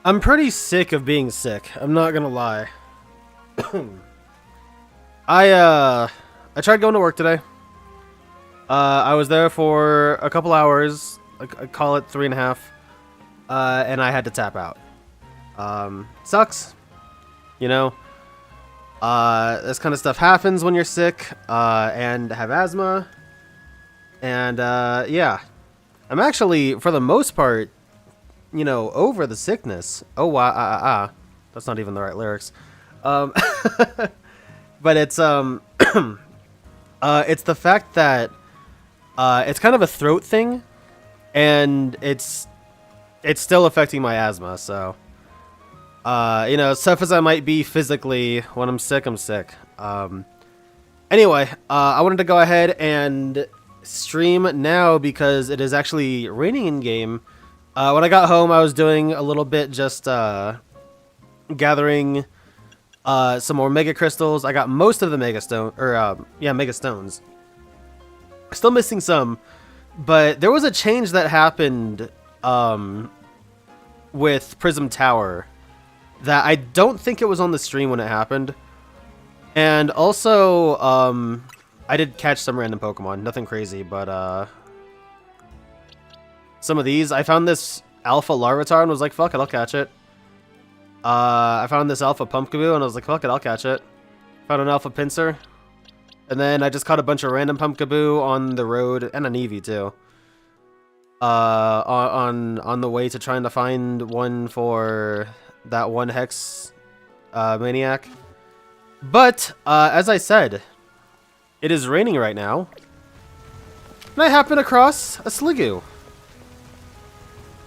I'm pretty sick of being sick. I'm not gonna lie. I tried going to work today. I was there for a couple hours. I call it 3.5. And I had to tap out. Sucks. You know. This kind of stuff happens when you're sick and have asthma. And yeah, I'm actually, for the most part, over the sickness. Oh, that's not even the right lyrics. Um, but it's the fact that it's kind of a throat thing, and it's still affecting my asthma. So, tough as I might be physically, when I'm sick, I'm sick. Anyway, I wanted to go ahead and stream now because it is actually raining in game. When I got home, I was doing a little bit just gathering some more mega crystals. I got most of the mega stone, mega stones. Still missing some, but there was a change that happened with Prism Tower that I don't think it was on the stream when it happened. And also, I did catch some random Pokemon, nothing crazy, but some of these. I found this Alpha Larvitar and was like, fuck it, I'll catch it. I found this Alpha Pumpkaboo and I was like, fuck it, I'll catch it. Found an Alpha Pinsir. And then I just caught a bunch of random Pumpkaboo on the road, and an Eevee too. On the way to trying to find one for that one Hex Maniac. But, as I said, it is raining right now. And I happen across a Sliggoo.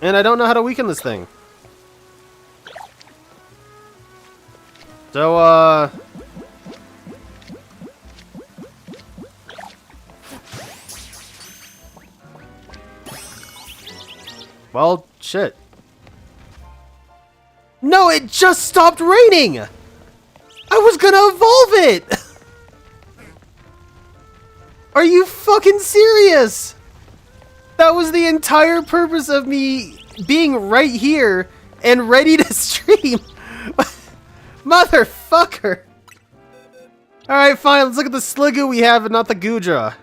And I don't know how to weaken this thing. So, well, shit. No, it just stopped raining! I was gonna evolve it! Are you fucking serious? That was the entire purpose of me being right here and ready to stream. Motherfucker. Alright, fine. Let's look at the Sliggoo we have and not the Goodra.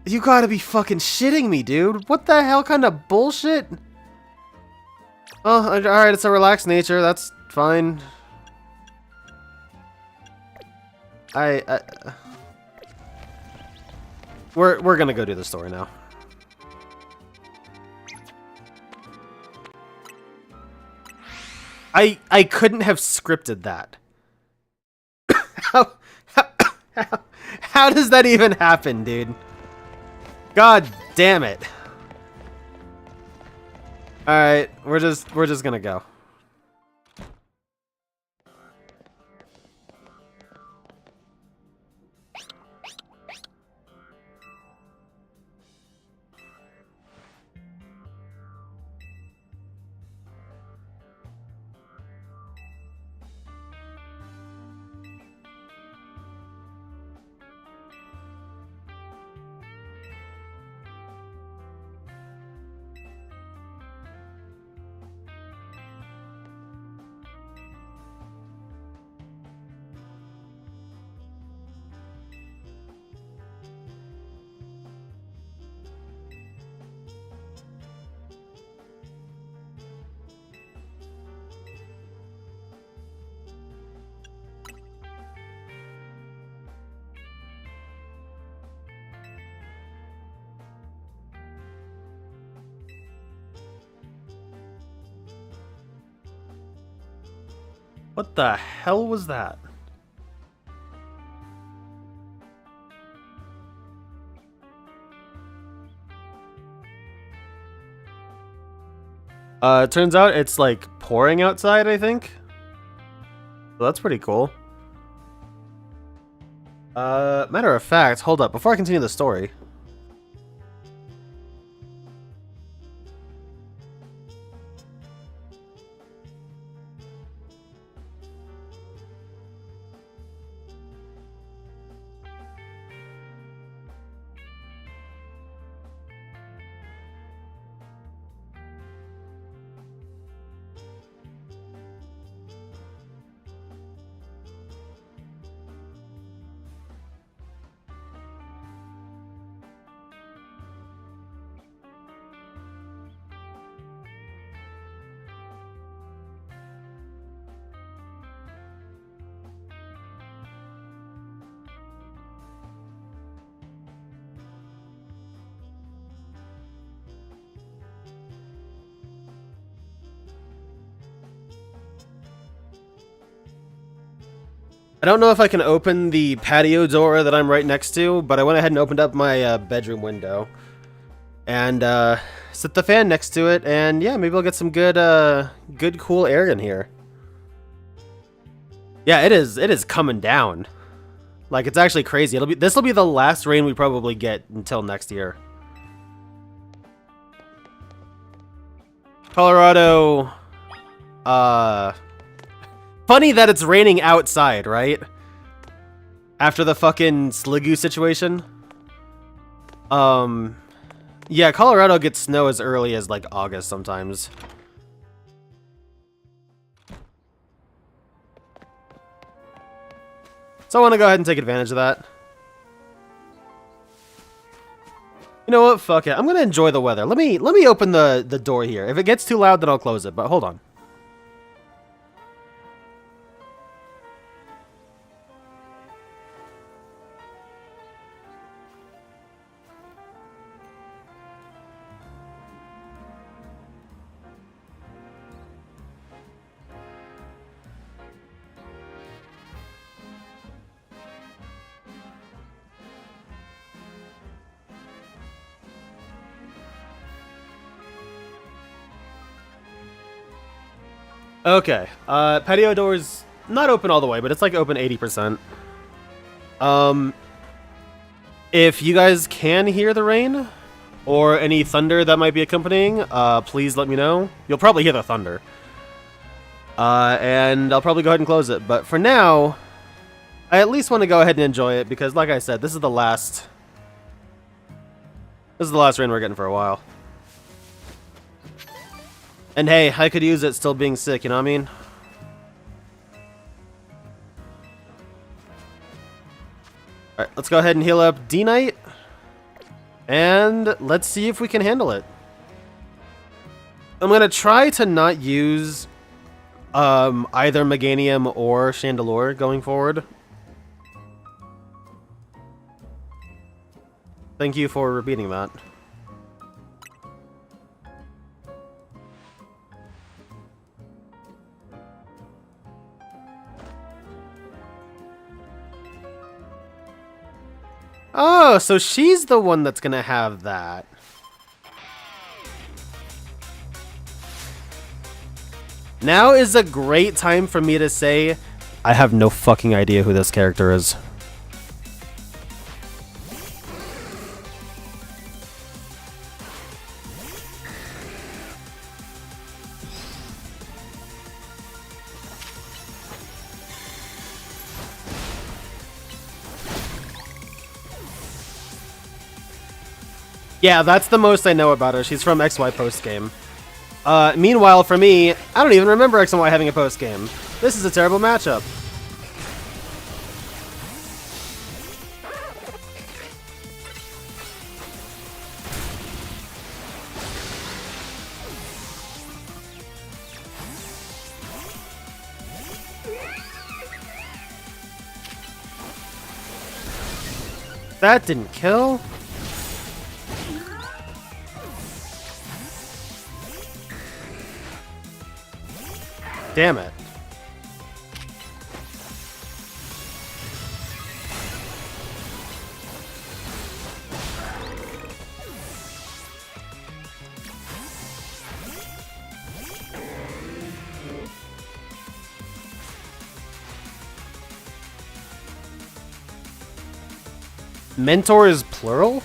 You gotta be fucking shitting me, dude. What the hell kind of bullshit? Oh, alright, it's a relaxed nature. That's fine. We're gonna go do the story now. I couldn't have scripted that. how, how does that even happen, dude? God damn it. Alright, we're just gonna go. What the hell was that? It turns out it's like pouring outside, I think. Well, that's pretty cool. Matter of fact, hold up, before I continue the story. I don't know if I can open the patio door that I'm right next to, but I went ahead and opened up my bedroom window. And set the fan next to it, and yeah, maybe I'll get some good cool air in here. Yeah, it is coming down. Like, it's actually crazy. This will be the last rain we probably get until next year. Colorado, funny that it's raining outside, right? After the fucking Sliggoo situation. Yeah, Colorado gets snow as early as, like, August sometimes. So I want to go ahead and take advantage of that. You know what? Fuck it. I'm gonna enjoy the weather. Let me open the door here. If it gets too loud, then I'll close it. But hold on. Okay, patio door's not open all the way, but it's like open 80%. If you guys can hear the rain, or any thunder that might be accompanying, please let me know. You'll probably hear the thunder. And I'll probably go ahead and close it, but for now, I at least want to go ahead and enjoy it, because like I said, this is the last rain we're getting for a while. And hey, I could use it still being sick, you know what I mean? Alright, let's go ahead and heal up D-Knight. And let's see if we can handle it. I'm going to try to not use either Meganium or Chandelure going forward. Thank you for repeating that. Oh, so she's the one that's gonna have that. Now is a great time for me to say, I have no fucking idea who this character is. Yeah, that's the most I know about her. She's from XY postgame. Meanwhile, for me, I don't even remember X and Y having a postgame. This is a terrible matchup. That didn't kill. Damn it. Mentor is plural?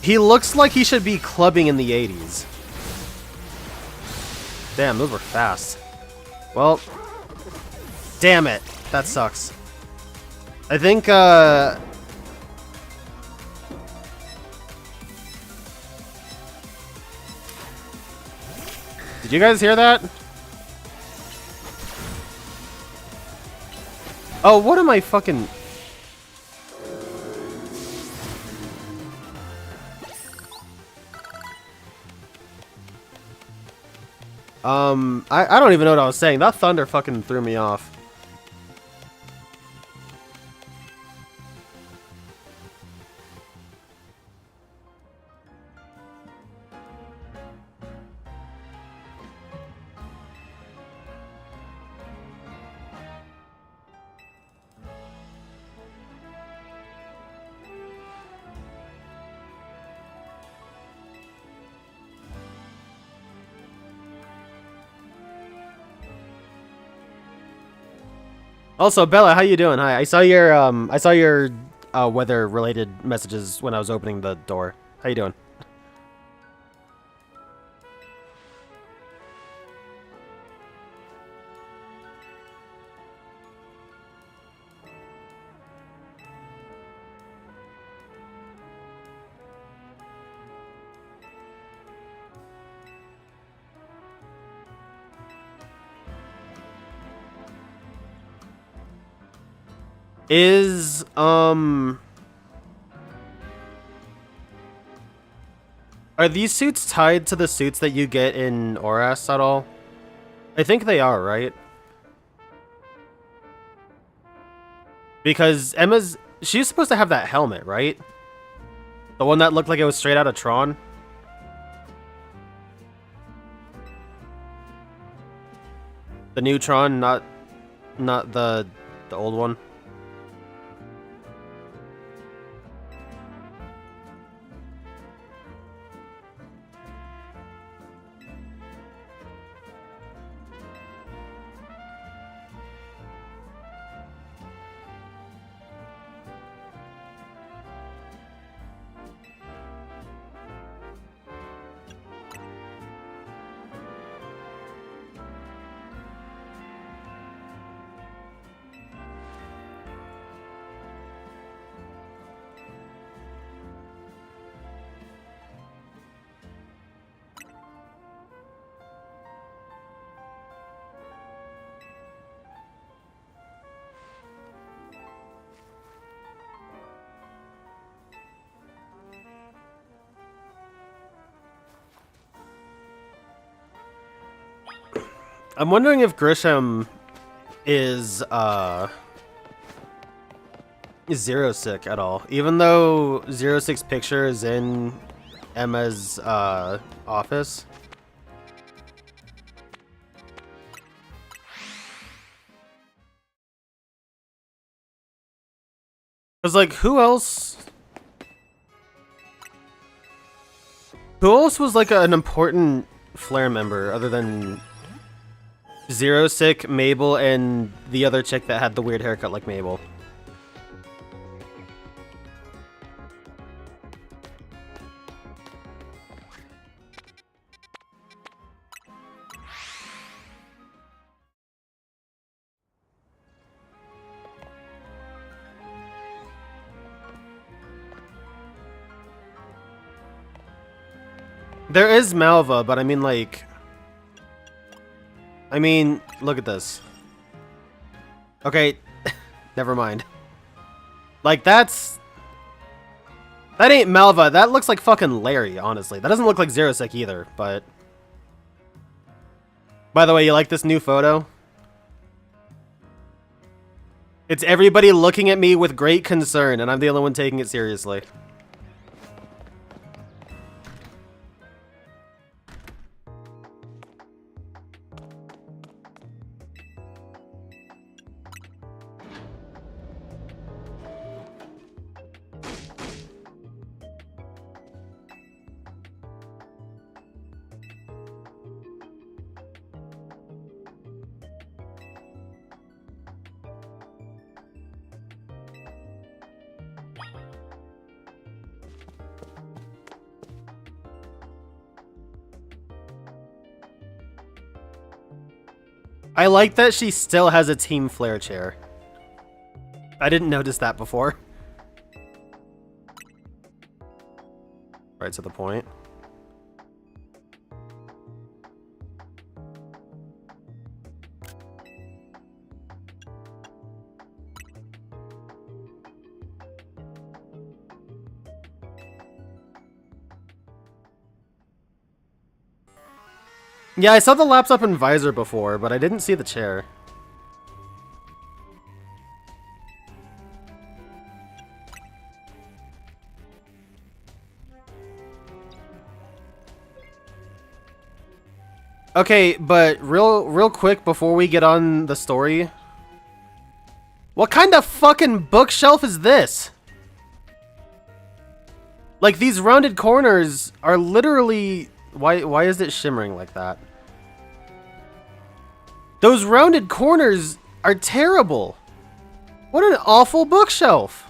He looks like he should be clubbing in the 80s. Damn, those were fast. Well, damn it. That sucks. I think, did you guys hear that? Oh, what am I fucking... I don't even know what I was saying. That thunder fucking threw me off. Also, Bella, how you doing? Hi. I saw your weather-related messages when I was opening the door. How you doing? Is are these suits tied to the suits that you get in Oras at all? I think they are, right? Because she's supposed to have that helmet, right? The one that looked like it was straight out of Tron. The new Tron, not the old one. I'm wondering if Grisham is Zero Sick at all, even though Zero Sick's picture is in Emma's office. Cause like who else was like an important Flare member other than Zero Sick, Mabel, and the other chick that had the weird haircut like Mabel? There is Malva, but I mean like... look at this. Okay, never mind. Like, that ain't Malva. That looks like fucking Larry, honestly. That doesn't look like Zerosek either, but... By the way, you like this new photo? It's everybody looking at me with great concern, and I'm the only one taking it seriously. I like that she still has a Team Flare chair. I didn't notice that before. Right to the point. Yeah, I saw the laptop and visor before, but I didn't see the chair. Okay, but real quick before we get on the story. What kind of fucking bookshelf is this? Like, these rounded corners are literally... Why is it shimmering like that? Those rounded corners are terrible. What an awful bookshelf!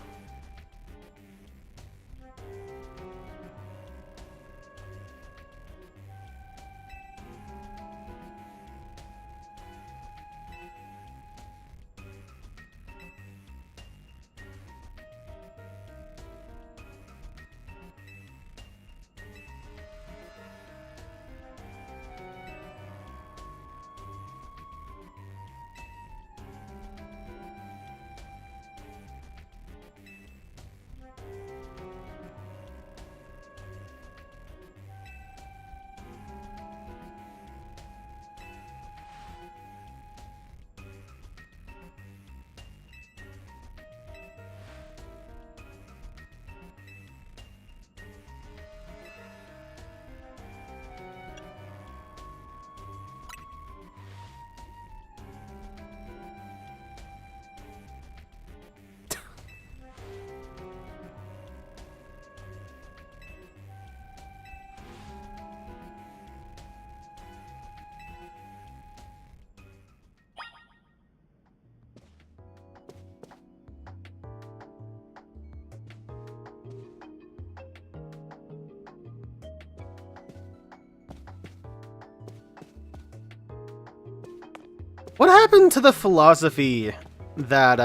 What happened to the philosophy that,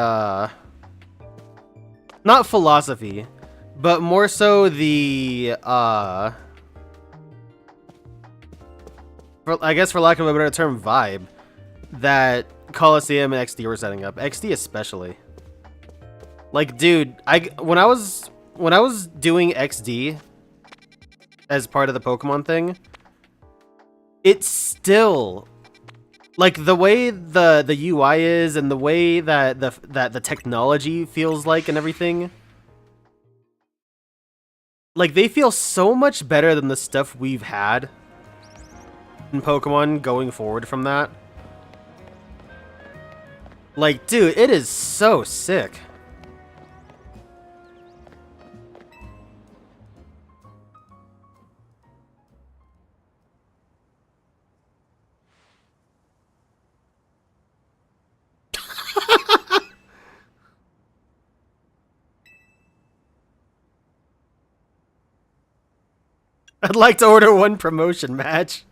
not philosophy, but more so the, I guess for lack of a better term, vibe that Coliseum and XD were setting up. XD especially. Like, dude, when I was doing XD as part of the Pokemon thing, it's still... like, the way the UI is and the way that the technology feels like and everything, like, they feel so much better than the stuff we've had in Pokemon going forward from that. Like, dude, it is so sick. I'd like to order one promotion match.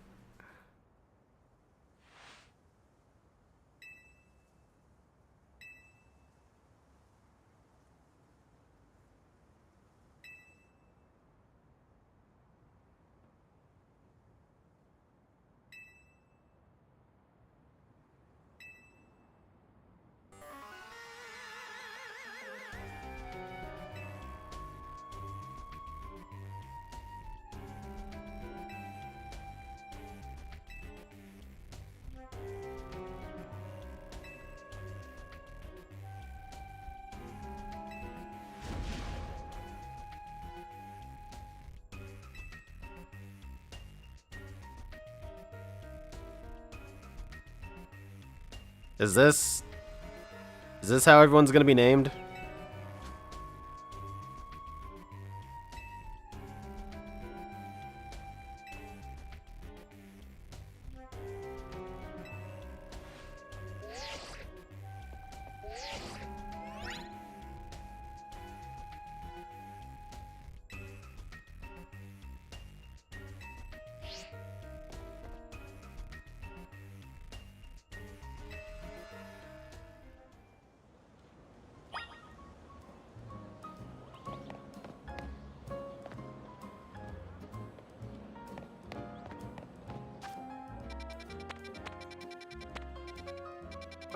Is this how everyone's gonna be named?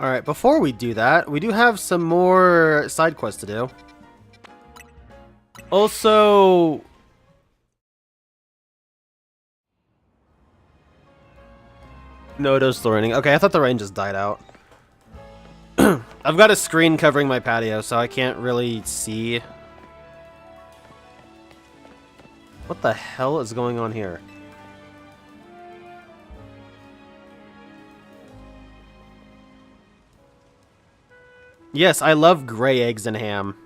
Alright, before we do that, we do have some more side quests to do. Also... Nodo's still raining. Okay, I thought the rain just died out. I've got a screen covering my patio, so I can't really see. What the hell is going on here? Yes, I love gray eggs and ham.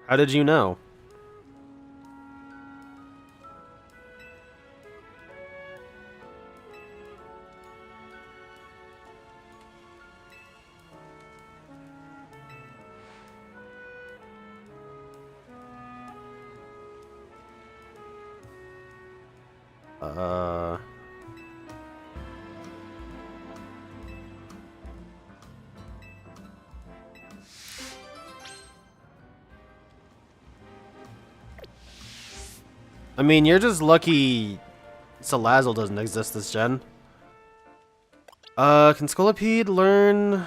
How did you know? Uh... I mean, you're just lucky Salazzle doesn't exist this gen. Can Scolipede learn...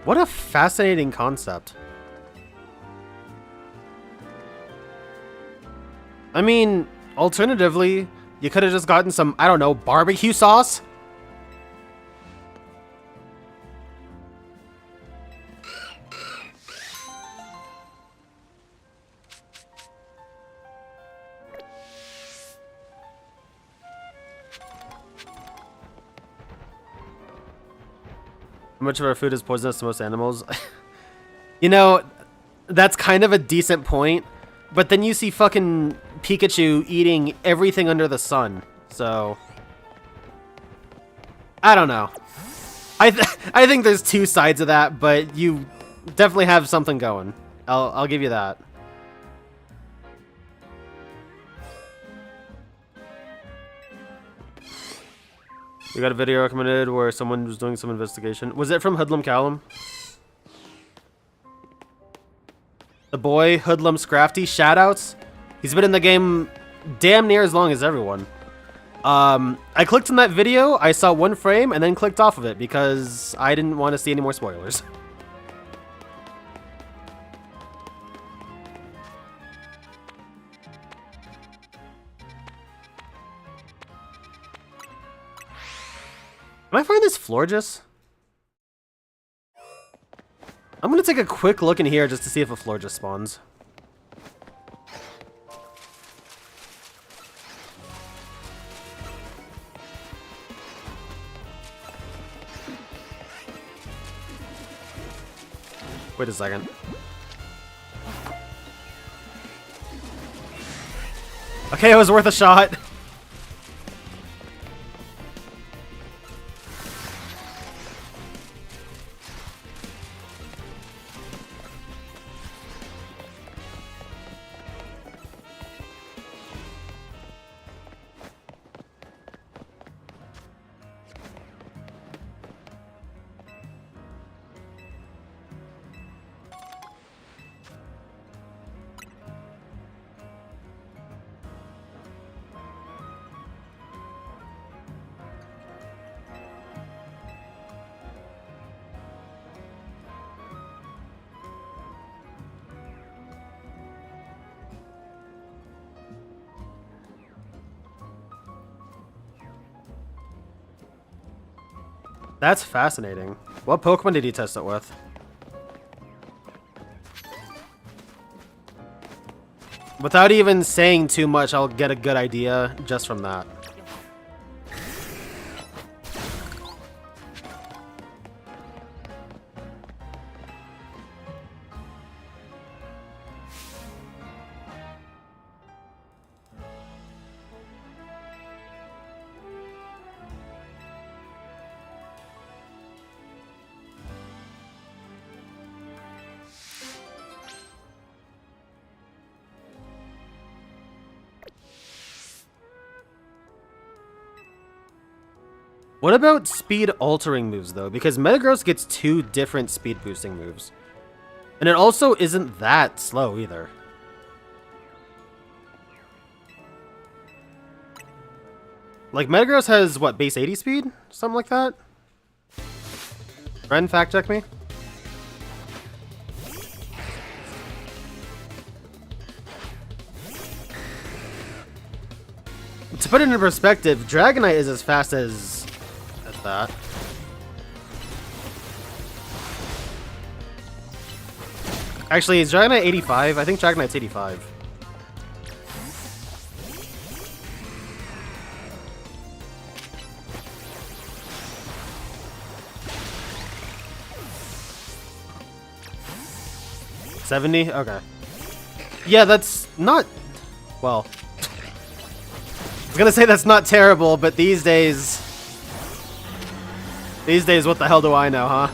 What a fascinating concept. I mean, alternatively, you could have just gotten some, I don't know, barbecue sauce? How much of our food is poisonous to most animals? You know, that's kind of a decent point, but then you see fucking Pikachu eating everything under the sun, so... I don't know. I think there's two sides of that, but you definitely have something going. I'll give you that. We got a video recommended where someone was doing some investigation. Was it from Hoodlum Callum? The boy, Hoodlum Scrafty, shoutouts. He's been in the game damn near as long as everyone. I clicked on that video, I saw one frame, and then clicked off of it because I didn't want to see any more spoilers. Can I find this Florges? I'm gonna take a quick look in here just to see if a Florges spawns. Wait a second. Okay, it was worth a shot. That's fascinating. What Pokemon did he test it with? Without even saying too much, I'll get a good idea just from that. What about speed altering moves though? Because Metagross gets 2 different speed boosting moves. And it also isn't that slow either. Like Metagross has what, base 80 speed? Something like that? Friend, fact check me. To put it in perspective, Dragonite is as fast as that. Actually, is Dragonite 85? I think Dragonite's 85. $70? Okay. Yeah, that's not... Well... I was gonna say that's not terrible, but these days... These days, what the hell do I know, huh?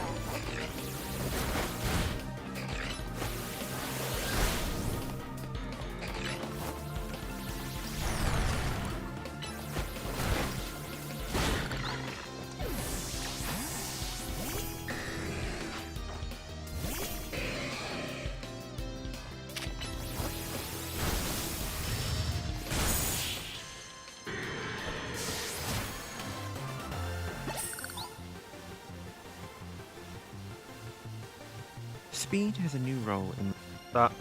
Speed has a new role in That.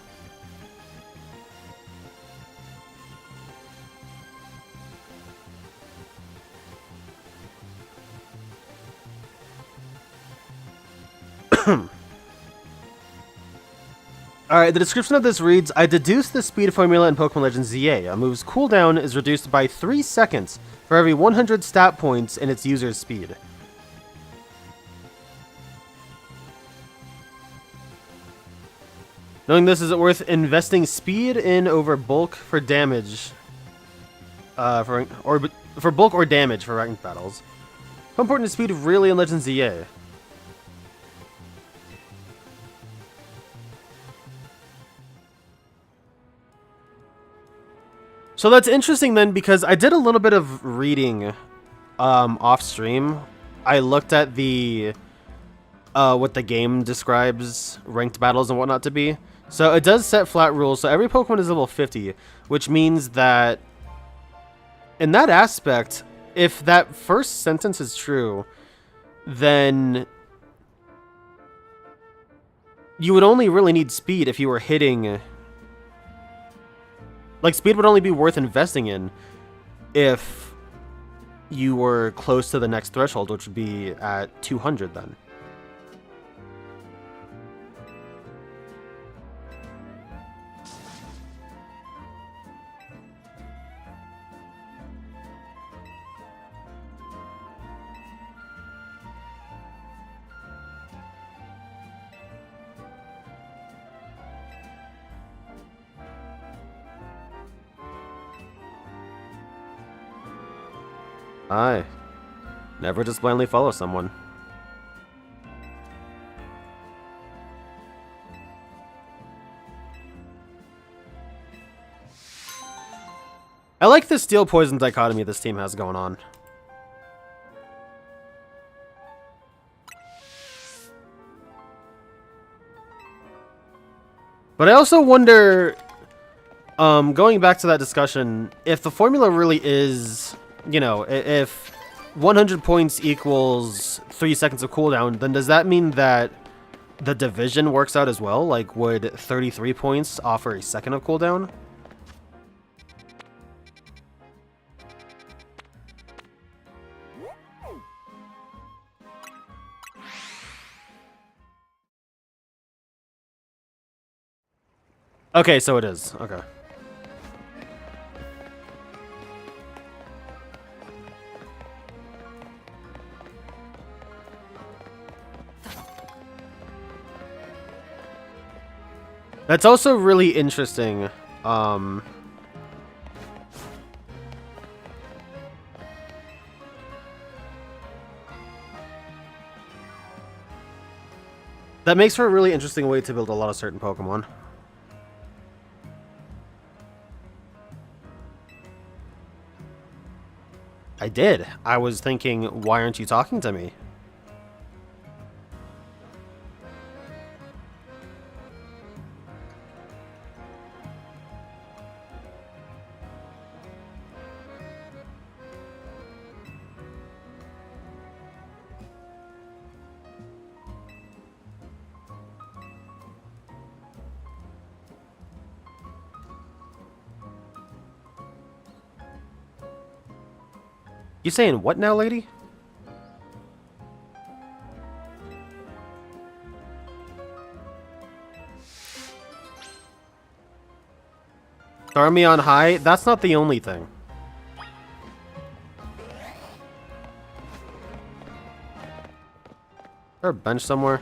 Alright, the description of this reads, I deduced the speed formula in Pokemon Legends ZA. A move's cooldown is reduced by 3 seconds for every 100 stat points in its user's speed. Knowing this, is it worth investing speed in over bulk for damage? For bulk or damage for ranked battles? How important is speed really in Legends ZA? So that's interesting then, because I did a little bit of reading off stream. I looked at the what the game describes ranked battles and whatnot to be. So it does set flat rules. So every Pokemon is level 50, which means that in that aspect, if that first sentence is true, then you would only really need speed if you were hitting... Like, speed would only be worth investing in if you were close to the next threshold, which would be at 200 then. Aye. Never just blindly follow someone. I like the steel poison dichotomy this team has going on. But I also wonder, going back to that discussion, if the formula really is, you know, if 100 points equals 3 seconds of cooldown, then does that mean that the division works out as well? Like, would 33 points offer a second of cooldown? Okay, so it is. Okay. That's also really interesting. That makes for a really interesting way to build a lot of certain Pokemon. I did. I was thinking, why aren't you talking to me? You saying what now, lady? Starmie on high? That's not the only thing. Is there a bench somewhere?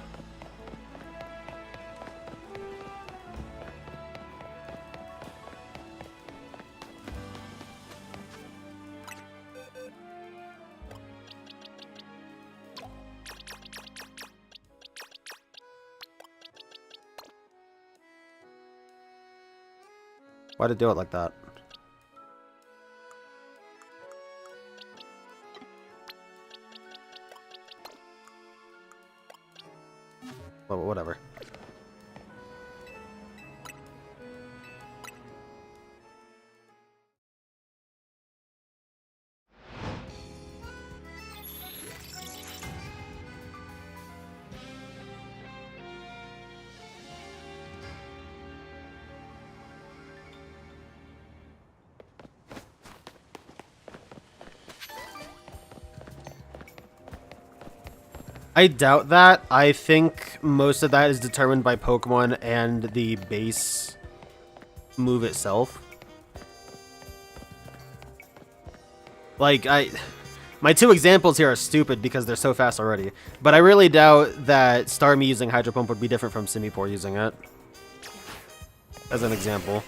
Why'd it do it like that? Well, whatever. I doubt that. I think most of that is determined by Pokemon and the base move itself. Like, my two examples here are stupid because they're so fast already. But I really doubt that Starmie using Hydro Pump would be different from Simipour using it. As an example.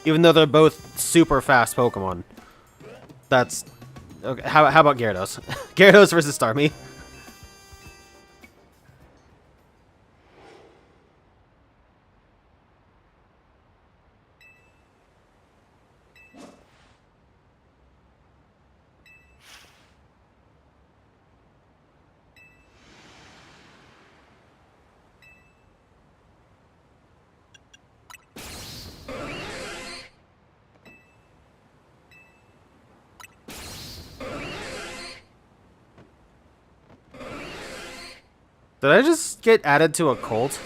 Even though they're both super fast Pokemon. That's... Okay, how about Gyarados? Gyarados versus Starmie. Did I just get added to a cult?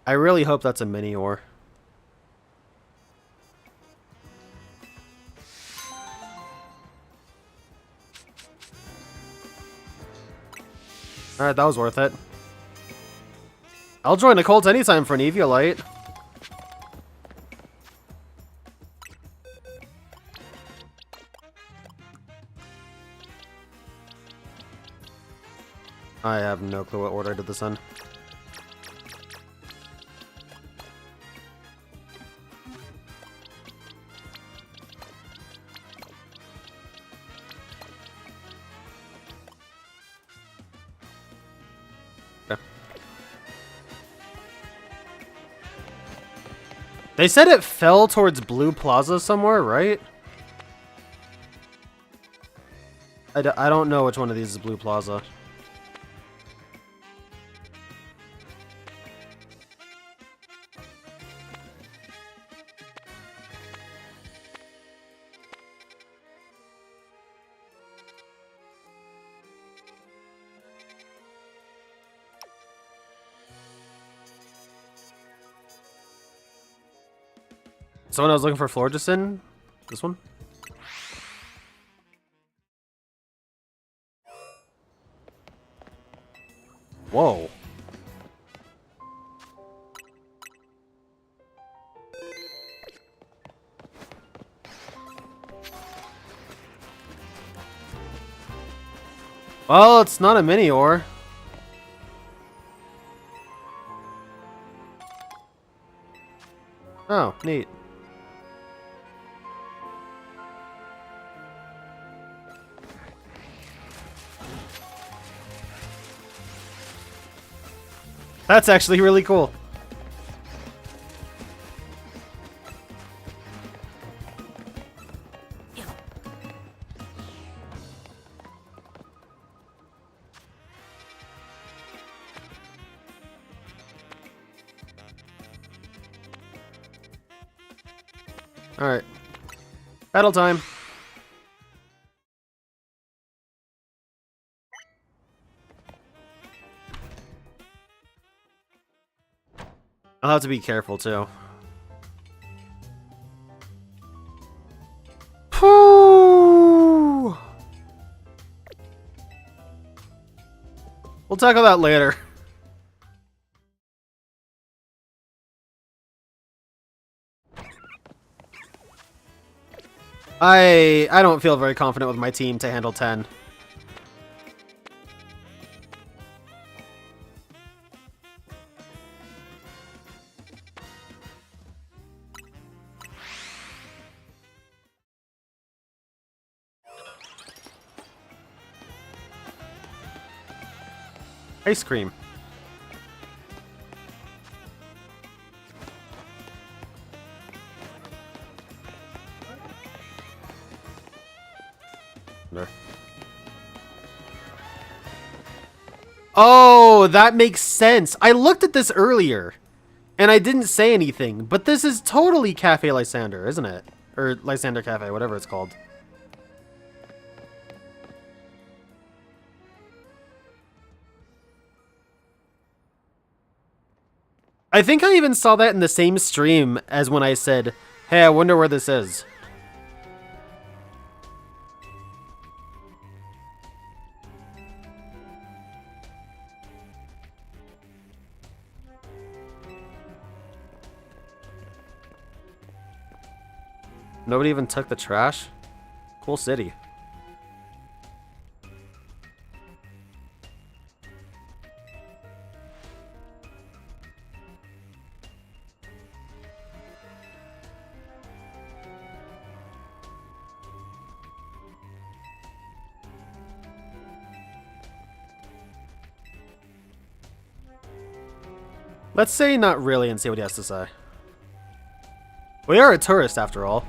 I really hope that's a Minior. Alright, that was worth it. I'll join a cult anytime for an Eviolite. I have no clue what order I did this in. They said it fell towards Blue Plaza somewhere, right? I don't know which one of these is Blue Plaza. Someone I was looking for Florgeson? This one? Whoa. Well, it's not a Minior. Oh, neat. That's actually really cool. All right. Battle time. I'll have to be careful too. Whew. We'll tackle that later. I don't feel very confident with my team to handle 10. Ice cream. There. Oh, that makes sense. I looked at this earlier, and I didn't say anything, but this is totally Cafe Lysander, isn't it? Or Lysander Cafe, whatever it's called. I think I even saw that in the same stream as when I said, hey, I wonder where this is. Nobody even took the trash? Cool city. Let's say not really and see what he has to say. We are a tourist after all.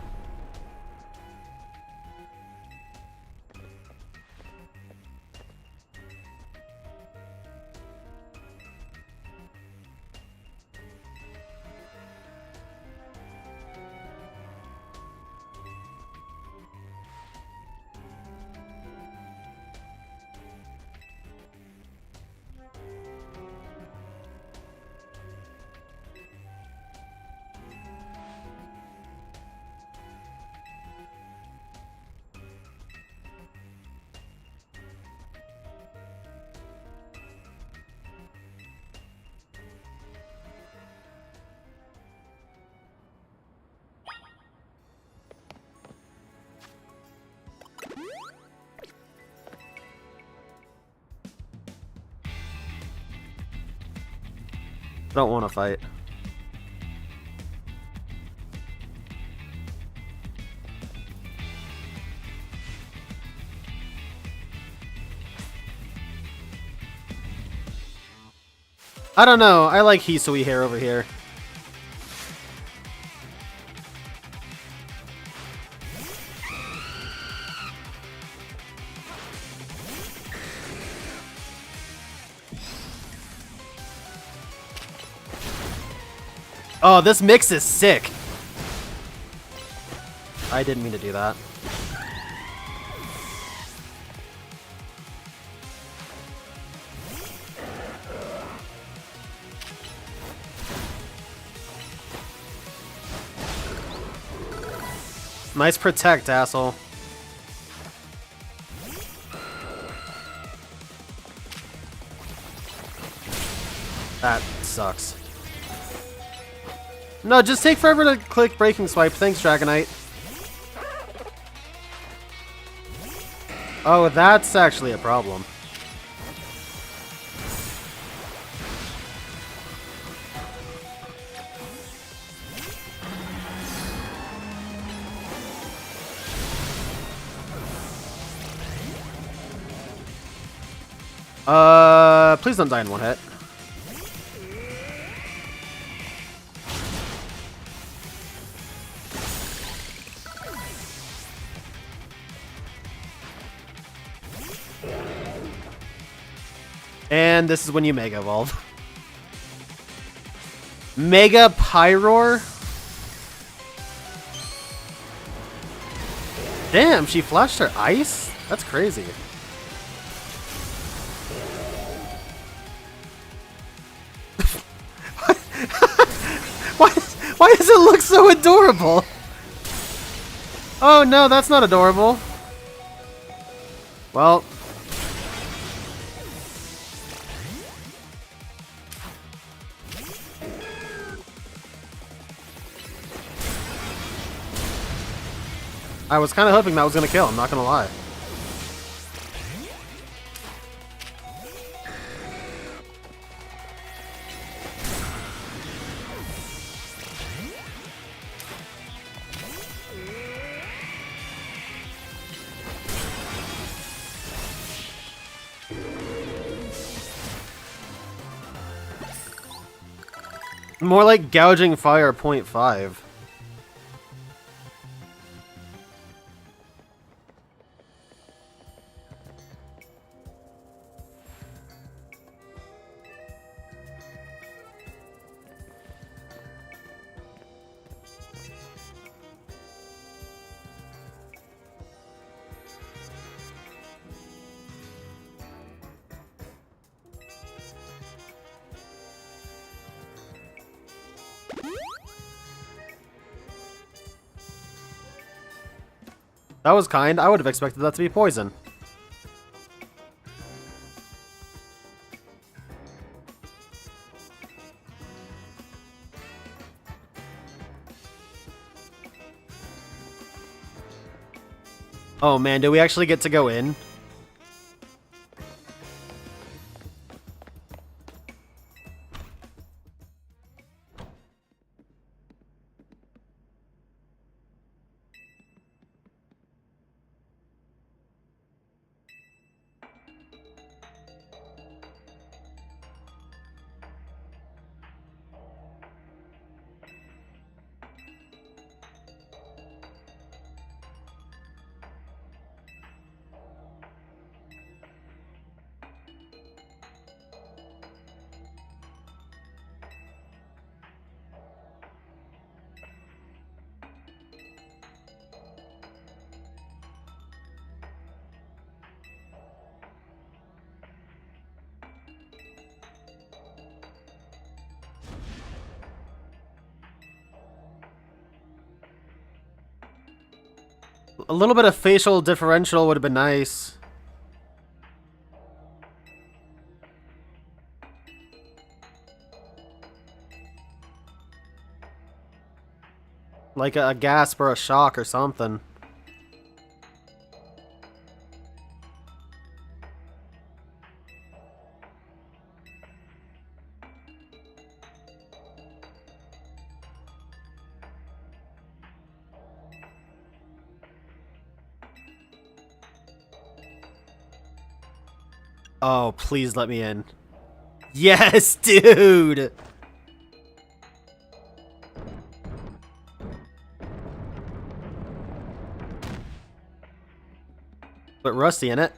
I don't want to fight. I don't know. I like Hisui hair over here. Oh, this mix is sick. I didn't mean to do that. Nice protect, asshole. That sucks. No, just take forever to click Breaking Swipe. Thanks, Dragonite. Oh, that's actually a problem. Please don't die in one hit. And this is when you Mega Evolve. Mega Pyroar? Damn, she flashed her ice? That's crazy. Why does it look so adorable? Oh no, that's not adorable. Well. I was kind of hoping that was going to kill, I'm not going to lie. More like gouging fire 0.5. That was kind. I would have expected that to be poison. Oh man, do we actually get to go in? A little bit of facial differential would have been nice. Like a gasp or a shock or something. Oh, please let me in. Yes, dude! But rusty in it.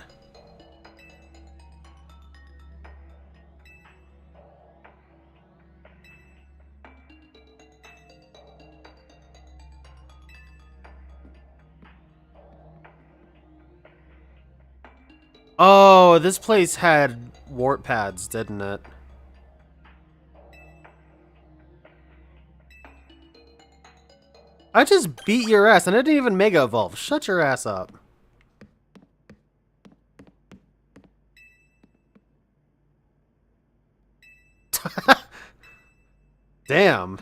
Oh, this place had warp pads, didn't it? I just beat your ass and I didn't even Mega Evolve. Shut your ass up. Damn.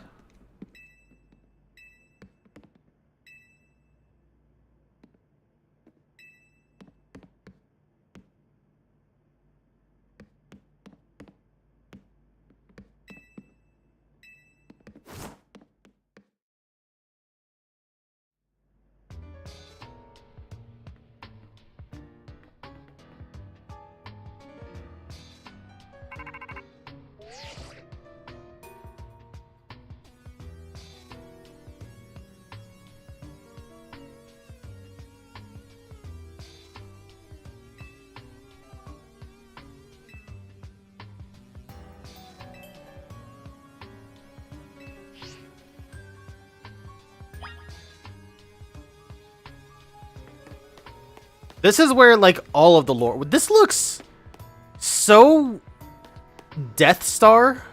This is where, like, all of the lore... This looks so Death Star.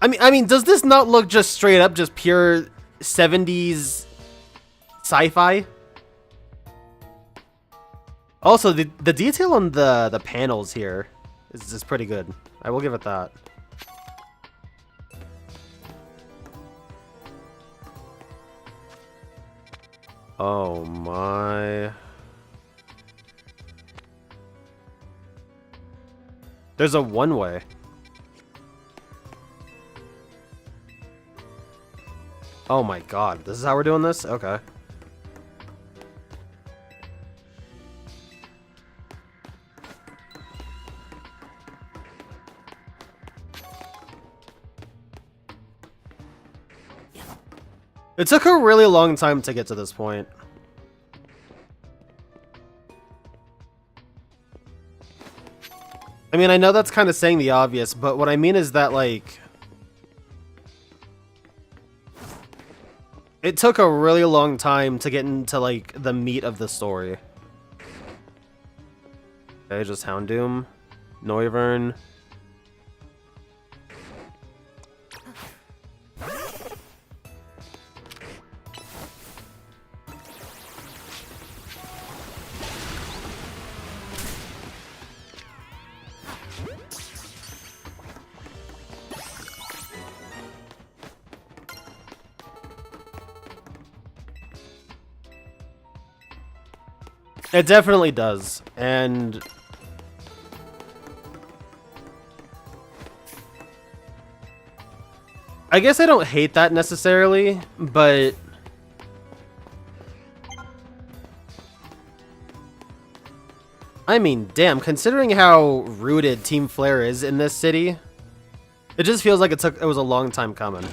I mean, does this not look just straight up just pure 70s sci-fi? Also, the detail on the panels here is pretty good. I will give it that. Oh my. There's a one-way. Oh my god, this is how we're doing this? Okay. It took a really long time to get to this point. I mean, I know that's kind of saying the obvious, but what I mean is that, like, it took a really long time to get into, like, the meat of the story. Okay, just Houndoom, Noivern. It definitely does, and I guess I don't hate that necessarily, but I mean, damn, considering how rooted Team Flare is in this city, it just feels like it was a long time coming.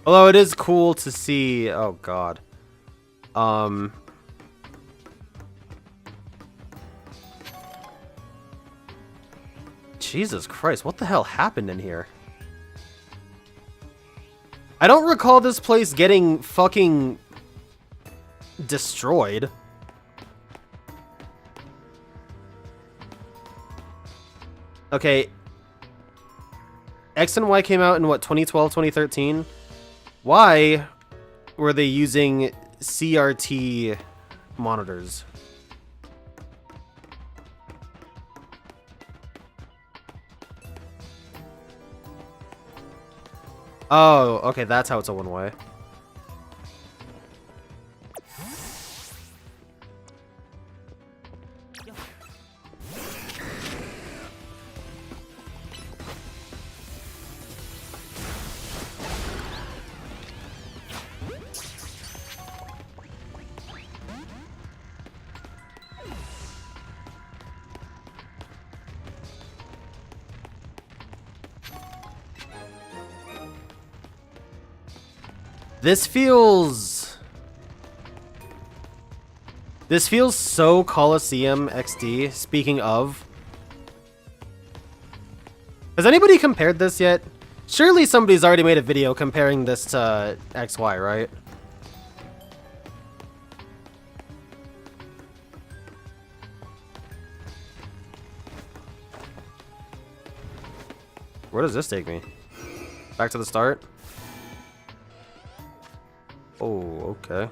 Although it is cool to see, oh god. Jesus Christ, what the hell happened in here? I don't recall this place getting fucking destroyed. Okay. X and Y came out in what, 2012, 2013? Why were they using CRT monitors? Oh, okay, that's how it's a one-way. This feels so Coliseum XD, speaking of. Has anybody compared this yet? Surely somebody's already made a video comparing this to XY, right? Where does this take me? Back to the start? Oh, okay.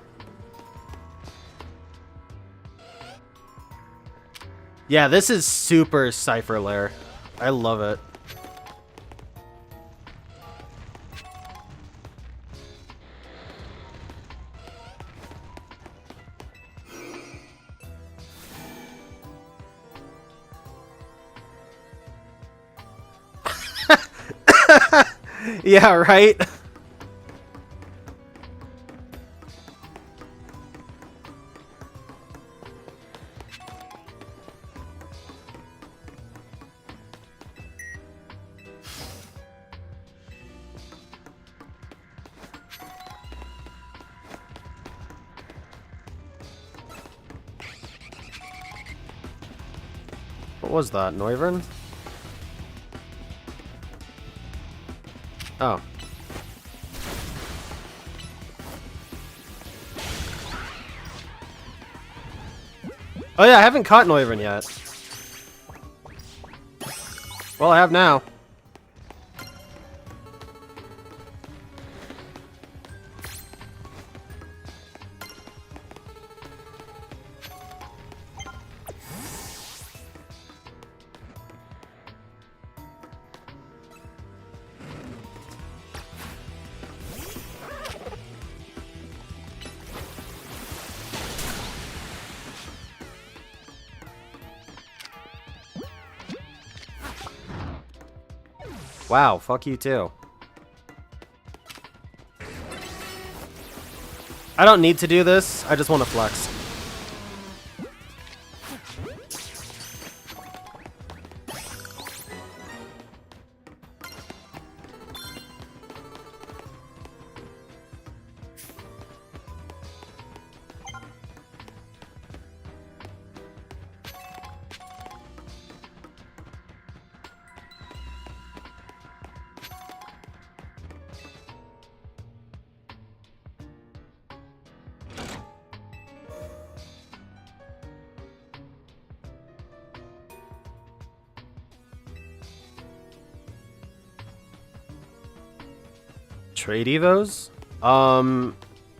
Yeah, this is super Cypher Lair. I love it. Yeah, right? What was that? Noivern? Oh. Oh yeah, I haven't caught Noivern yet. Well, I have now. Wow, fuck you too. I don't need to do this, I just want to flex. Trade evos?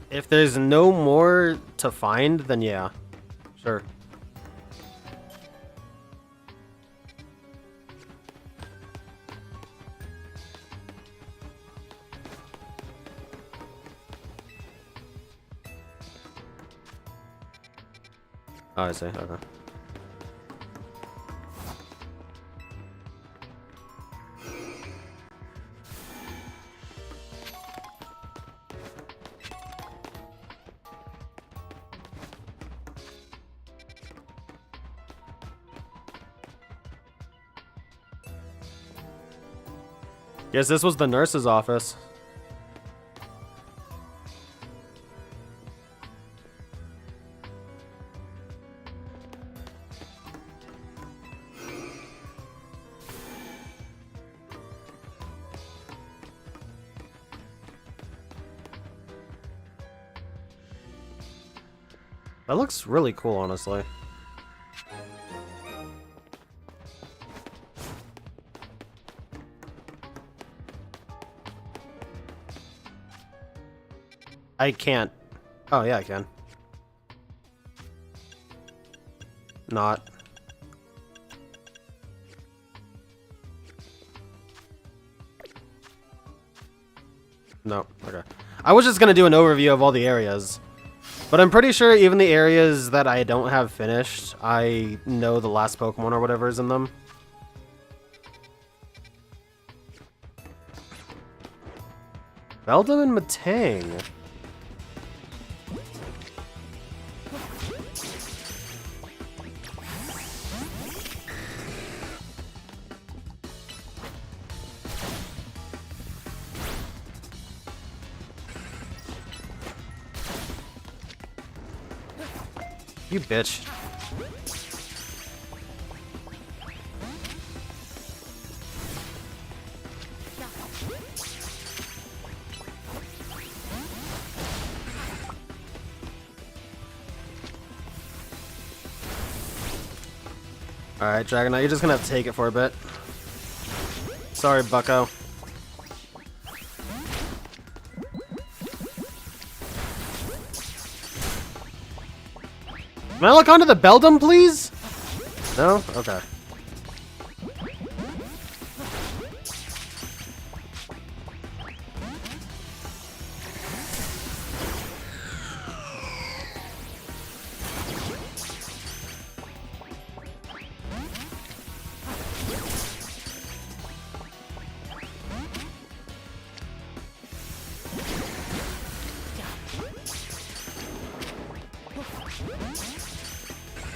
If there's no more to find, then yeah. Sure. Oh, I see. Okay. Guess this was the nurse's office. That looks really cool, honestly. I can't. Oh, yeah, I can. Not. No, okay. I was just gonna do an overview of all the areas. But I'm pretty sure even the areas that I don't have finished, I know the last Pokemon or whatever is in them. Beldum and Matang. You bitch. Alright, Dragonite, you're just gonna have to take it for a bit. Sorry, bucko. Can I look onto the Beldum, please? No? Okay.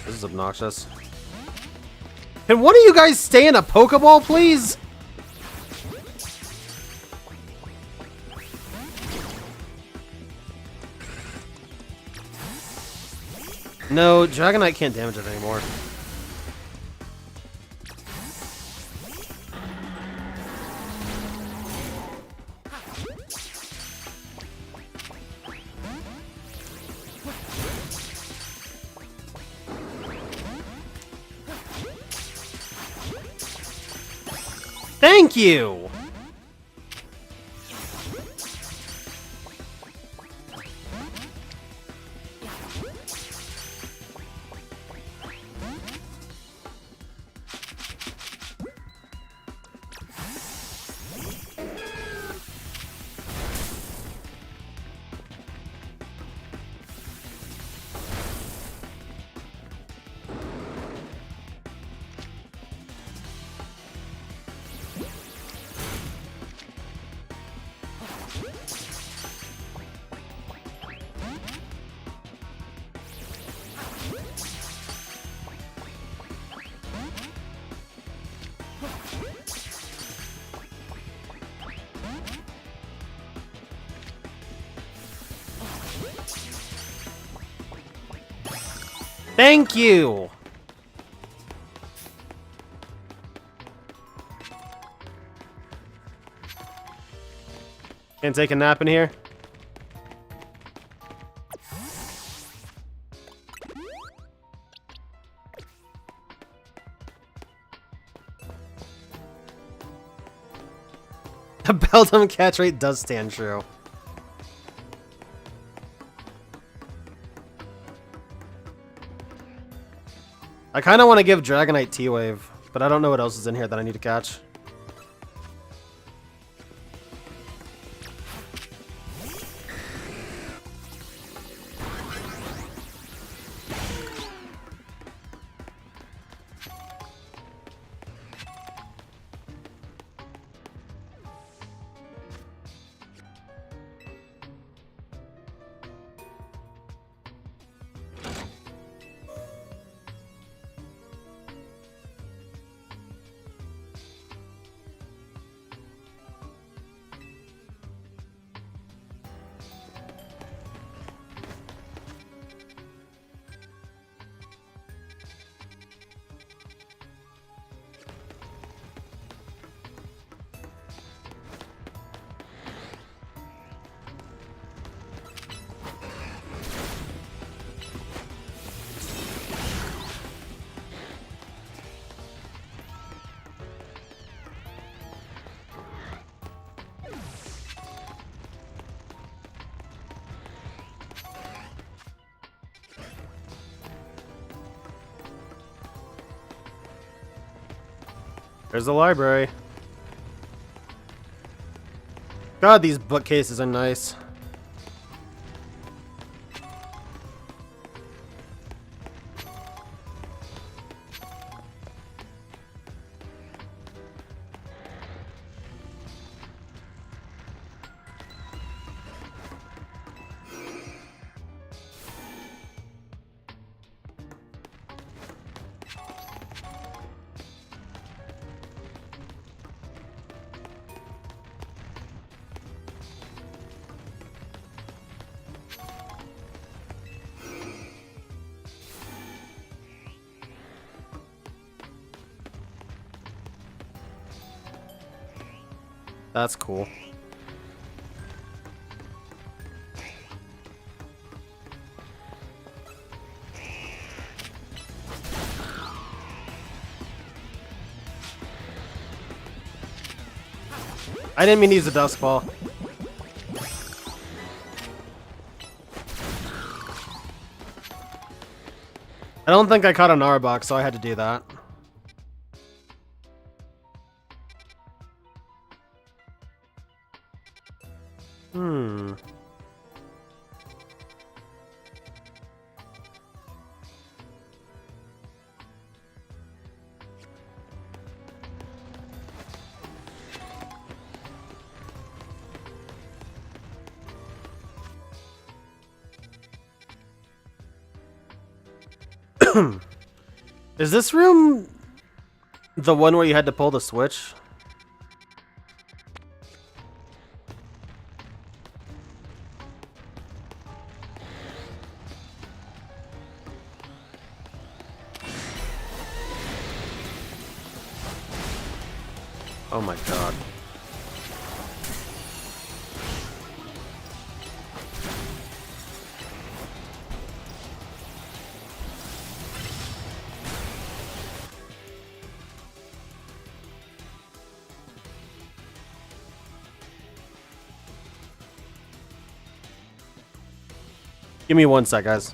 This is obnoxious. Can one of you guys stay in a Pokeball, please? No, Dragonite can't damage it anymore. Thank you! Thank you! Can't take a nap in here? The Beldum catch rate does stand true. I kind of want to give Dragonite T-Wave, but I don't know what else is in here that I need to catch. There's the library. God, these bookcases are nice. That's cool. I didn't mean to use a Dusk Ball. I don't think I caught an Arbok, so I had to do that. Is this room the one where you had to pull the switch? Oh my god. Give me 1 sec, guys.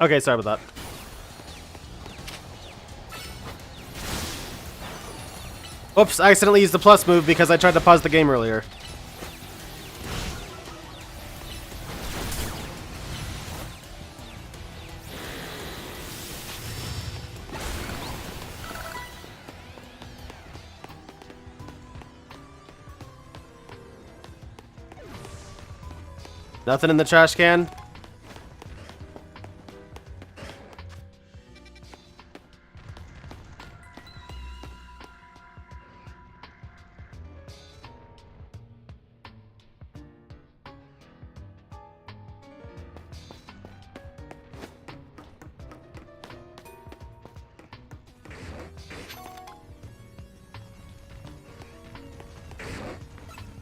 Okay, sorry about that. Oops, I accidentally used the plus move because I tried to pause the game earlier. Nothing in the trash can?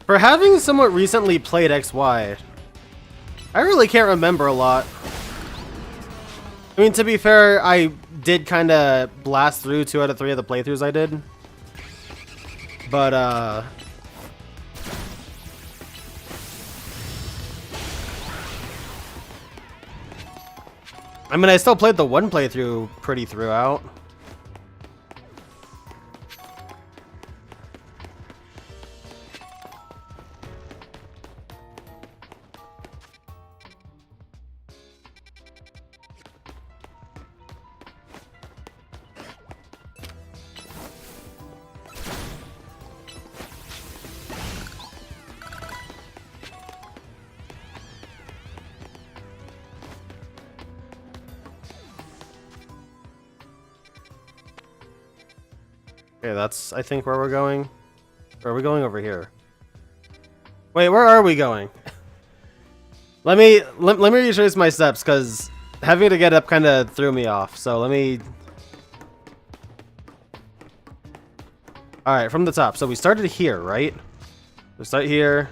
For having somewhat recently played XY, I really can't remember a lot. I mean, to be fair, I did kind of blast through 2 out of 3 of the playthroughs I did. But, I mean, I still played the 1 playthrough pretty throughout. Okay, that's, I think, where we're going. Or are we going over here? Wait, where are we going? let me retrace my steps, because having to get up kind of threw me off. So let me... Alright, from the top. So we started here, right? We start here.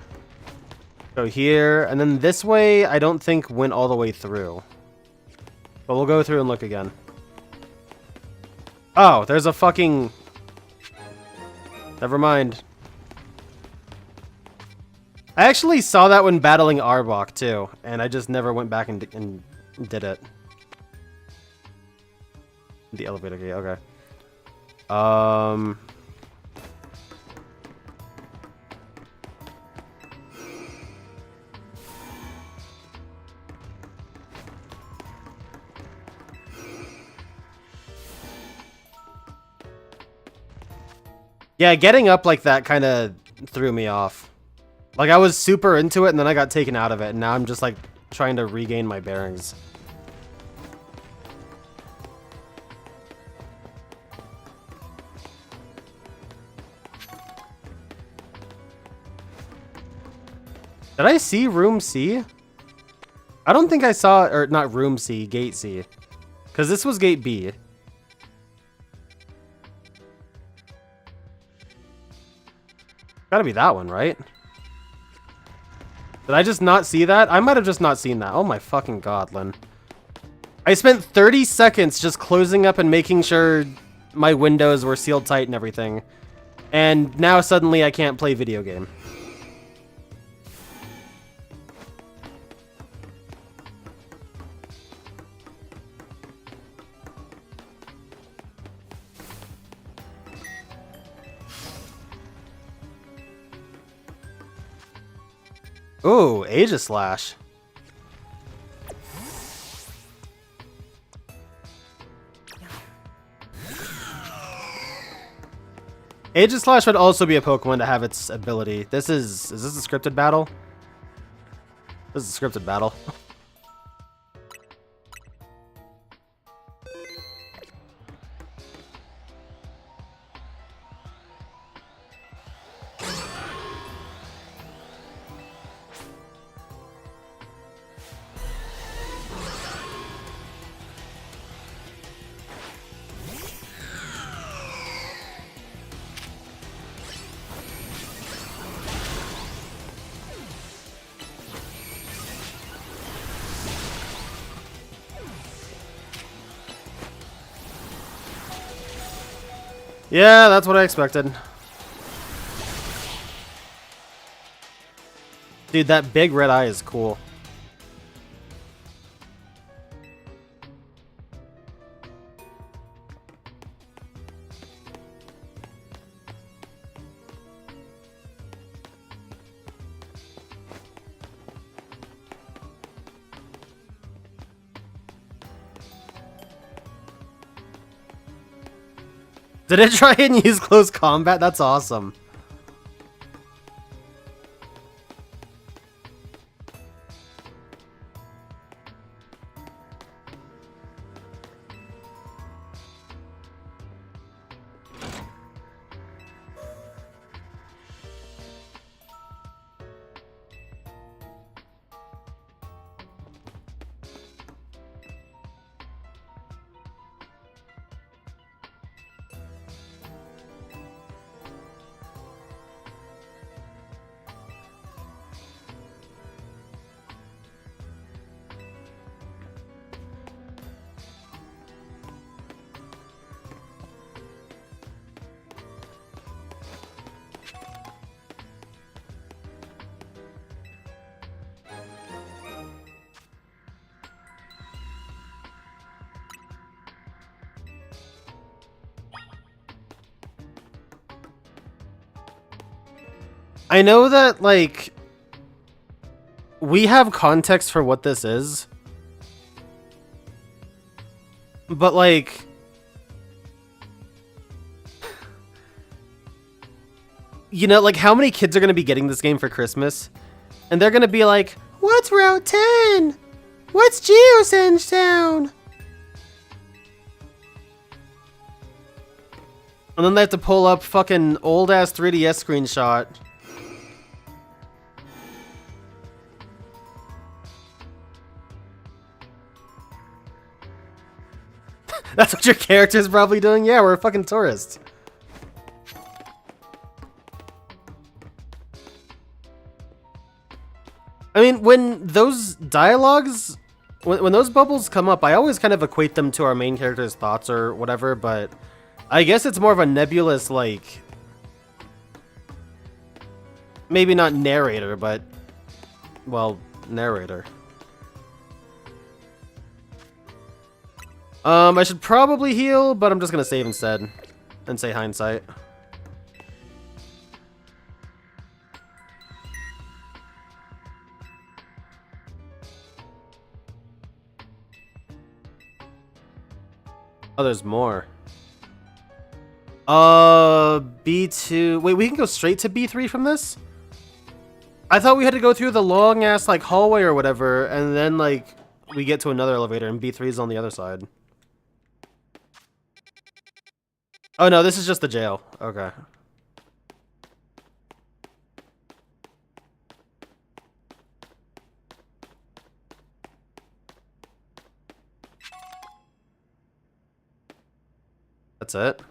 Go here. And then this way, I don't think went all the way through. But we'll go through and look again. Oh, there's a fucking... Never mind. I actually saw that when battling Arbok too, and I just never went back and did it. The elevator gate, okay. Yeah, getting up like that kind of threw me off. Like, I was super into it, and then I got taken out of it, and now I'm just, like, trying to regain my bearings. Did I see Room C? I don't think I saw, or not Room C, Gate C. Because this was Gate B. Gotta be that one, right? Did I just not see that? I might have just not seen that. Oh my fucking god, Lynn. I spent 30 seconds just closing up and making sure my windows were sealed tight and everything. And now suddenly I can't play video game. Ooh, Aegislash. Aegislash would also be a Pokemon to have its ability. Is this a scripted battle? This is a scripted battle. Yeah, that's what I expected. Dude, that big red eye is cool. Did it try and use close combat? That's awesome. I know that, like, we have context for what this is, but, like, you know, like, how many kids are going to be getting this game for Christmas? And they're going to be like, what's Route 10? What's Geosenge Town? And then they have to pull up fucking old-ass 3DS screenshot. That's what your character's probably doing? Yeah, we're fucking tourists. I mean, when those dialogues, when those bubbles come up, I always kind of equate them to our main character's thoughts or whatever, but I guess it's more of a nebulous, like, maybe not narrator, but, well, narrator. I should probably heal, but I'm just gonna save instead and say hindsight. Oh, there's more. B2. Wait, we can go straight to B3 from this? I thought we had to go through the long ass like hallway or whatever, and then like we get to another elevator and B3 is on the other side. Oh no, this is just the jail. Okay. That's it.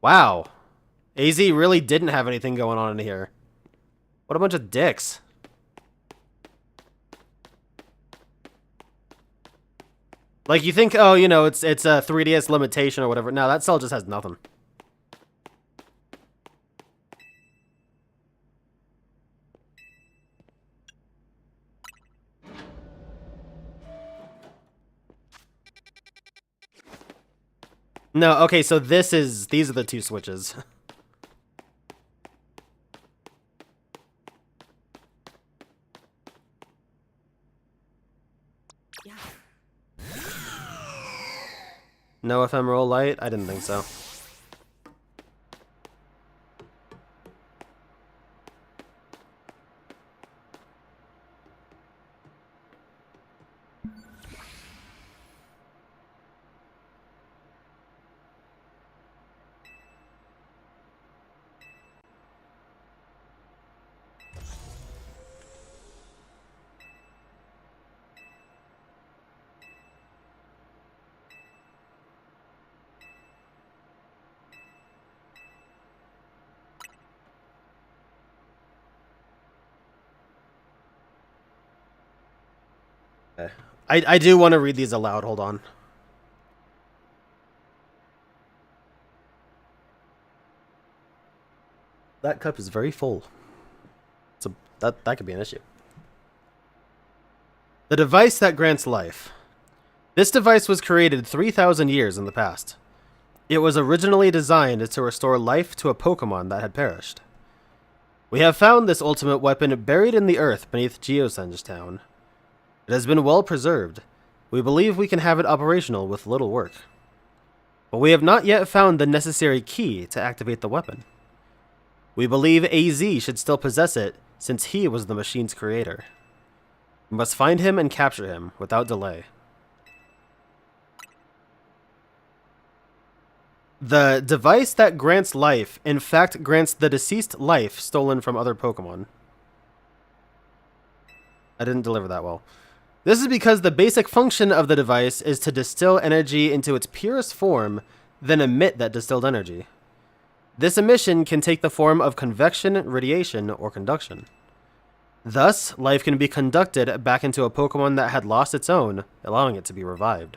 Wow. AZ really didn't have anything going on in here. What a bunch of dicks. Like, you think, oh, you know, it's a 3DS limitation or whatever. No, that cell just has nothing. No, okay, so these are the two switches. No ephemeral light? I didn't think so. Okay. I do want to read these aloud. Hold on. That cup is very full. So that could be an issue. The device that grants life. This device was created 3,000 years in the past. It was originally designed to restore life to a Pokémon that had perished. We have found this ultimate weapon buried in the earth beneath Geosenge Town. It has been well preserved. We believe we can have it operational with little work. But we have not yet found the necessary key to activate the weapon. We believe AZ should still possess it since he was the machine's creator. We must find him and capture him without delay. The device that grants life, in fact, grants the deceased life stolen from other Pokemon. I didn't deliver that well. This is because the basic function of the device is to distill energy into its purest form, then emit that distilled energy. This emission can take the form of convection, radiation, or conduction. Thus, life can be conducted back into a Pokemon that had lost its own, allowing it to be revived.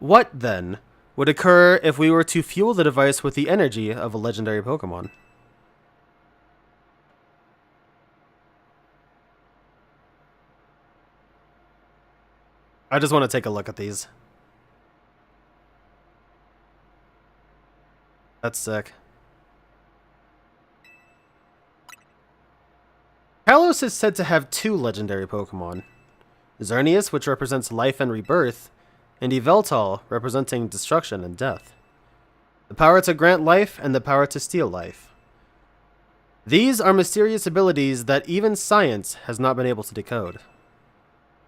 What, then, would occur if we were to fuel the device with the energy of a legendary Pokemon? I just want to take a look at these. That's sick. Kalos is said to have two legendary Pokemon. Xerneas, which represents life and rebirth, and Yveltal, representing destruction and death. The power to grant life and the power to steal life. These are mysterious abilities that even science has not been able to decode.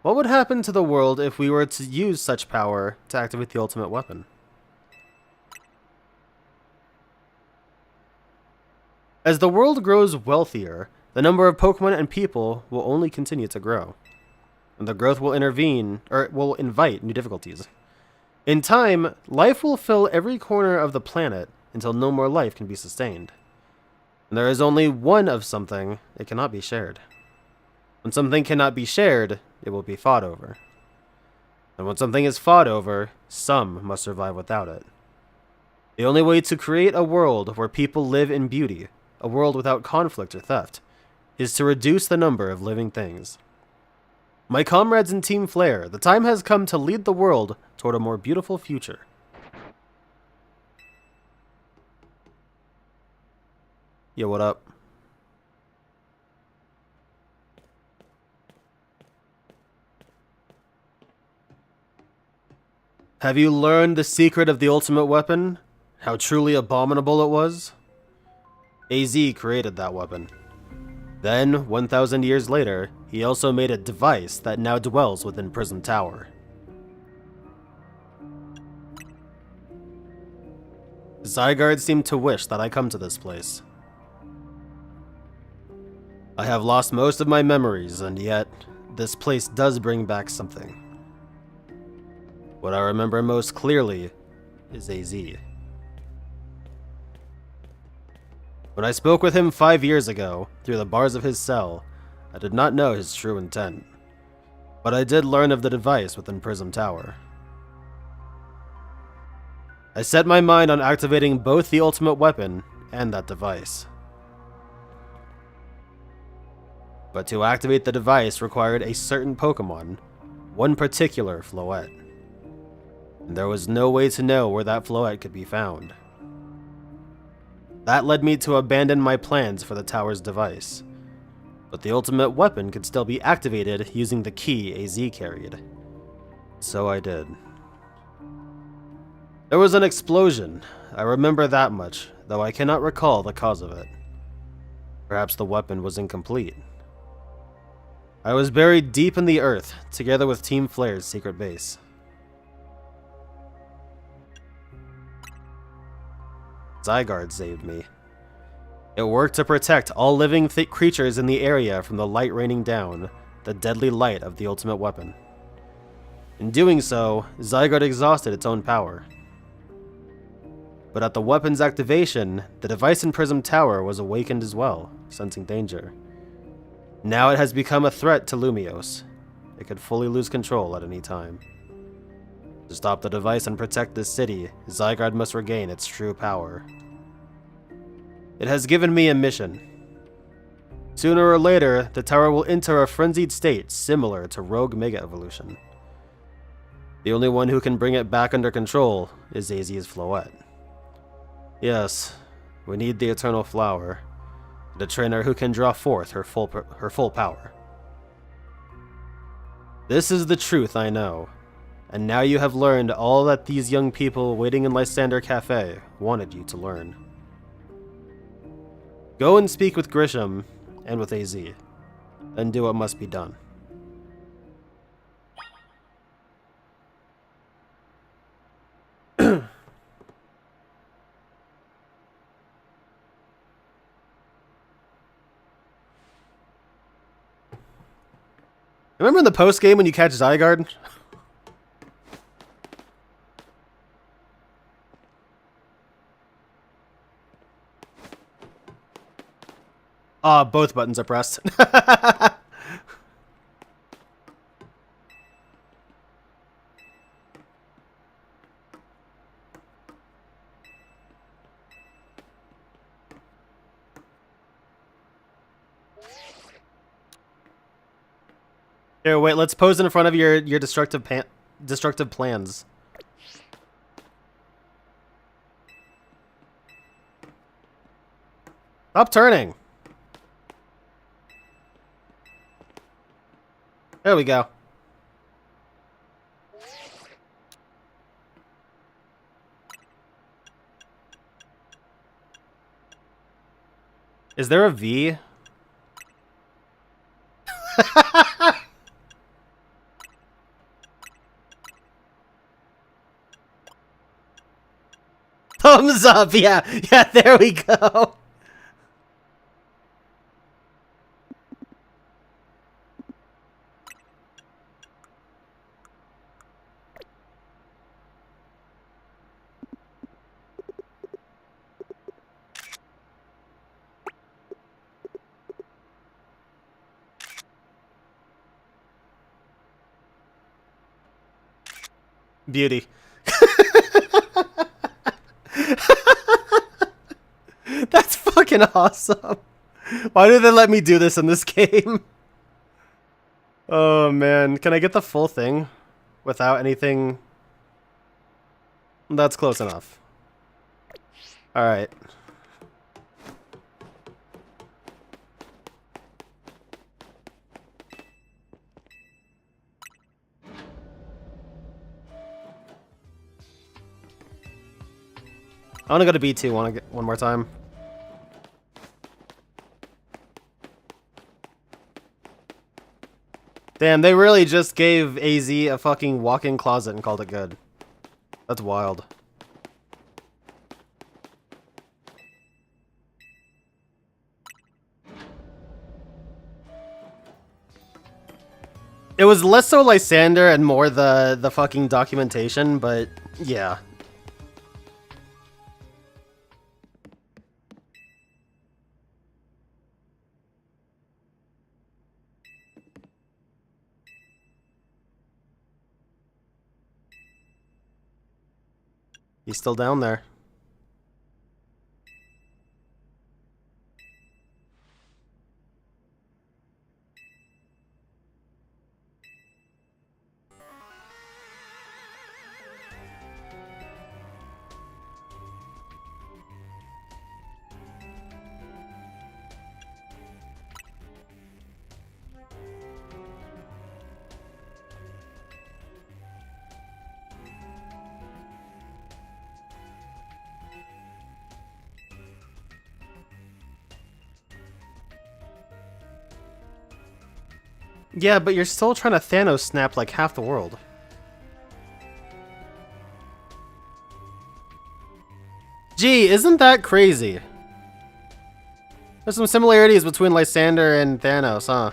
What would happen to the world if we were to use such power to activate the ultimate weapon? As the world grows wealthier, the number of Pokemon and people will only continue to grow. And the growth will will invite new difficulties. In time, life will fill every corner of the planet until no more life can be sustained. And there is only one of something, it cannot be shared. When something cannot be shared, it will be fought over. And when something is fought over, some must survive without it. The only way to create a world where people live in beauty, a world without conflict or theft, is to reduce the number of living things. My comrades in Team Flare, the time has come to lead the world toward a more beautiful future. Yo, what up? Have you learned the secret of the ultimate weapon? How truly abominable it was? AZ created that weapon. Then, 1,000 years later, he also made a device that now dwells within Prism Tower. Zygarde seemed to wish that I come to this place. I have lost most of my memories, and yet, this place does bring back something. What I remember most clearly is AZ. When I spoke with him 5 years ago, through the bars of his cell, I did not know his true intent. But I did learn of the device within Prism Tower. I set my mind on activating both the ultimate weapon and that device. But to activate the device required a certain Pokémon, one particular Floette. And there was no way to know where that Floette could be found. That led me to abandon my plans for the tower's device. But the ultimate weapon could still be activated using the key AZ carried. So I did. There was an explosion, I remember that much, though I cannot recall the cause of it. Perhaps the weapon was incomplete. I was buried deep in the earth, together with Team Flare's secret base. Zygarde saved me. It worked to protect all living creatures in the area from the light raining down, the deadly light of the ultimate weapon. In doing so, Zygarde exhausted its own power. But at the weapon's activation, the device in Prism Tower was awakened as well, sensing danger. Now it has become a threat to Lumiose. It could fully lose control at any time. To stop the device and protect this city, Zygarde must regain its true power. It has given me a mission. Sooner or later, the tower will enter a frenzied state similar to Rogue Mega Evolution. The only one who can bring it back under control is AZ's Floette. Yes, we need the Eternal Flower, the trainer who can draw forth her full power. This is the truth I know, and now you have learned all that these young people waiting in Lysander Cafe wanted you to learn. Go and speak with Grisham and with AZ, then do what must be done. Remember in the post game when you catch Zygarde? Both buttons are pressed. Here, wait, let's pose in front of your destructive plans. Stop turning. There we go. Is there a V? Thumbs up, yeah, there we go. Beauty. That's fucking awesome. Why did they let me do this in this game? Oh man, can I get the full thing without anything? That's close enough. Alright. I want to go to B2 one more time. Damn, they really just gave AZ a fucking walk-in closet and called it good. That's wild. It was less so Lysander and more the fucking documentation, but yeah. He's still down there. Yeah, but you're still trying to Thanos snap like half the world. Gee, isn't that crazy? There's some similarities between Lysander and Thanos, huh?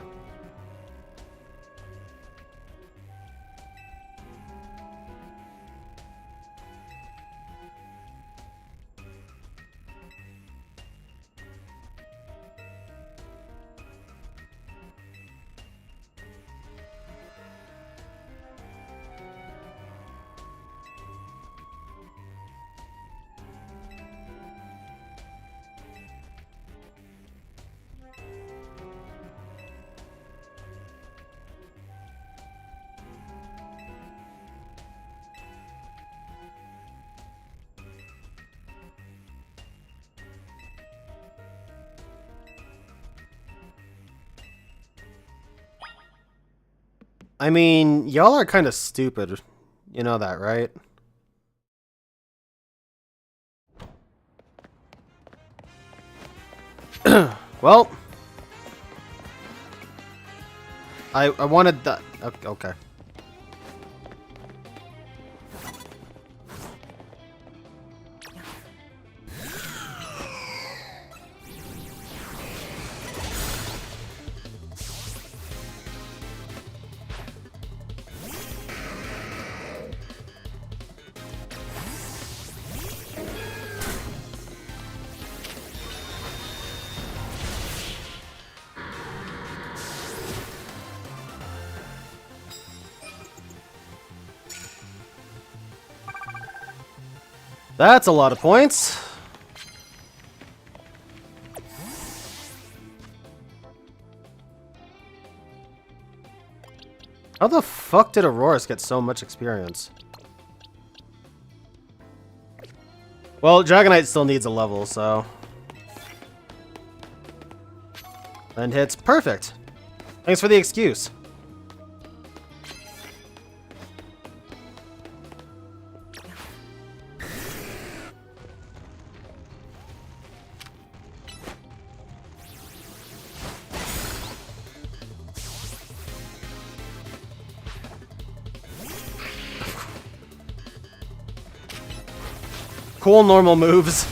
I mean, y'all are kind of stupid. You know that, right? Well, I wanted that. Okay. That's a lot of points. How the fuck did Aurora's get so much experience? Well, Dragonite still needs a level, so... And hits perfect. Thanks for the excuse. Cool normal moves.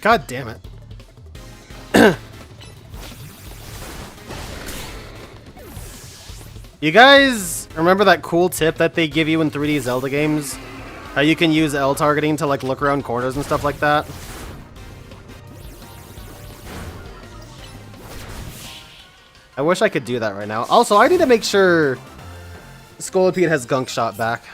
God damn it. You guys remember that cool tip that they give you in 3D Zelda games? How you can use L targeting to like look around corners and stuff like that? I wish I could do that right now. Also, I need to make sure Scolipede has Gunk Shot back.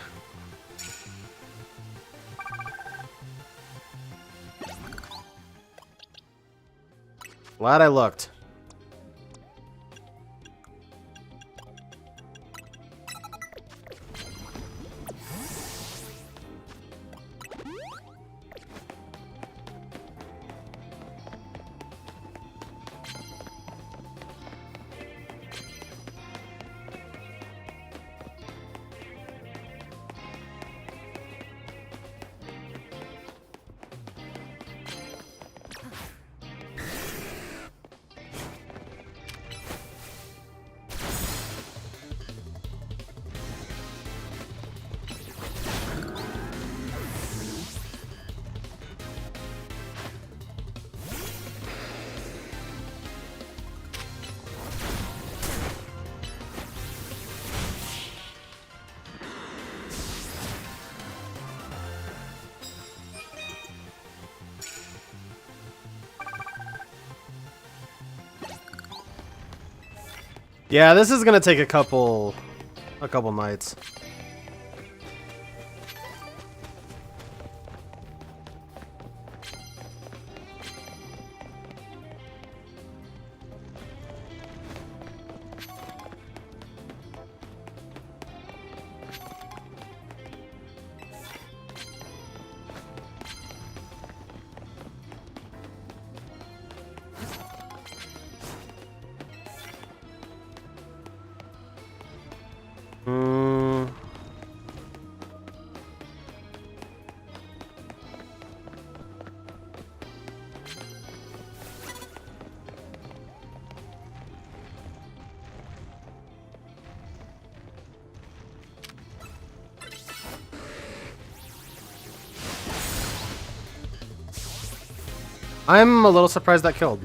Glad I looked. Yeah, this is gonna take a couple nights. Hmm. I'm a little surprised that killed.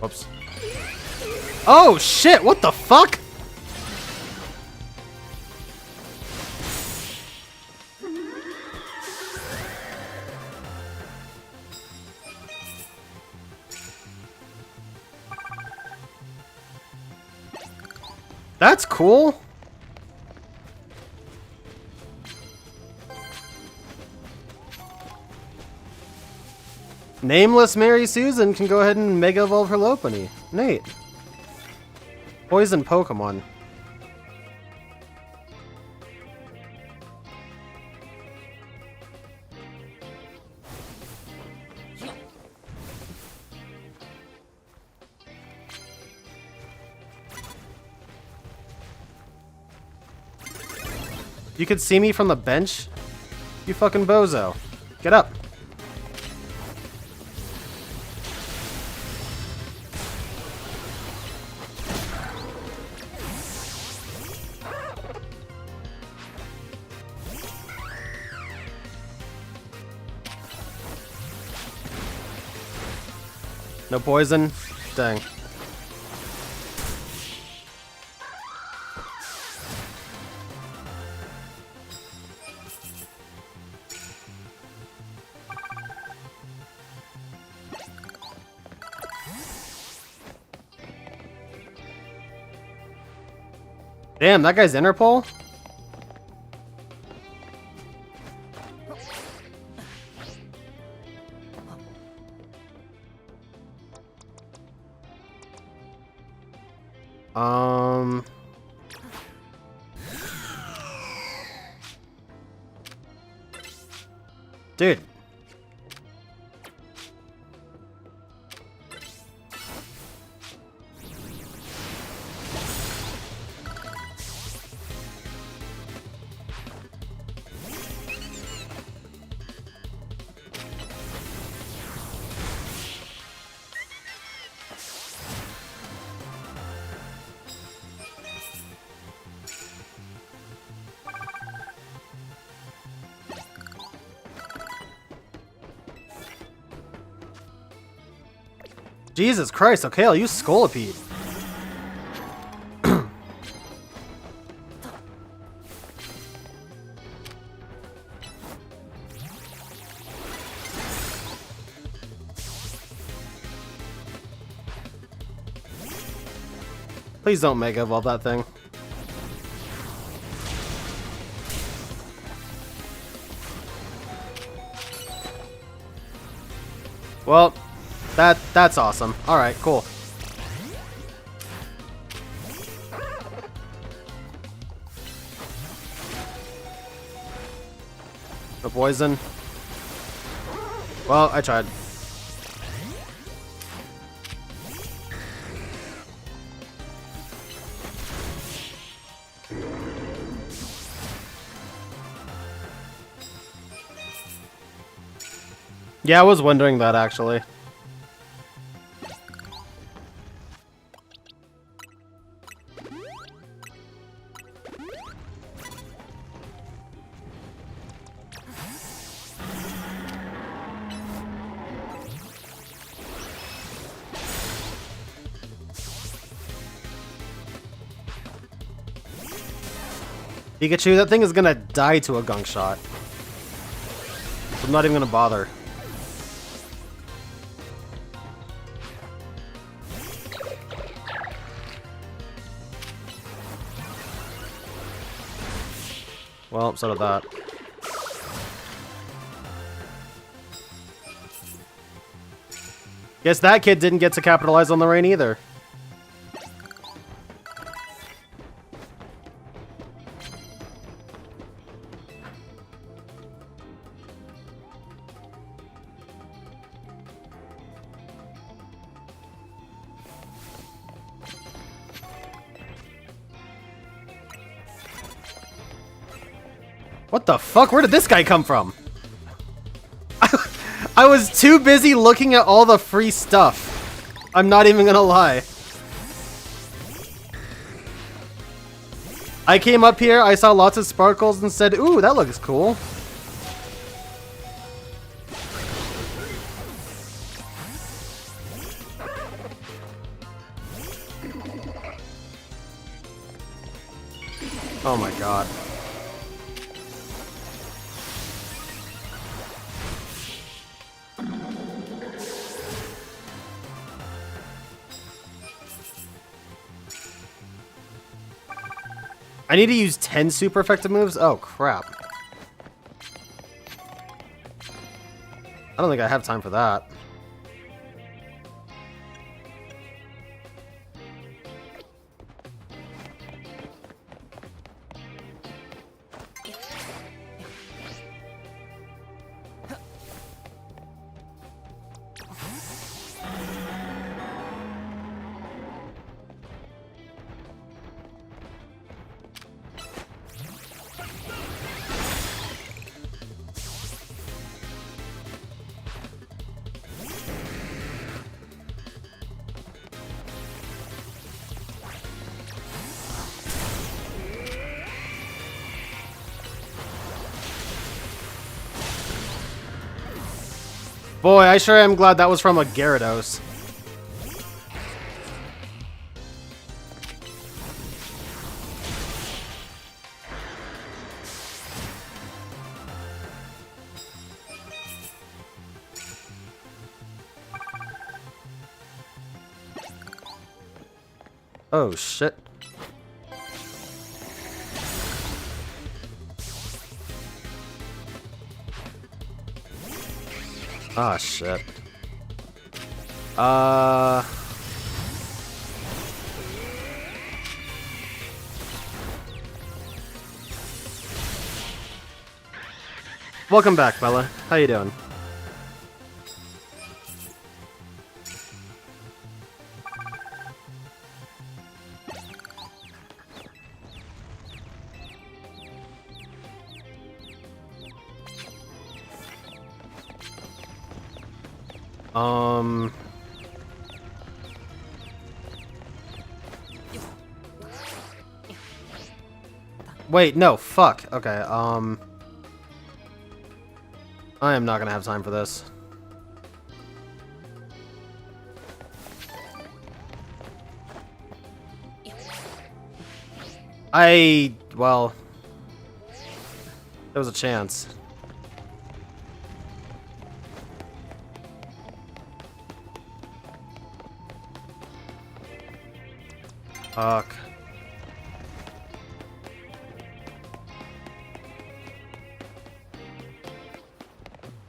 Oops. Oh shit, what the fuck? That's cool. Nameless Mary Susan can go ahead and Mega Evolve her Lopunny. Nate. Poison Pokemon. You could see me from the bench? You fucking bozo. Get up. No poison? Dang. Damn, that guy's Interpol? Dude. Jesus Christ, okay, I'll use Scolipede. Please don't Mega Evolve that thing. Well, that's awesome. Alright, cool. No poison. Well, I tried. Yeah, I was wondering that actually. Pikachu, that thing is gonna die to a gunk shot. I'm not even gonna bother. Well, so did that. Guess that kid didn't get to capitalize on the rain either. What the fuck? Where did this guy come from? I was too busy looking at all the free stuff. I'm not even gonna lie. I came up here, I saw lots of sparkles and said, ooh, that looks cool. Oh my god. I need to use 10 super effective moves? Oh, crap. I don't think I have time for that. Boy, I sure am glad that was from a Gyarados. Oh, shit. Ah, shit. Welcome back, Bella. How you doing? Wait, no, fuck. Okay, I am not gonna have time for this. Well, there was a chance. Fuck.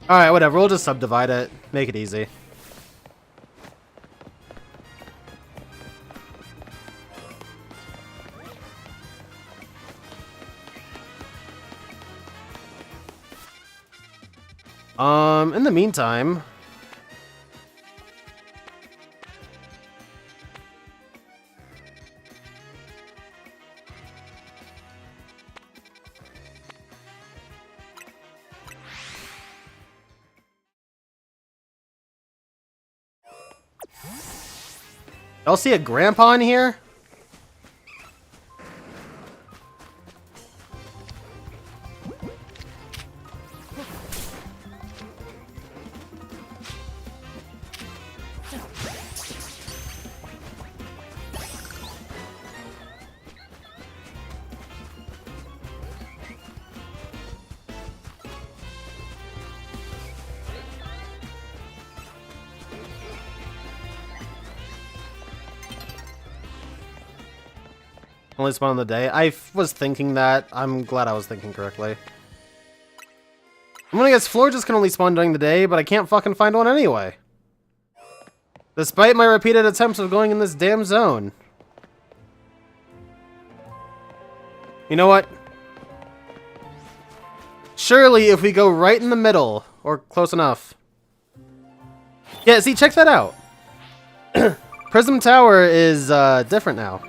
Alright, whatever. We'll just subdivide it. Make it easy. In the meantime... Y'all see a grandpa in here? Only spawn on the day. I was thinking that. I'm glad I was thinking correctly. I'm gonna guess Florges can only spawn during the day, but I can't fucking find one anyway. Despite my repeated attempts of going in this damn zone. You know what? Surely if we go right in the middle, or close enough. Yeah, see, check that out. Prism Tower is different now.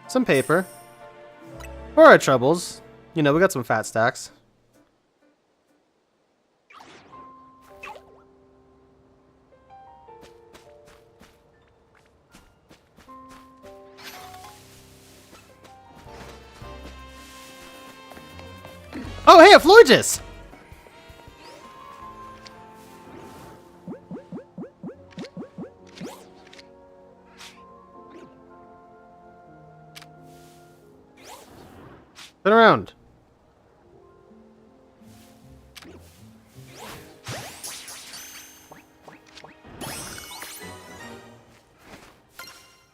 Some paper. For our troubles. You know, we got some fat stacks. Oh, hey, a Florges! Turn around.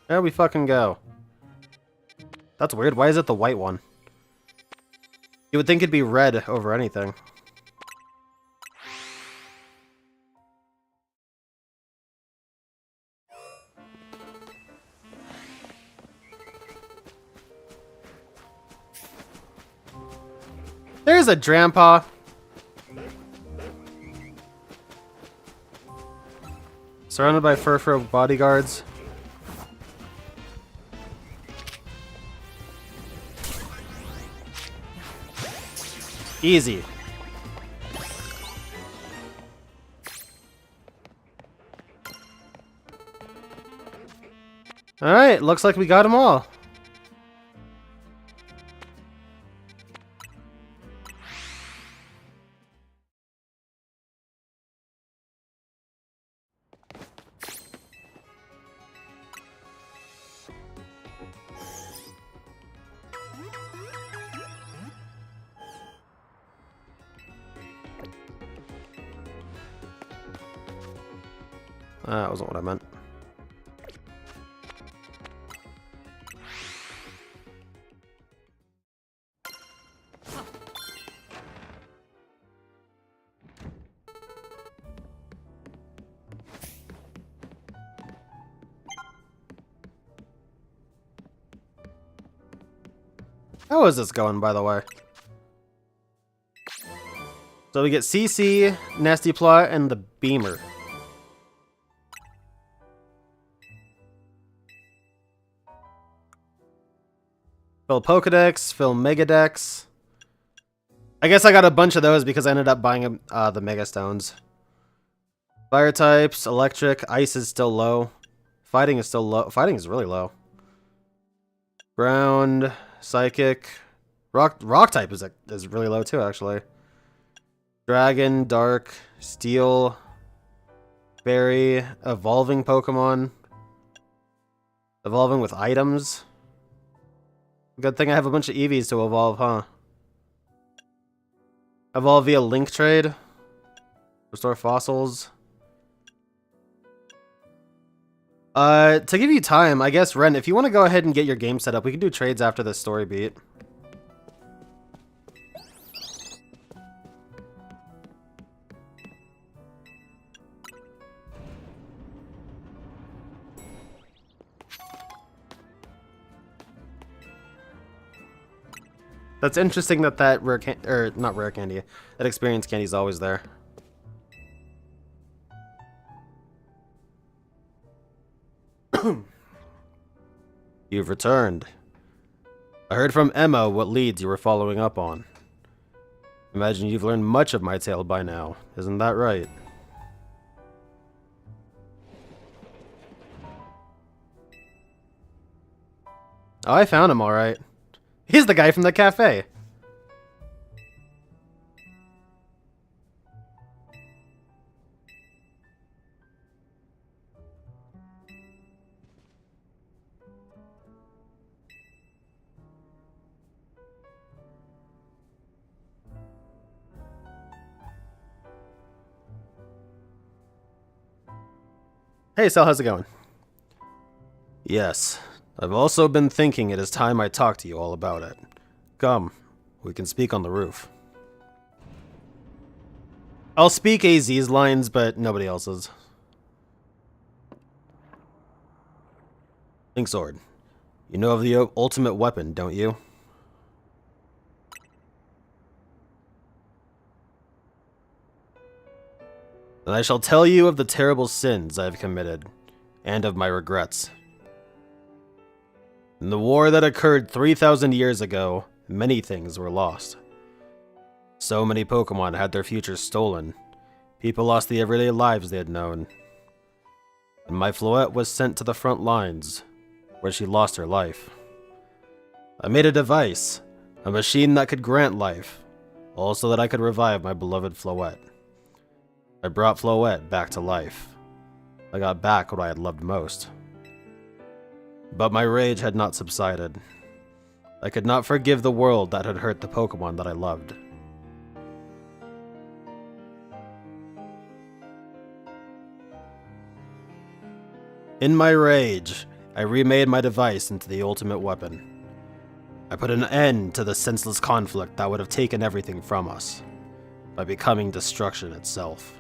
There we fucking go. That's weird. Why is it the white one? You would think it'd be red over anything. There's a Drampa. Surrounded by fur bodyguards. Easy. Alright, looks like we got them all. That wasn't what I meant. How is this going, by the way? So we get CC, Nasty Plot, and the Beamer. Fill Pokedex, fill Megadex. I guess I got a bunch of those because I ended up buying the Mega Stones. Fire types, Electric, Ice is still low. Fighting is still low. Fighting is really low. Ground, Psychic. Rock type is really low too, actually. Dragon, Dark, Steel, Fairy, Evolving Pokemon. Evolving with items. Good thing I have a bunch of EVs to evolve, huh? Evolve via Link Trade. Restore fossils. To give you time, I guess, Ren, if you want to go ahead and get your game set up, we can do trades after this story beat. That's interesting that rare or not rare candy, that experience candy is always there. You've returned. I heard from Emma what leads you were following up on. Imagine you've learned much of my tale by now. Isn't that right? Oh, I found him all right. He's the guy from the cafe. Hey, Sal, how's it going? Yes, I've also been thinking it is time I talk to you all about it. Come, we can speak on the roof. I'll speak AZ's lines, but nobody else's. Link Sword, you know of the ultimate weapon, don't you? Then I shall tell you of the terrible sins I have committed, and of my regrets. In the war that occurred 3,000 years ago, many things were lost. So many Pokémon had their futures stolen. People lost the everyday lives they had known. And my Floette was sent to the front lines, where she lost her life. I made a device, a machine that could grant life, all so that I could revive my beloved Floette. I brought Floette back to life. I got back what I had loved most. But my rage had not subsided. I could not forgive the world that had hurt the Pokémon that I loved. In my rage, I remade my device into the ultimate weapon. I put an end to the senseless conflict that would have taken everything from us, by becoming destruction itself.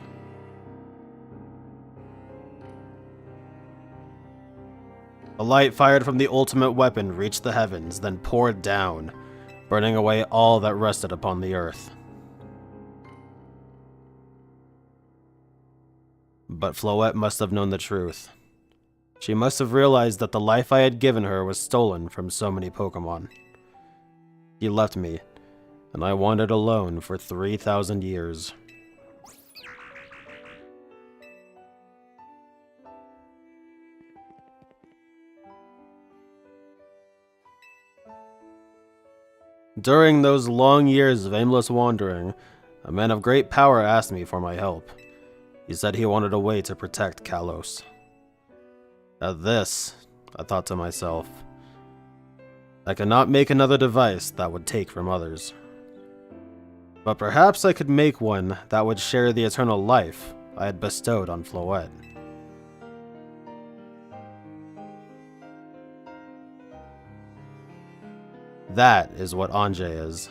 The light fired from the ultimate weapon reached the heavens, then poured down, burning away all that rested upon the earth. But Floette must have known the truth. She must have realized that the life I had given her was stolen from so many Pokémon. She left me, and I wandered alone for 3,000 years. During those long years of aimless wandering, a man of great power asked me for my help. He said he wanted a way to protect Kalos. At this, I thought to myself, I cannot make another device that would take from others. But perhaps I could make one that would share the eternal life I had bestowed on Floette. That is what Ange is.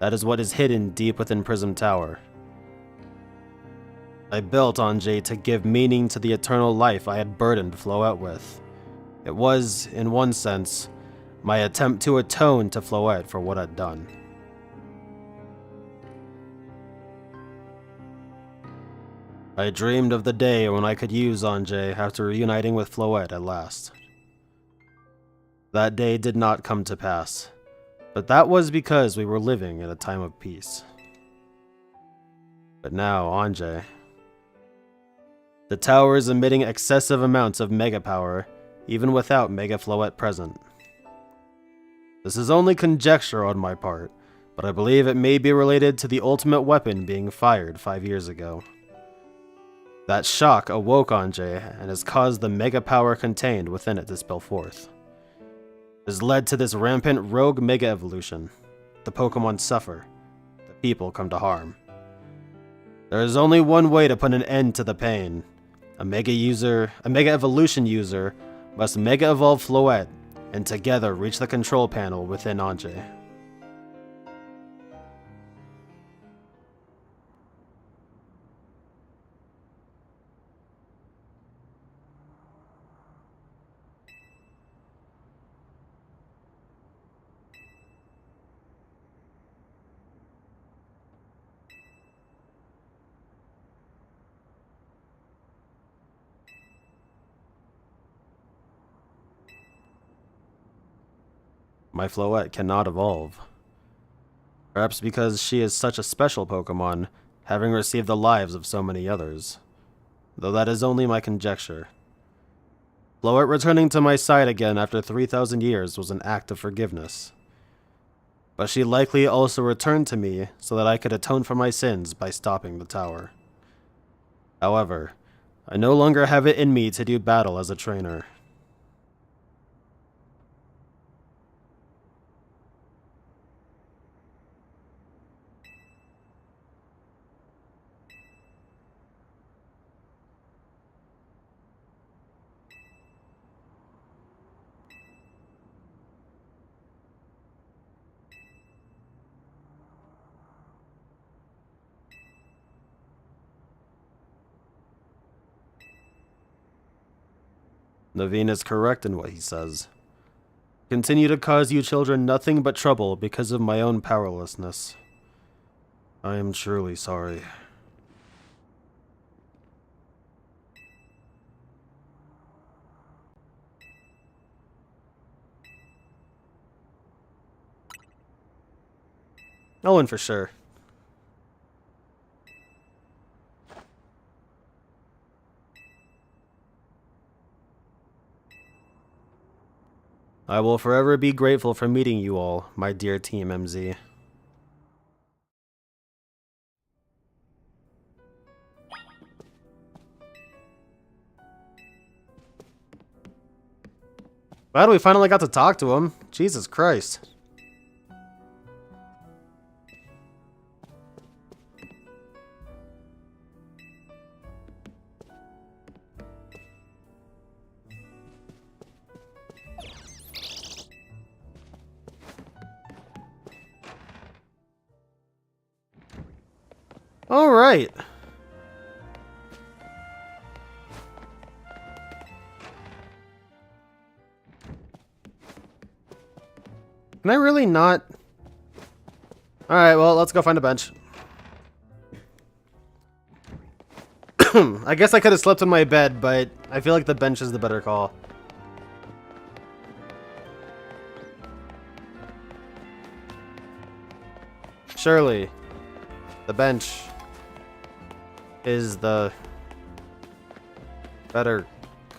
That is what is hidden deep within Prism Tower. I built Ange to give meaning to the eternal life I had burdened Floette with. It was, in one sense, my attempt to atone to Floette for what I'd done. I dreamed of the day when I could use Ange after reuniting with Floette at last. That day did not come to pass, but that was because we were living in a time of peace. But now, Ange. The tower is emitting excessive amounts of Mega Power, even without Mega Floette present. This is only conjecture on my part, but I believe it may be related to the ultimate weapon being fired 5 years ago. That shock awoke Ange and has caused the Mega Power contained within it to spill forth. It has led to this rampant rogue Mega Evolution. The Pokémon suffer, the people come to harm. There is only one way to put an end to the pain. A Mega Evolution user must Mega Evolve Floette and together reach the control panel within Ange. My Floette cannot evolve. Perhaps because she is such a special Pokémon, having received the lives of so many others. Though that is only my conjecture. Floette returning to my side again after 3,000 years was an act of forgiveness. But she likely also returned to me so that I could atone for my sins by stopping the tower. However, I no longer have it in me to do battle as a trainer. Naveen is correct in what he says. Continue to cause you children nothing but trouble because of my own powerlessness. I am truly sorry. I'll win for sure. I will forever be grateful for meeting you all, my dear Team MZ. Glad we finally got to talk to him. Jesus Christ. All right. Can I really not? All right, well, let's go find a bench. I guess I could have slept in my bed, but I feel like the bench is the better call. Surely, the bench is the better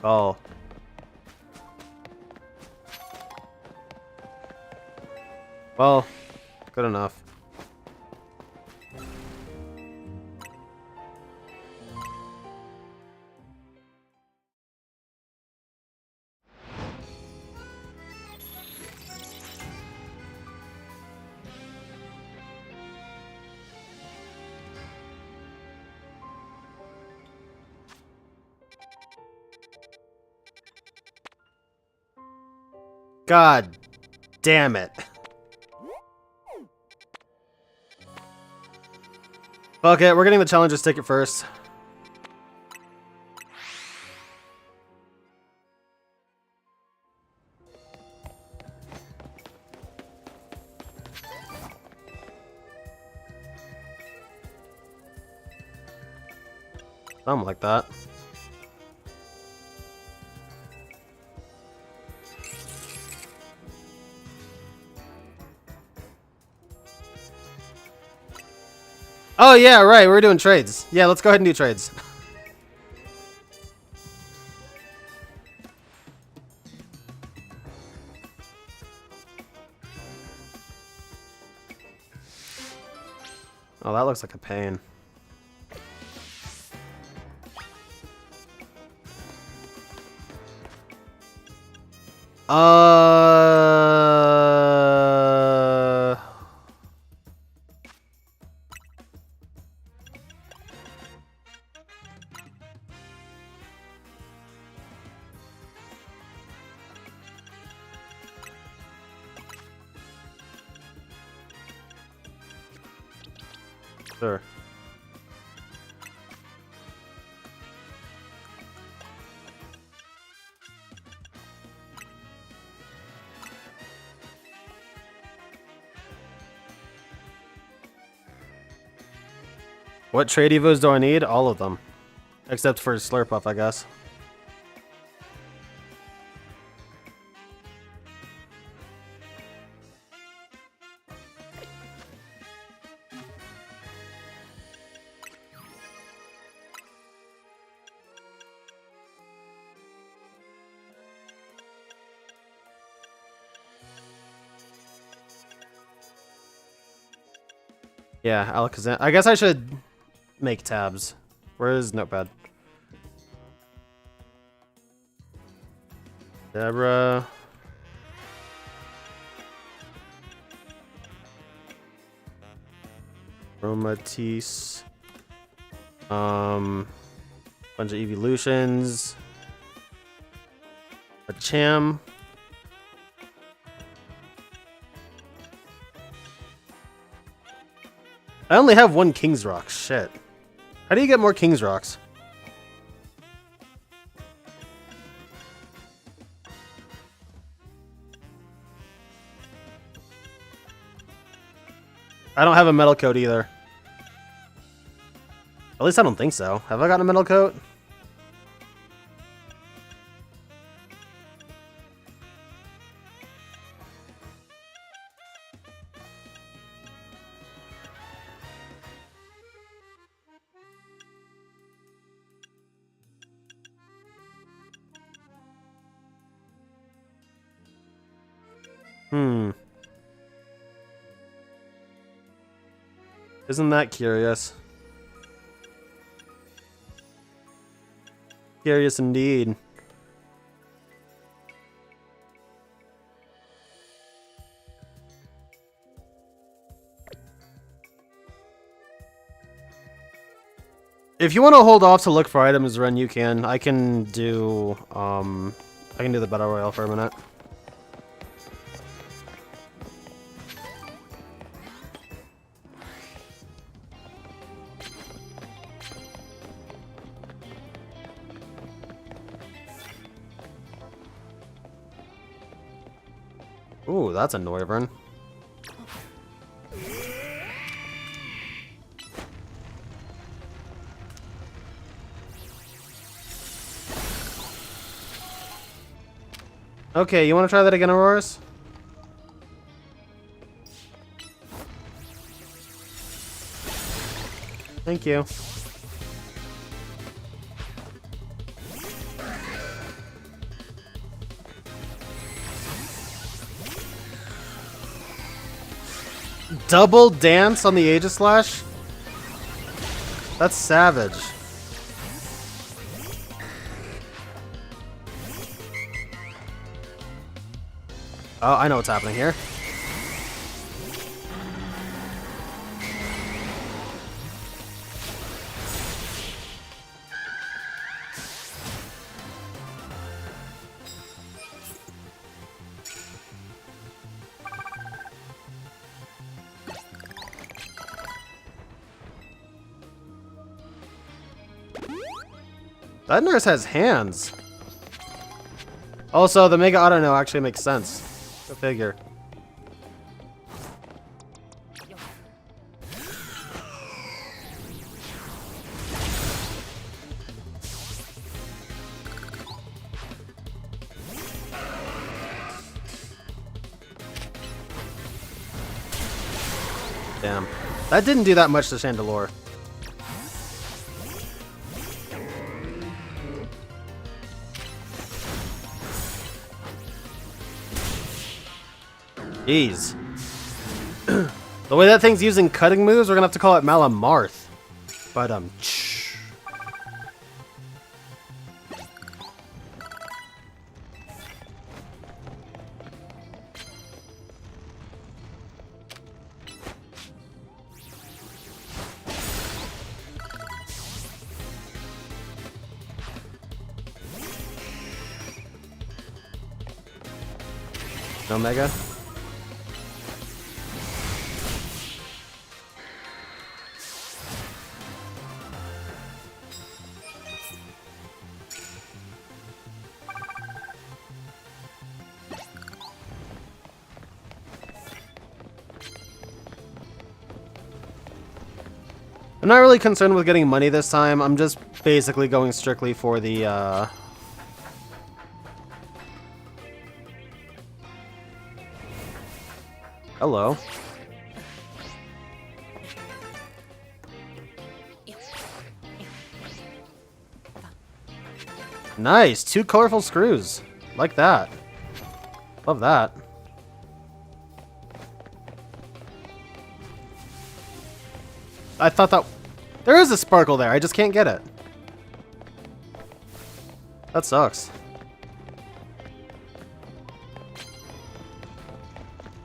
call. Well, good enough. God damn it. Okay, we're getting the challenges ticket first. Something like that. Oh yeah, right, we're doing trades. Yeah, let's go ahead and do trades. Oh, that looks like a pain. Sure. What trade evos do I need? All of them. Except for Slurpuff, I guess. Yeah, Alakazam. I guess I should make tabs. Where is Notepad? Deborah. Aromatisse. Bunch of evolutions. A Cham. I only have one King's Rock. Shit. How do you get more King's Rocks? I don't have a metal coat either. At least I don't think so. Have I gotten a metal coat? Isn't that curious? Curious indeed. If you want to hold off to look for items, Ren, you can. I can do the Battle Royale for a minute. Ooh, that's a Noivern. Okay, you want to try that again, Auroras? Thank you. Double dance on the Aegislash? That's savage. Oh, I know what's happening here. That nurse has hands. Also, the Mega Auto No actually makes sense. Go figure. Damn. That didn't do that much to Chandelure. Jeez. The way that thing's using cutting moves, we're gonna have to call it Malamarth. But, no Mega? I'm not really concerned with getting money this time. I'm just basically going strictly for the, Hello. Nice! 2 colorful screws. Like that. Love that. I thought that... There is a sparkle there, I just can't get it. That sucks.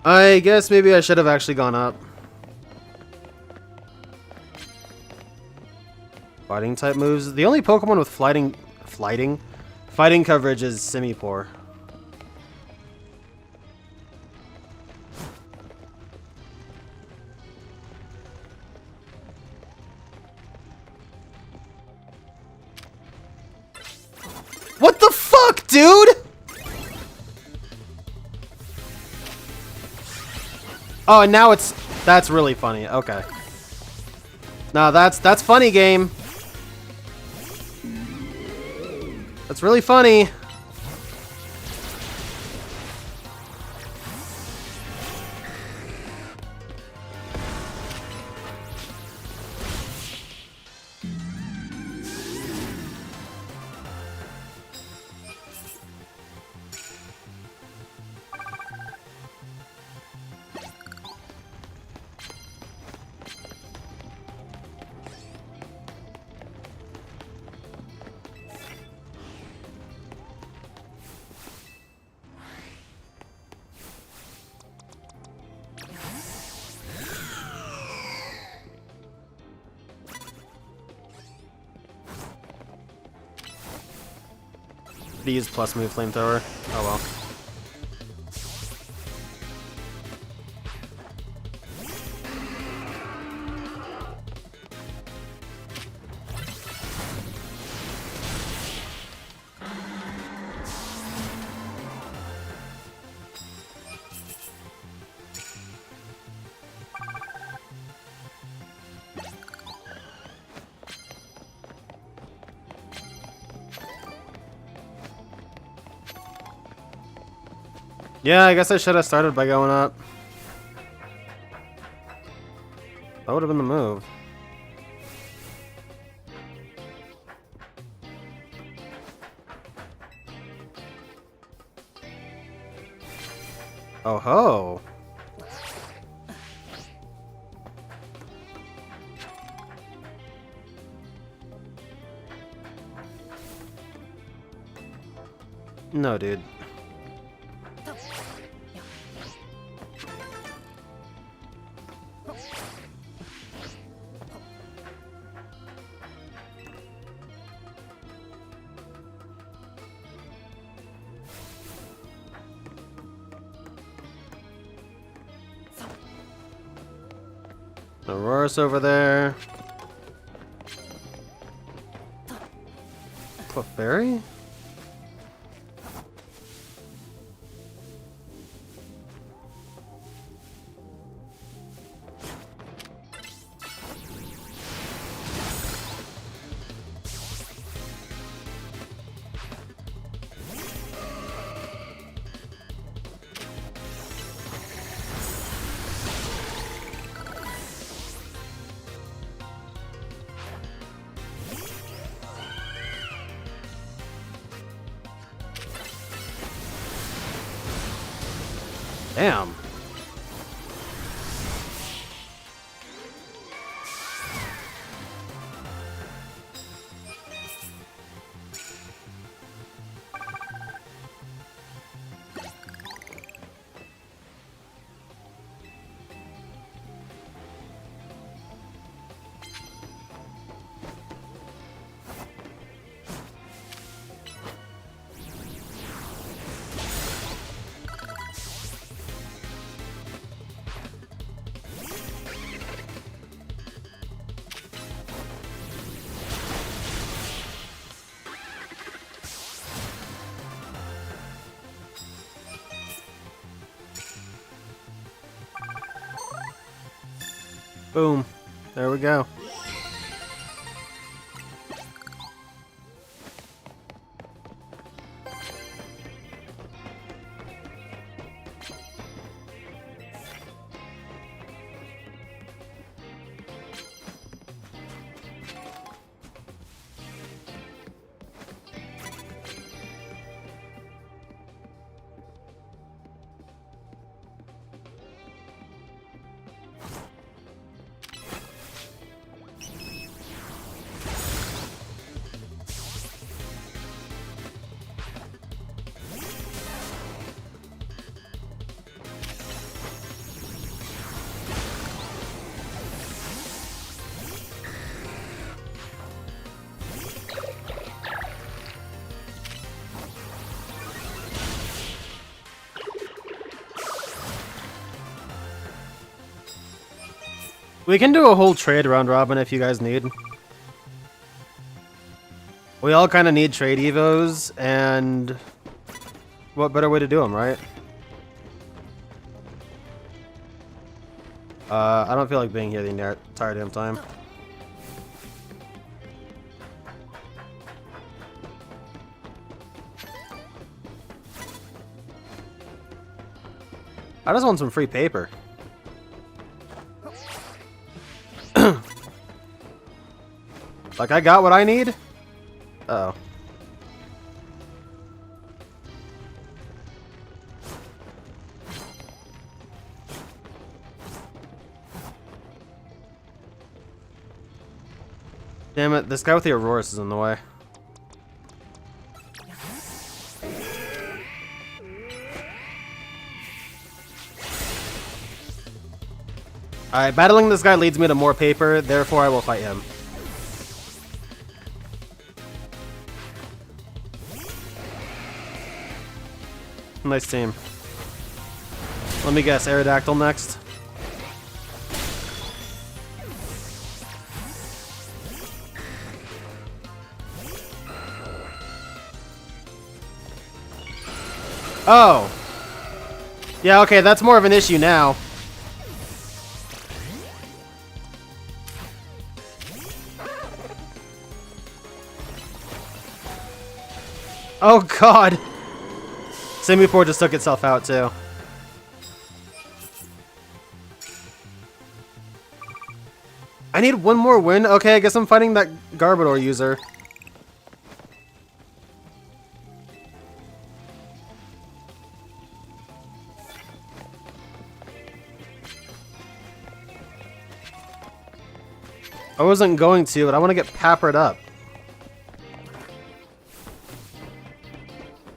I guess maybe I should have actually gone up. Fighting type moves. The only Pokemon with fighting coverage is Simipour. What the fuck, dude? Oh, and now it's... That's really funny. Okay. No, that's funny, game. That's really funny. Use plus move flamethrower. Oh well. Yeah, I guess I should have started by going up. That would have been the move. Oh ho! No, dude. Aurora's over there. Clefairy? Damn. Boom. There we go. We can do a whole trade round robin if you guys need. We all kind of need trade evos, and what better way to do them, right? I don't feel like being here the entire damn time. I just want some free paper. Like, I got what I need? Uh-oh. Damn it, this guy with the Auroras is in the way. Alright, battling this guy leads me to more paper, therefore I will fight him. Nice team. Let me guess, Aerodactyl next. Oh! Yeah, okay, that's more of an issue now. Oh god! Simipour just took itself out too. I need one more win? Okay, I guess I'm fighting that Garbodor user. I wasn't going to, but I want to get peppered up.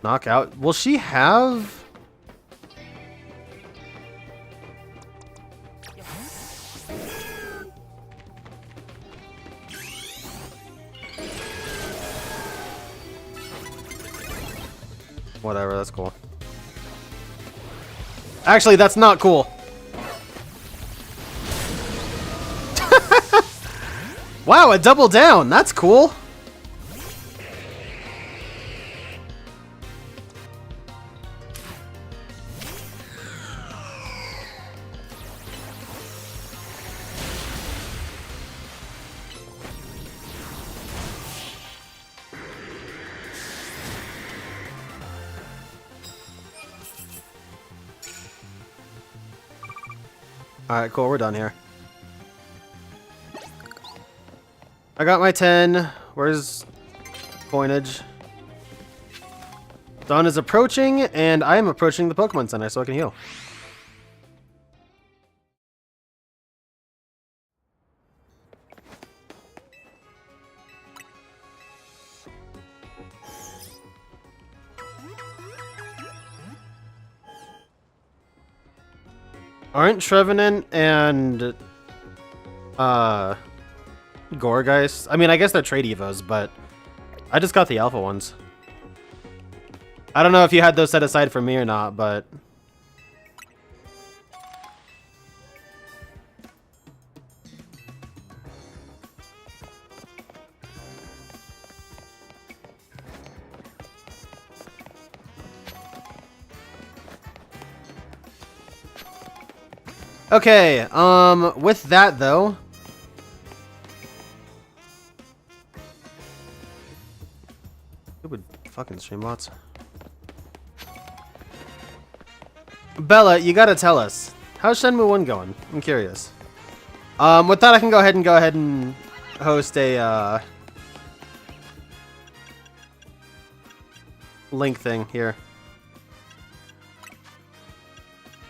Knockout. Will she have... Whatever, that's cool. Actually, that's not cool. Wow, a double down. That's cool. Alright, cool. We're done here. I got my 10. Where's Coinage? Dawn is approaching, and I am approaching the Pokemon Center so I can heal. Aren't Trevenant and Gourgeist? I mean, I guess they're trade Evos, but I just got the alpha ones. I don't know if you had those set aside for me or not, but... Okay, with that though... Stupid fucking streambots. Bella, you gotta tell us. How's Shenmue 1 going? I'm curious. With that I can go ahead and host a, link thing here.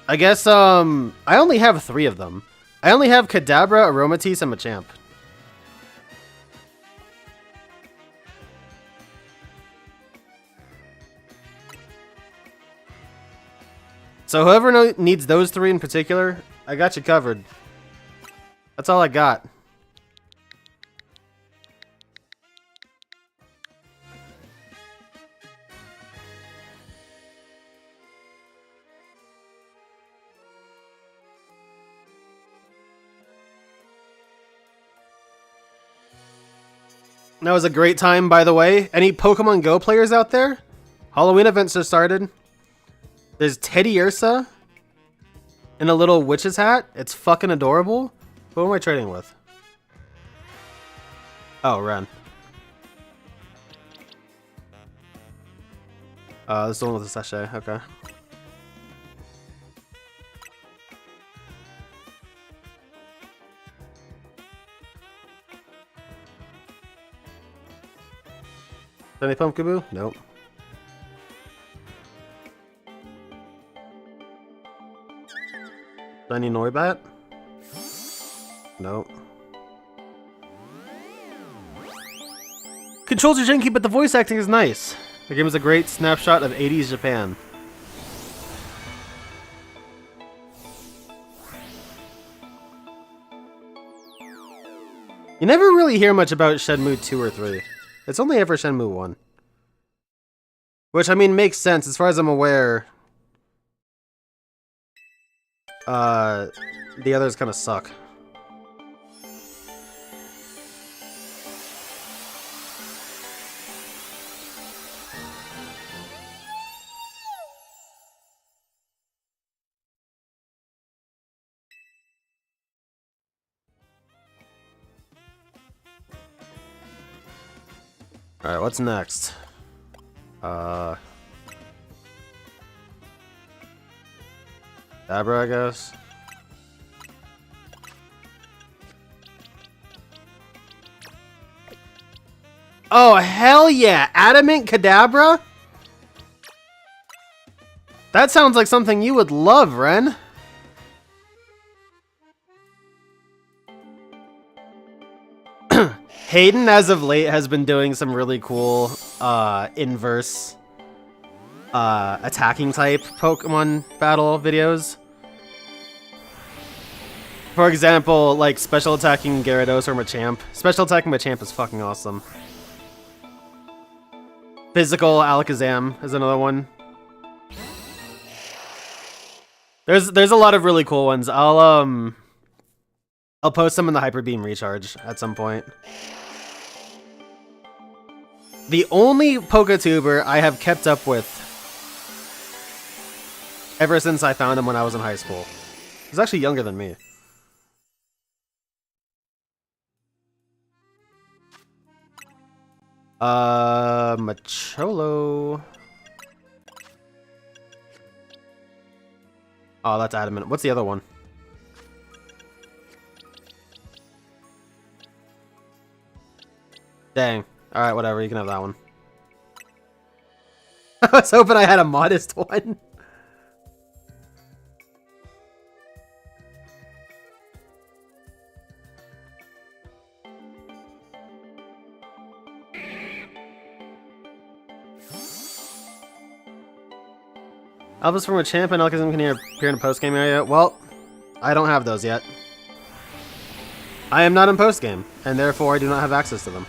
I guess, I only have 3 of them. I only have Kadabra, Aromatisse, and Machamp. So whoever needs those 3 in particular, I got you covered. That's all I got. That was a great time, by the way. Any Pokemon Go players out there? Halloween events have started. There's Teddy Ursa. in a little witch's hat. It's fucking adorable. Who am I trading with? Oh, Ren. This is the one with the sachet. Okay. Any Pumpkaboo? Nope. Any Noibat? Nope. Controls are janky, but the voice acting is nice. The game is a great snapshot of 80s Japan. You never really hear much about Shenmue 2 or 3. It's only ever Shenmue 1. Which, I mean, makes sense. As far as I'm aware, the others kind of suck. Alright, what's next? Dabra, I guess. Oh, hell yeah! Adamant Kadabra? That sounds like something you would love, Ren. Hayden, as of late, has been doing some really cool inverse attacking type Pokemon battle videos. For example, like special attacking Gyarados or Machamp. Special attacking Machamp is fucking awesome. Physical Alakazam is another one. There's a lot of really cool ones. I'll post them in the Hyper Beam Recharge at some point. The only Pokatuber I have kept up with ever since I found him when I was in high school. He's actually younger than me. Macholo. Oh, that's Adamant. What's the other one? Dang. Alright, whatever. You can have that one. I was hoping I had a modest one. Elvis from a champ and Alakazam can appear in a post-game area. Well, I don't have those yet. I am not in post-game, and therefore I do not have access to them.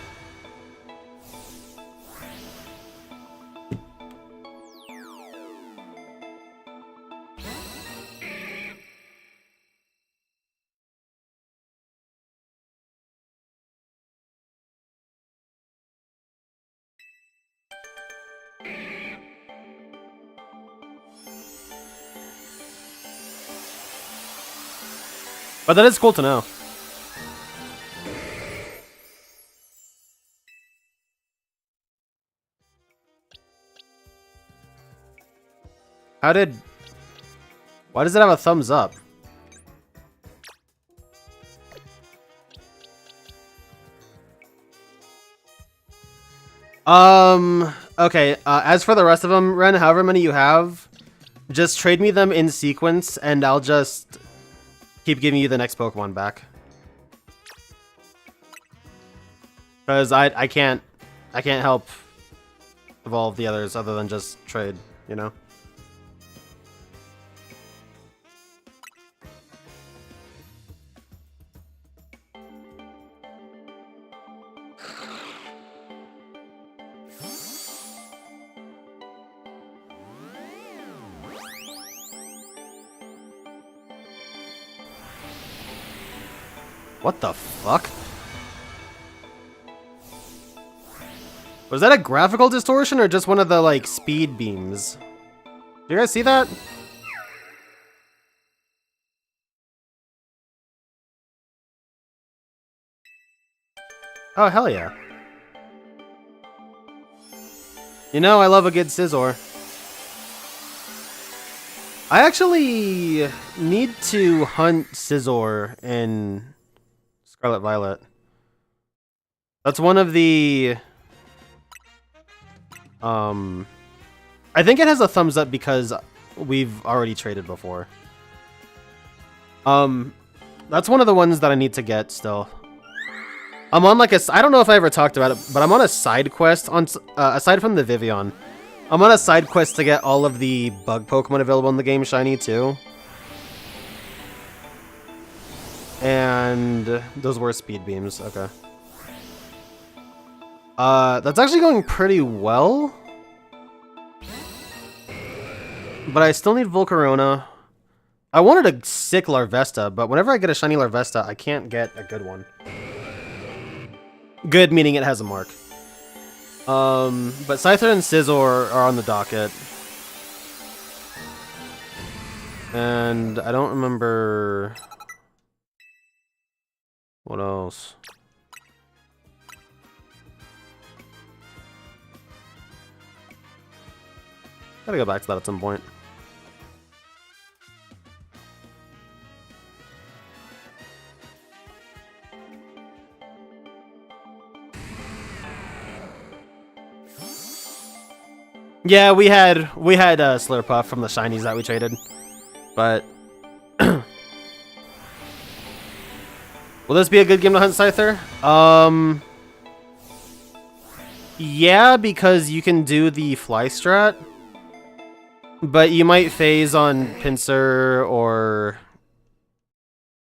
But that is cool to know. Why does it have a thumbs up? Okay, as for the rest of them, Ren, however many you have, just trade me them in sequence and I'll just keep giving you the next Pokemon back. Because I can't help evolve the others other than just trade, you know? What the fuck? Was that a graphical distortion or just one of the, like, speed beams? Do you guys see that? Oh, hell yeah. You know, I love a good Scizor. I actually need to hunt Scizor in Scarlet Violet. That's one of the... I think it has a thumbs up because we've already traded before. That's one of the ones that I need to get still. I'm on like a... I don't know if I ever talked about it, but I'm on a side quest on aside from the Vivillon. I'm on a side quest to get all of the bug Pokemon available in the game shiny too. And those were speed beams. Okay. That's actually going pretty well. But I still need Volcarona. I wanted a sick Larvesta, but whenever I get a shiny Larvesta, I can't get a good one. Good meaning it has a mark. But Scyther and Scizor are on the docket. And I don't remember... What else? Gotta go back to that at some point. Yeah, we had Slurpuff from the shinies that we traded, but will this be a good game to hunt Scyther? Yeah, because you can do the fly strat, but you might phase on Pinsir or...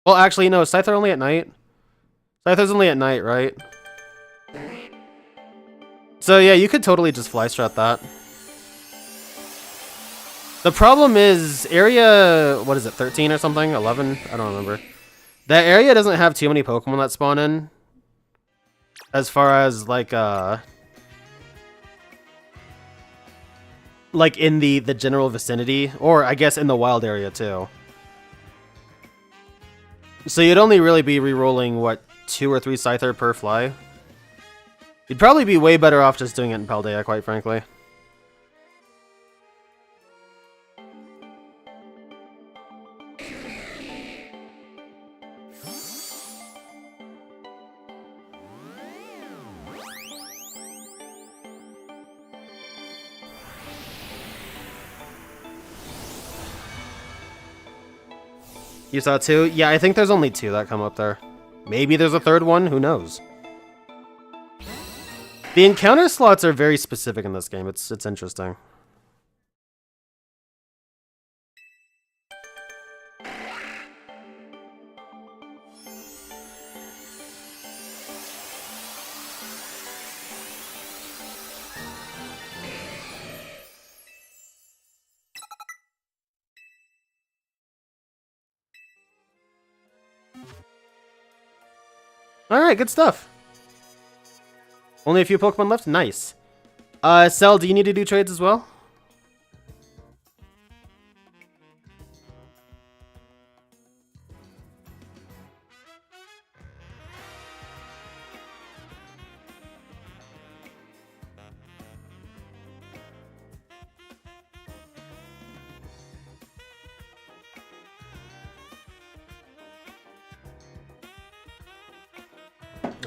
Well, actually, no, Scyther only at night. Scyther's only at night, right? So yeah, you could totally just fly strat that. The problem is, area, what is it, 13 or something? 11? I don't remember. That area doesn't have too many Pokemon that spawn in. As far as, like in the general vicinity. Or, I guess, in the wild area, too. So you'd only really be re-rolling, what, 2 or 3 Scyther per fly? You'd probably be way better off just doing it in Paldea, quite frankly. You saw 2? Yeah, I think there's only 2 that come up there. Maybe there's a 3rd one, who knows? The encounter slots are very specific in this game, it's interesting. Alright, good stuff. Only a few Pokemon left? Nice. Cell, do you need to do trades as well?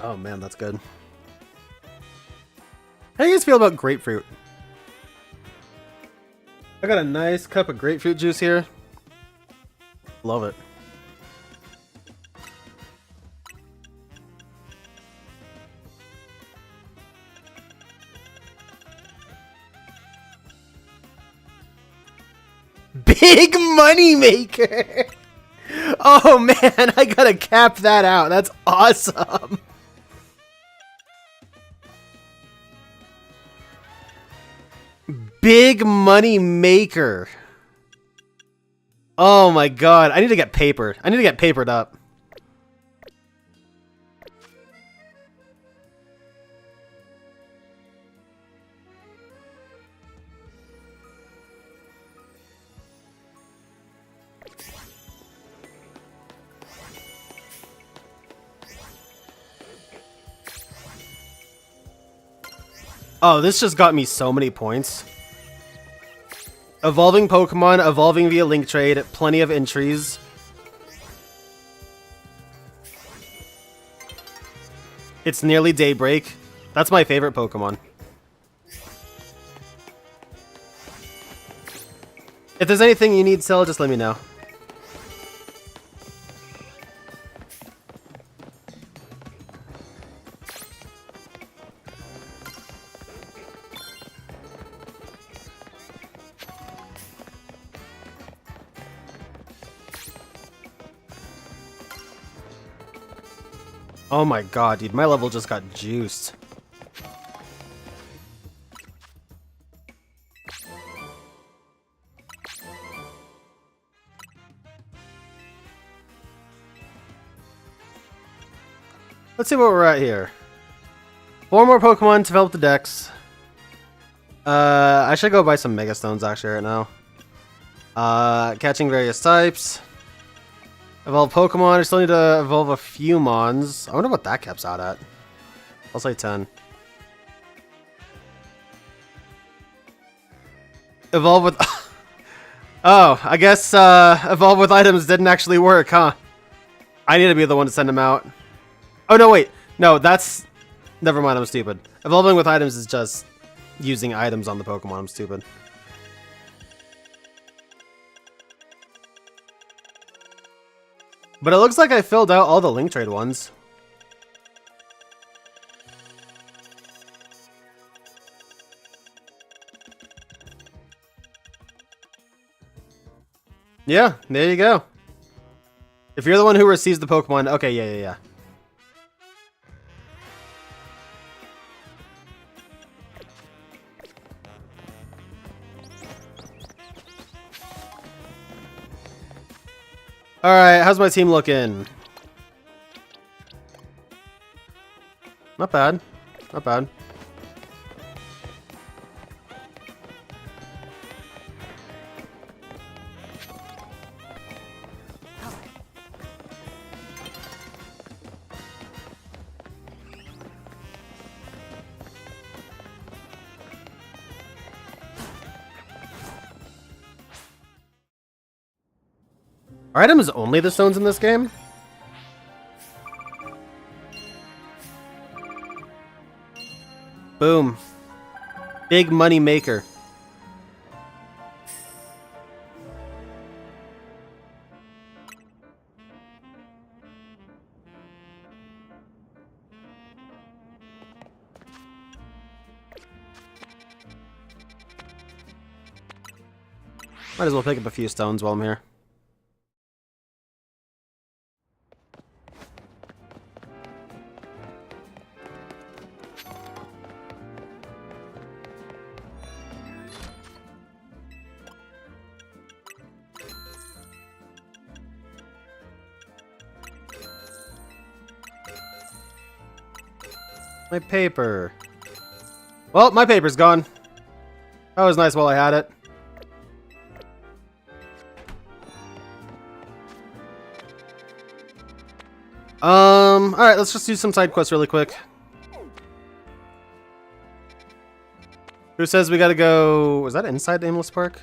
Oh man, that's good. How do you guys feel about grapefruit? I got a nice cup of grapefruit juice here. Love it. Big money maker! Oh man, I gotta cap that out. That's awesome. Big money maker. Oh my god, I need to get papered. I need to get papered up. Oh, this just got me so many points. Evolving Pokemon, evolving via Link Trade, plenty of entries. It's nearly daybreak. That's my favorite Pokemon. If there's anything you need, Cell, just let me know. Oh my god, dude, my level just got juiced. Let's see what we're at here. 4 more Pokemon to develop the Dex. I should go buy some Mega Stones actually right now. Catching various types. Evolve Pokemon. I still need to evolve a few Mons. I wonder what that caps out at. I'll say 10. Evolve with... Oh, I guess evolve with items didn't actually work, huh? I need to be the one to send them out. Oh, no, wait. No, that's... Never mind, I'm stupid. Evolving with items is just using items on the Pokemon. I'm stupid. But it looks like I filled out all the Link Trade ones. Yeah, there you go. If you're the one who receives the Pokemon... Okay, yeah. Alright, how's my team looking? Not bad. Not bad. Are items only the stones in this game? Boom. Big money maker. Might as well pick up a few stones while I'm here. My paper. Well, my paper's gone. That was nice while I had it. Alright, let's just do some side quests really quick. Who says we gotta go... Was that inside Aimless Park?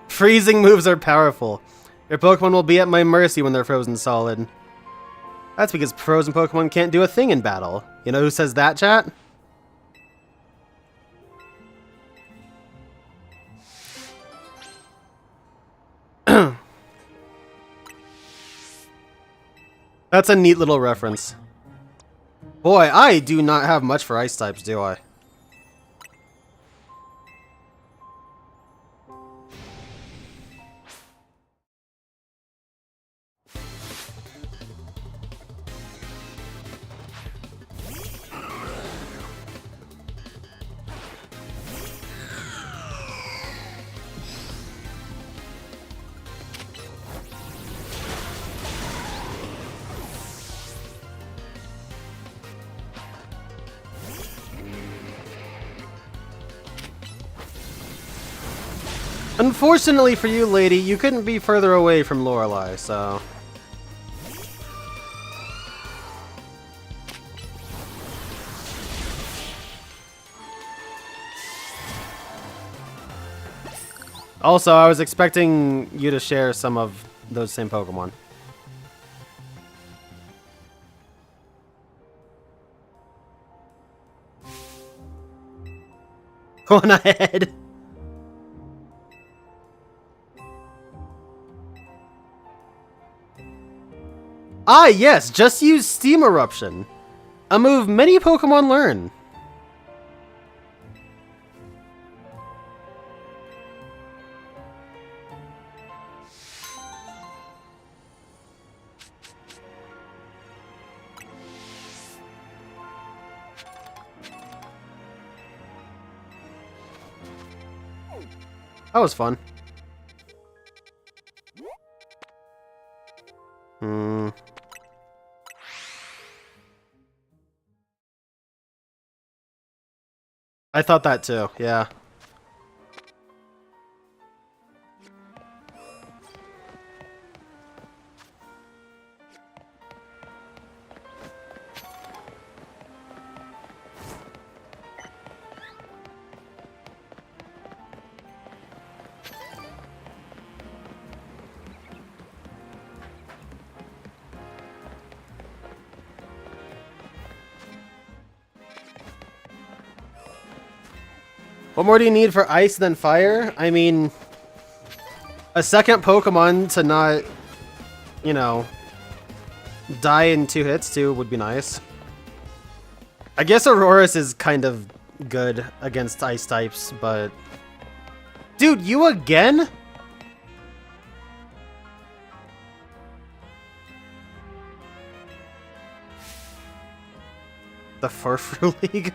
Freezing moves are powerful. Your Pokemon will be at my mercy when they're frozen solid. That's because frozen Pokemon can't do a thing in battle. You know who says that, chat? That's a neat little reference. Boy, I do not have much for ice types, do I? Unfortunately for you, lady, you couldn't be further away from Lorelei, so... Also, I was expecting you to share some of those same Pokemon. Going ahead. Ah, yes, just use Steam Eruption. A move many Pokemon learn. That was fun. I thought that too, yeah. What more do you need for ice than fire? I mean, a second Pokemon to not, you know, die in 2 hits too would be nice. I guess Aurora's is kind of good against ice types, but... Dude, you again? The Furfrou League?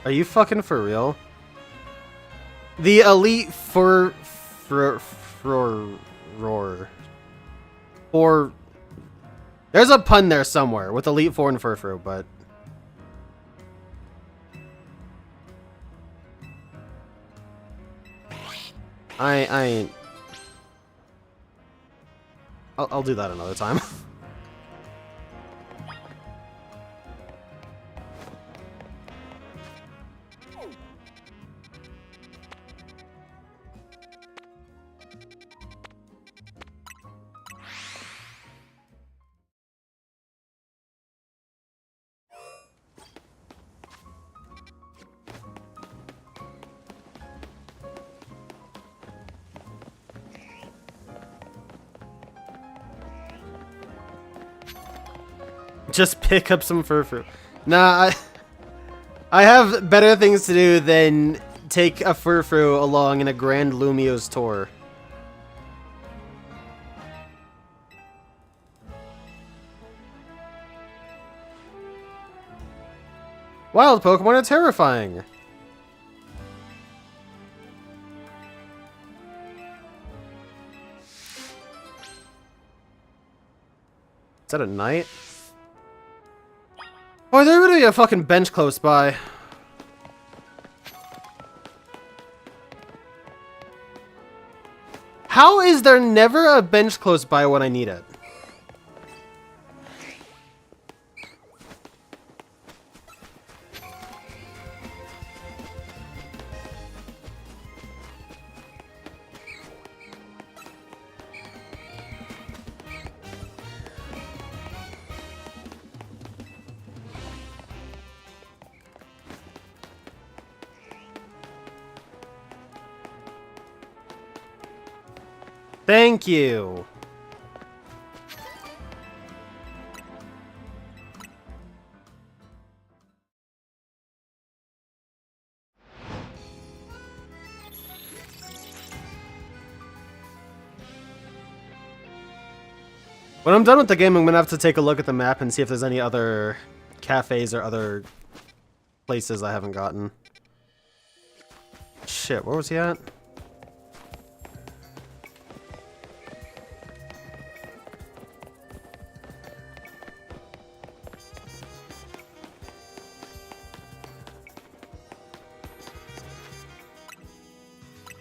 Are you fucking for real? The Elite Or there's a pun there somewhere with Elite Four and Furfrou, but I ain't. I'll do that another time. Just pick up some Furfrou. Nah, I have better things to do than take a Furfrou along in a Grand Lumio's tour. Wild Pokemon are terrifying. Is that a knight? Oh, there would be a fucking bench close by. How is there never a bench close by when I need it? Thank you. When I'm done with the game, I'm gonna have to take a look at the map and see if there's any other cafes or other places I haven't gotten. Shit, where was he at?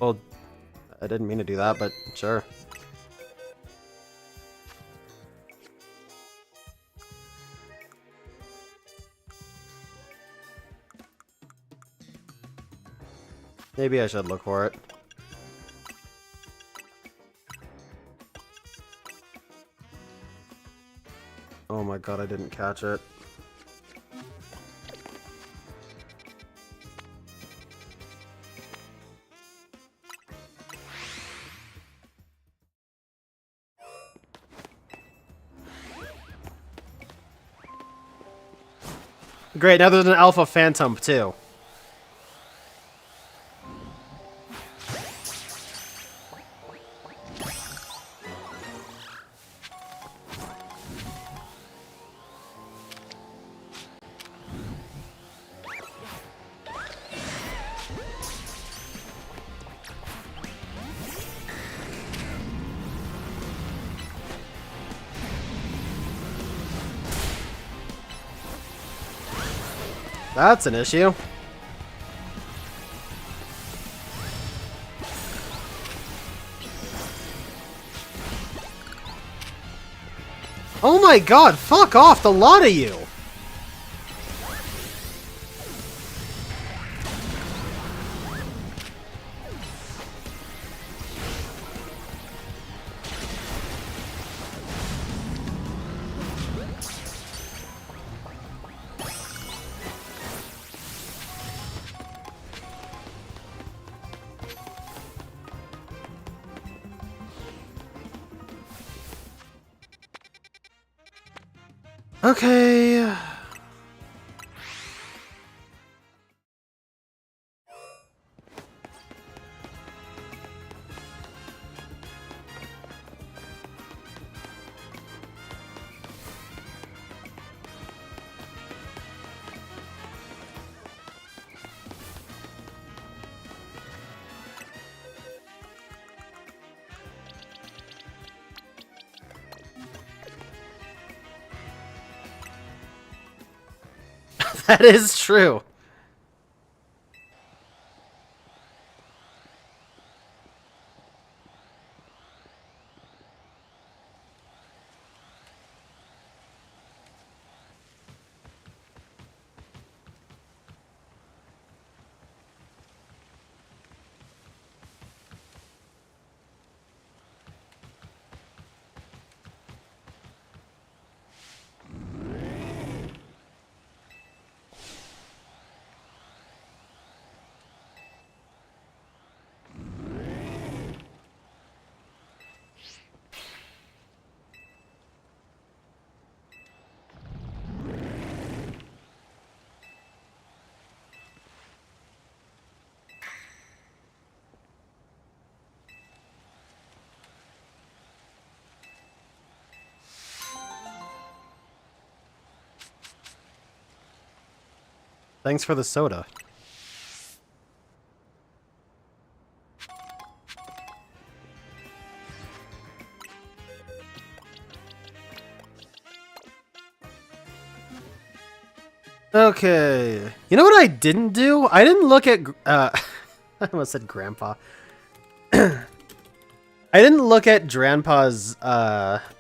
Well, I didn't mean to do that, but sure. Maybe I should look for it. Oh my god, I didn't catch it. Great, now there's an Alpha Phantom, too. That's an issue. Oh my god, fuck off, the lot of you! Okay. That is true. Thanks for the soda. Okay. You know what I didn't do? I didn't look at... I almost said Grandpa. I didn't look at Dranpa's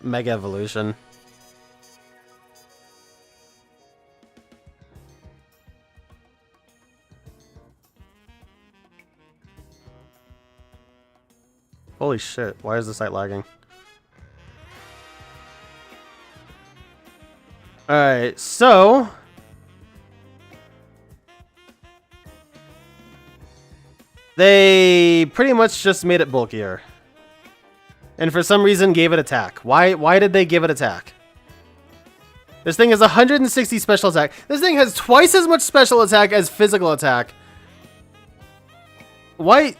Mega Evolution. Holy shit, why is the site lagging? Alright, so... they pretty much just made it bulkier. And for some reason gave it attack. Why did they give it attack? This thing has 160 special attack. This thing has twice as much special attack as physical attack. Why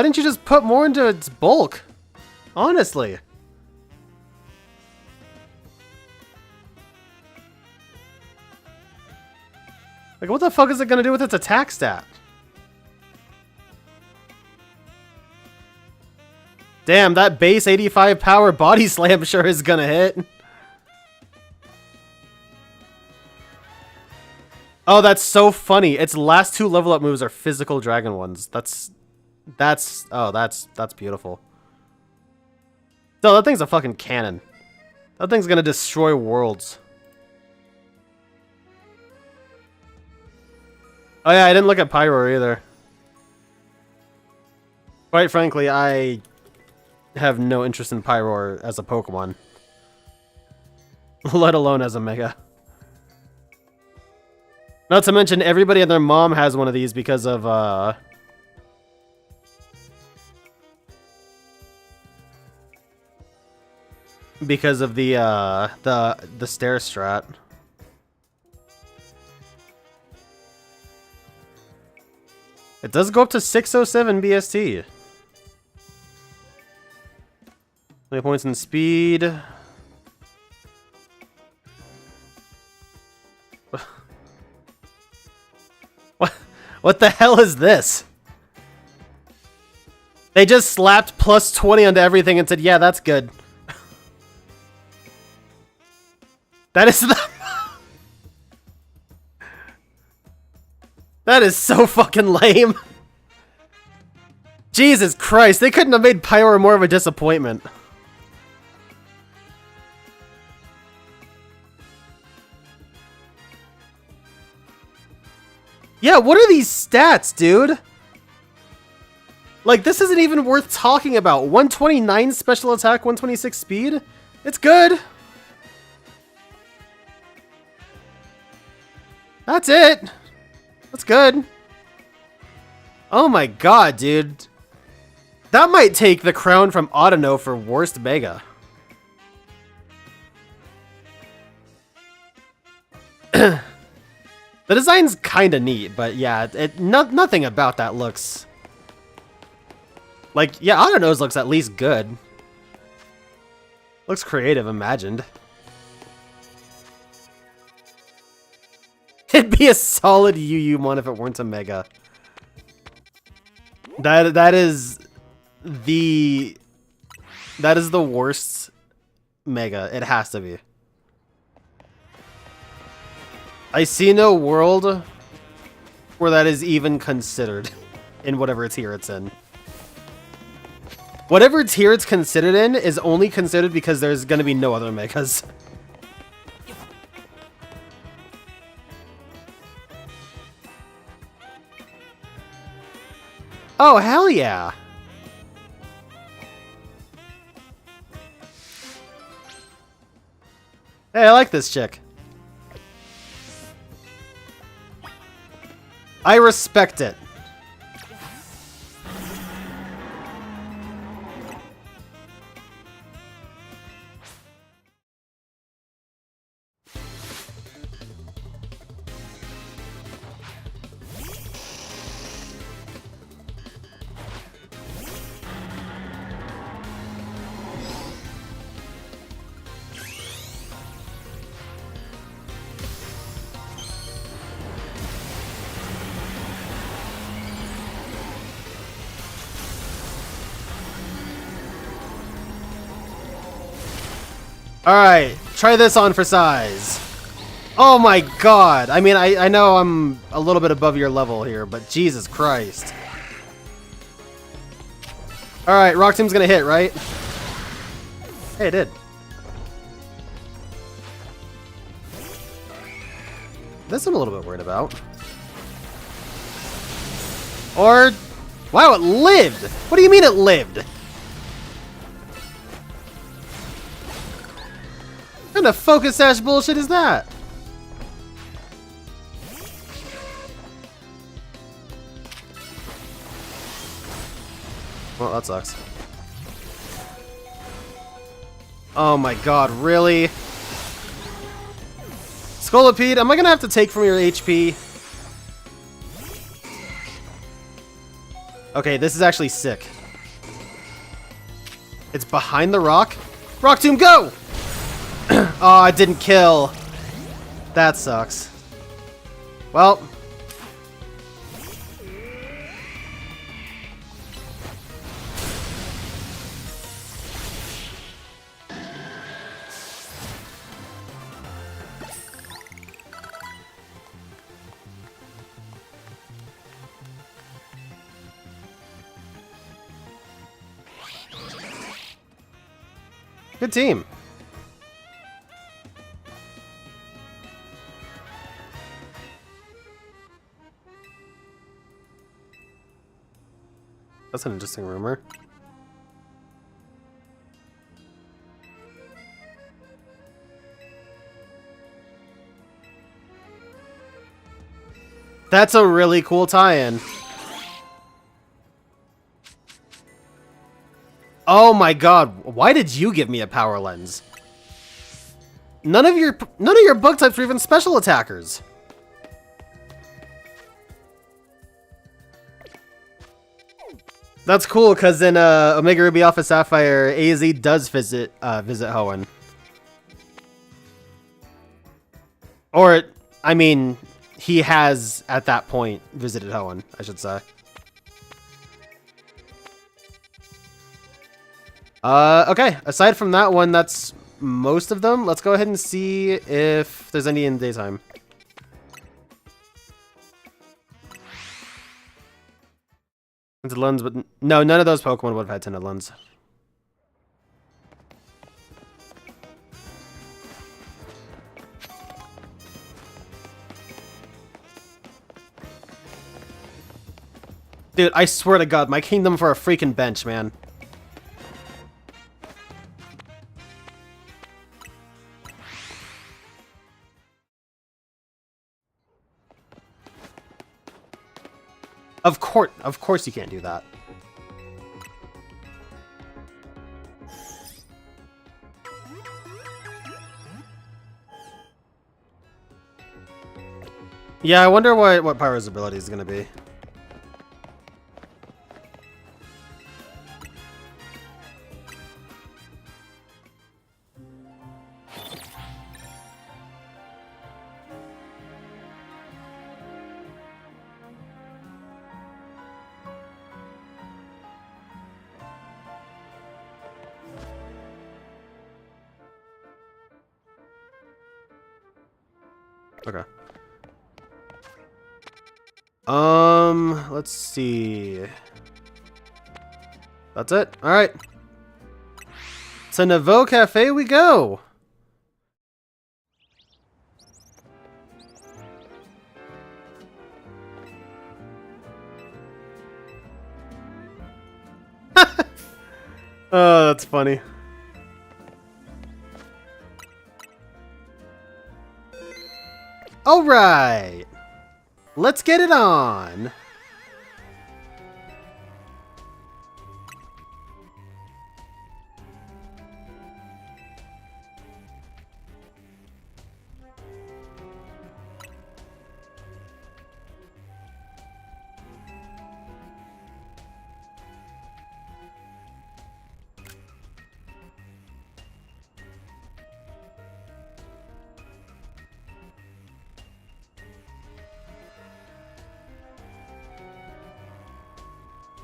didn't you just put more into its bulk? Honestly. Like, what the fuck is it gonna do with its attack stat? Damn, that base 85 power body slam sure is gonna hit. Oh, that's so funny. Its last two level up moves are physical dragon ones. That's That's beautiful. No, that thing's a fucking cannon. That thing's gonna destroy worlds. Oh yeah, I didn't look at Pyro either. Quite frankly, I have no interest in Pyro as a Pokemon. Let alone as a Mega. Not to mention, everybody and their mom has one of these because of, the stair strat. It does go up to 607 BST. 20 points in speed. What the hell is this? They just slapped plus 20 onto everything and said, yeah, that's good. That is the... That is so fucking lame. Jesus Christ, they couldn't have made Pyro more of a disappointment. Yeah, what are these stats, dude? Like, this isn't even worth talking about. 129 special attack, 126 speed? It's good. That's it. That's good. Oh my god, dude. That might take the crown from Autono for worst Mega. The design's kinda neat, but yeah, nothing about that looks... Like, yeah, Autono's looks at least good. Looks creative, imagined. It'd be a solid UU-mon if it weren't a Mega. That is the worst Mega. It has to be. I see no world where that is even considered in whatever tier it's in. Whatever tier it's considered in is only considered because there's going to be no other Megas. Oh, hell yeah! Hey, I like this chick. I respect it. Alright, try this on for size. Oh my god! I mean, I know I'm a little bit above your level here, but Jesus Christ. Alright, Rock Tomb's gonna hit, right? Hey, it did. This I'm a little bit worried about. Or... Wow, it lived! What do you mean it lived? What kind of focus sash bullshit is that? Well, that sucks. Oh my god, really? Scolipede, am I gonna have to take from your HP? Okay, this is actually sick. It's behind the rock. Rock Tomb, go! Oh, it didn't kill. That sucks. Well. Good team. That's an interesting rumor. That's a really cool tie-in. Oh my god, why did you give me a power lens? None of your bug types are even special attackers. That's cool, because in Omega Ruby Alpha Sapphire, AZ does visit Hoenn. Or, I mean, he has, at that point, visited Hoenn, I should say. Okay, aside from that one, that's most of them. Let's go ahead and see if there's any in daytime. Tinted lens, but no, none of those Pokemon would have had tinted lens. Dude, I swear to God, my kingdom for a freaking bench, man. Of course you can't do that. Yeah, I wonder what Pyro's ability is gonna be. Okay. Let's see. That's it. All right. To Nouveau Cafe we go. Oh, that's funny. All right. Let's get it on.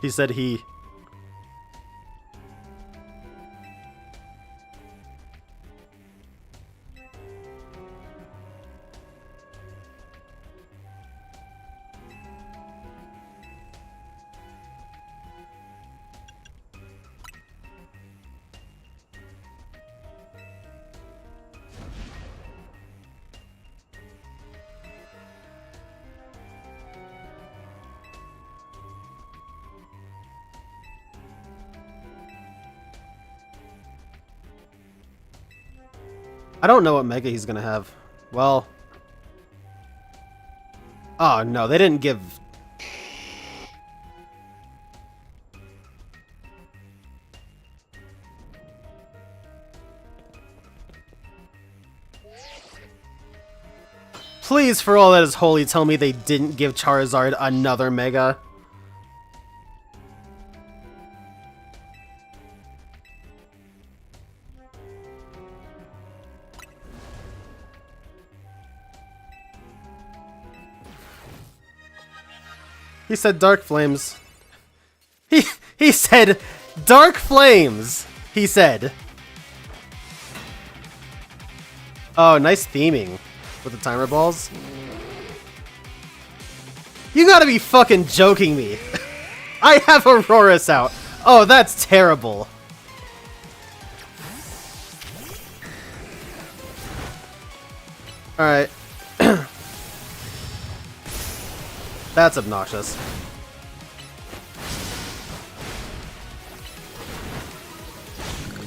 He said he. I don't know what Mega he's gonna have. Well. Oh no, they didn't give. Please, for all that is holy, tell me they didn't give Charizard another Mega. He said Dark Flames. He said Dark Flames. He said. Oh, nice theming with the timer balls. You gotta be fucking joking me. I have Auroras out. Oh, that's terrible. Alright. That's obnoxious.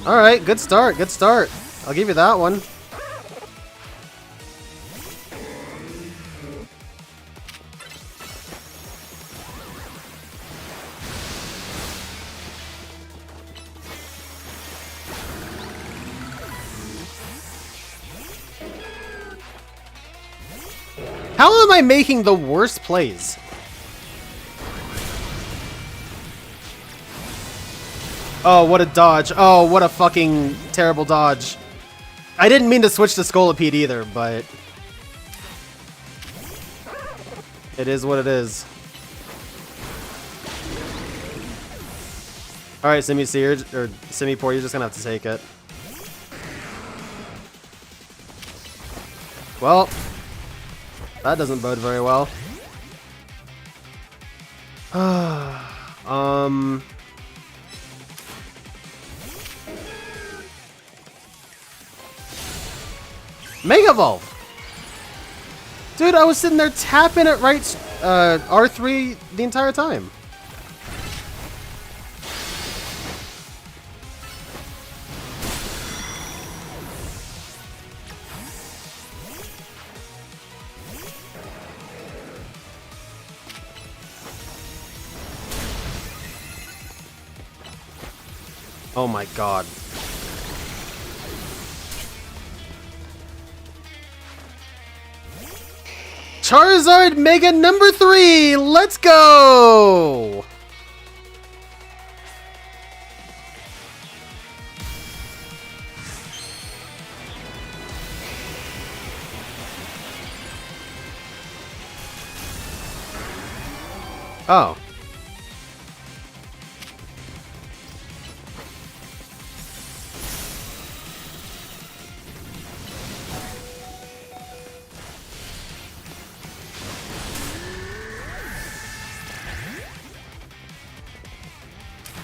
Alright, good start, good start. I'll give you that one. How am I making the worst plays? Oh, what a dodge. Oh, what a fucking terrible dodge. I didn't mean to switch to Scolipede either, but... it is what it is. Alright, Simisear, or Simipour, you're just gonna have to take it. Well... that doesn't bode very well. Mega Evolve! Dude, I was sitting there tapping it right R3 the entire time. Oh my god. Charizard Mega number 3! Let's go! Oh.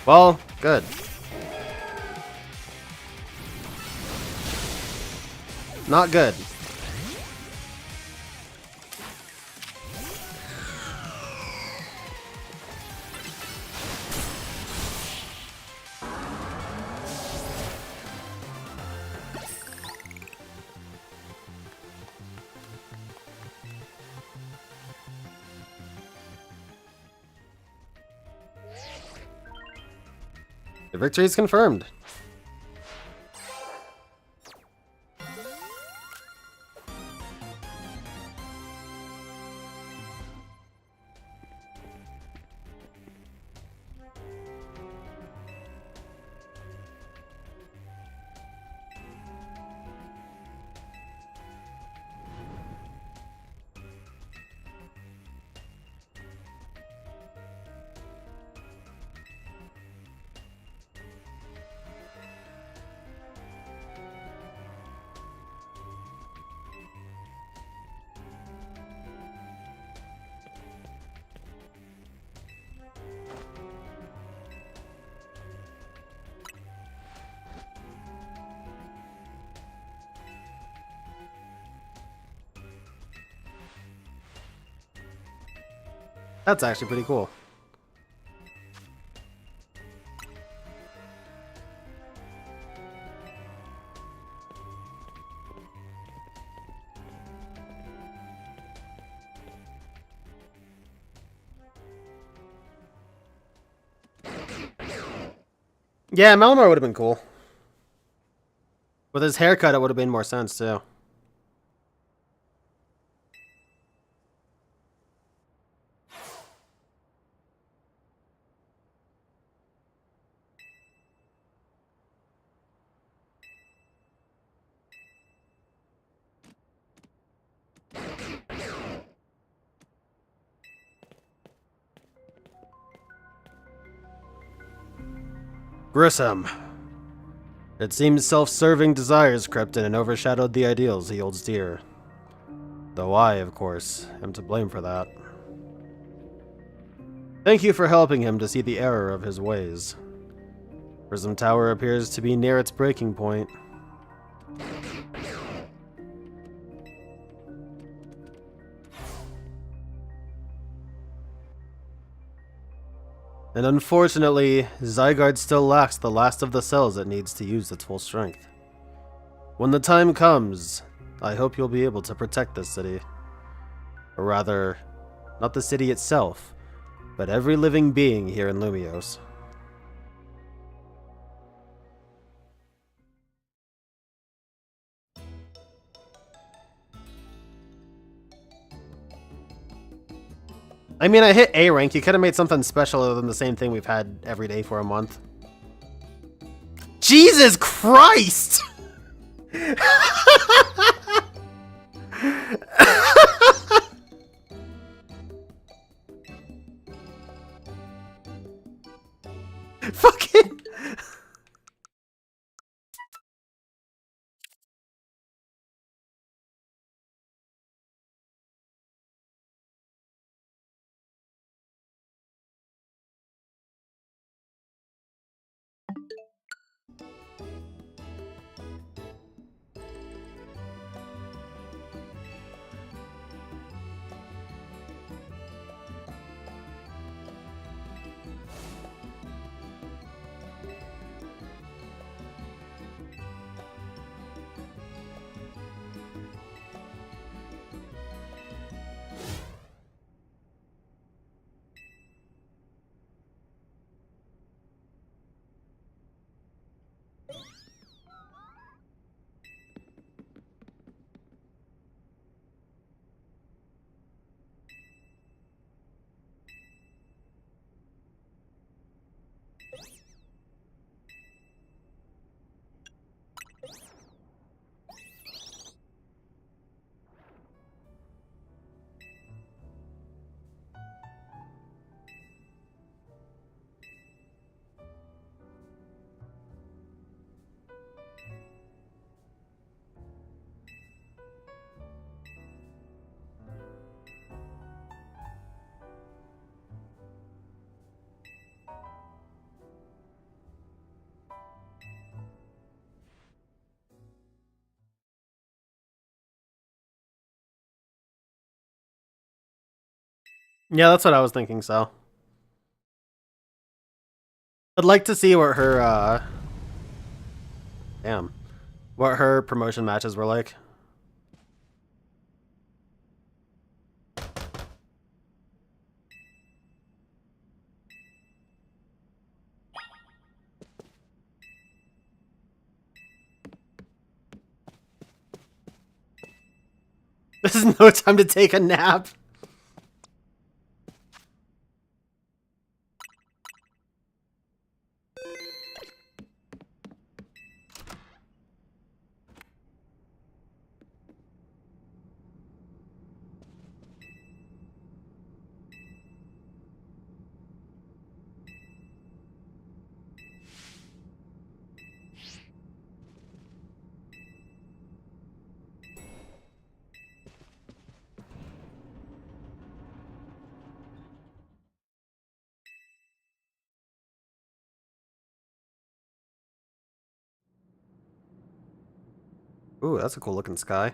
Well, good. Not good. The victory is confirmed. That's actually pretty cool. Yeah, Malamar would have been cool. With his haircut, it would have made more sense, too. Grissom. It seems self-serving desires crept in and overshadowed the ideals he holds dear. Though I, of course, am to blame for that. Thank you for helping him to see the error of his ways. Prism Tower appears to be near its breaking point. And unfortunately, Zygarde still lacks the last of the cells it needs to use its full strength. When the time comes, I hope you'll be able to protect this city. Or rather, not the city itself, but every living being here in Lumios. I mean, I hit A rank. You could have made something special other than the same thing we've had every day for a month. Jesus Christ! Fucking... Yeah, that's what I was thinking, so. I'd like to see what her, damn. What her promotion matches were like. This is no time to take a nap. Ooh, that's a cool looking sky.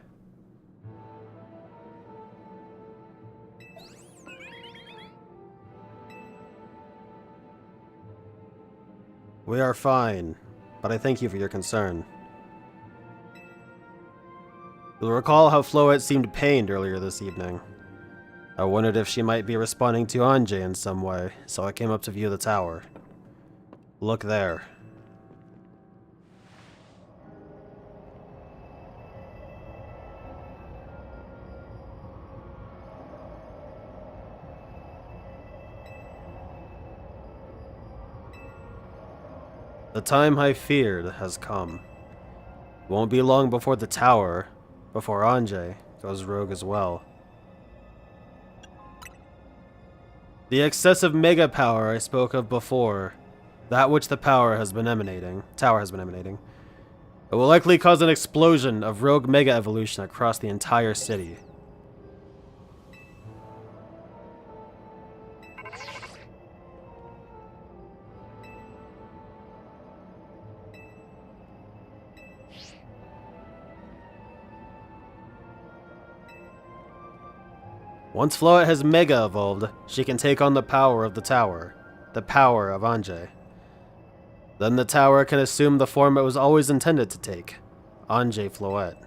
We are fine, but I thank you for your concern. You'll recall how Floette seemed pained earlier this evening. I wondered if she might be responding to Anjay in some way, so I came up to view the tower. Look there. The time I feared has come. It won't be long before the tower, before Anjay, goes rogue as well. The excessive mega power I spoke of before, that which the tower has been emanating, it will likely cause an explosion of rogue mega evolution across the entire city. Once Floette has mega evolved, she can take on the power of the tower. the power of Anjay. Then the tower can assume the form it was always intended to take, Anjay Floette.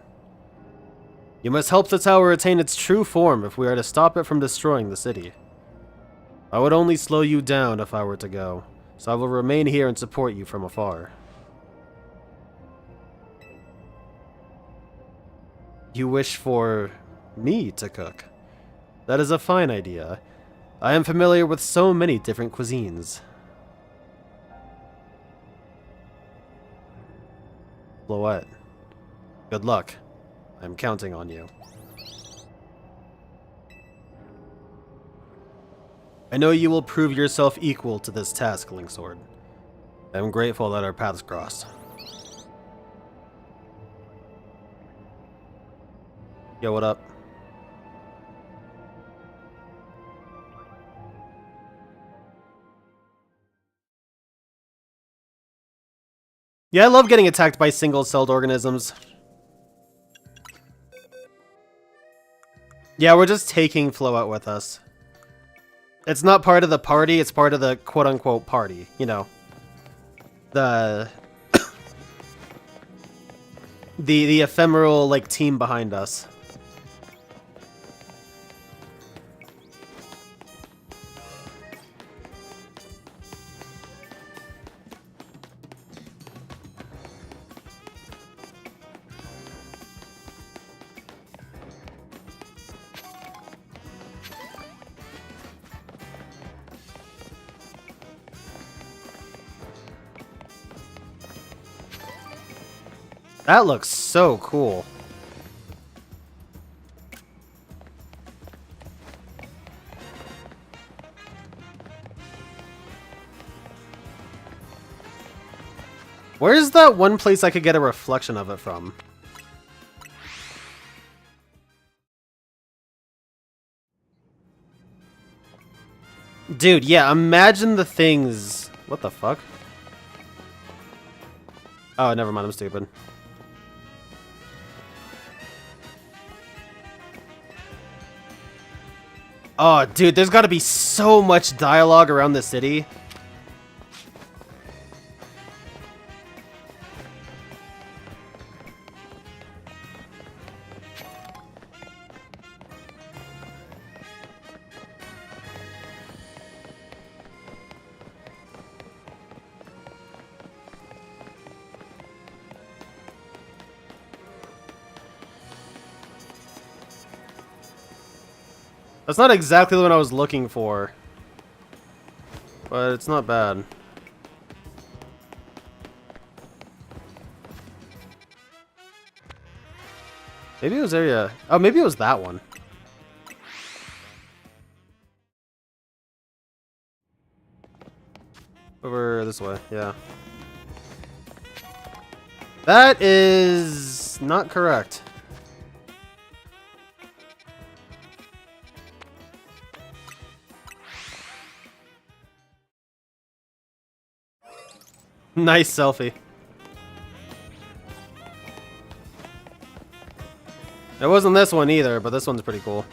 You must help the tower attain its true form if we are to stop it from destroying the city. I would only slow you down if I were to go, so I will remain here and support you from afar. You wish for me to cook? That is a fine idea. I am familiar with so many different cuisines. Floette, good luck. I'm counting on you. I know you will prove yourself equal to this task, Linksword. I am grateful that our paths crossed. Yo, what up? Yeah, I love getting attacked by single-celled organisms. Yeah, we're just taking Floette with us. It's not part of the party, it's part of the quote-unquote party, you know. The ephemeral, like, team behind us. That looks so cool. Where's that one place I could get a reflection of it from? Dude, yeah, imagine the things... What the fuck? Oh, never mind, I'm stupid. Oh, dude, there's gotta be so much dialogue around the city. That's not exactly the one I was looking for, but it's not bad. Maybe it was area... Oh, maybe it was that one. Over this way, yeah. That is not correct. Nice selfie. It wasn't this one either, but this one's pretty cool.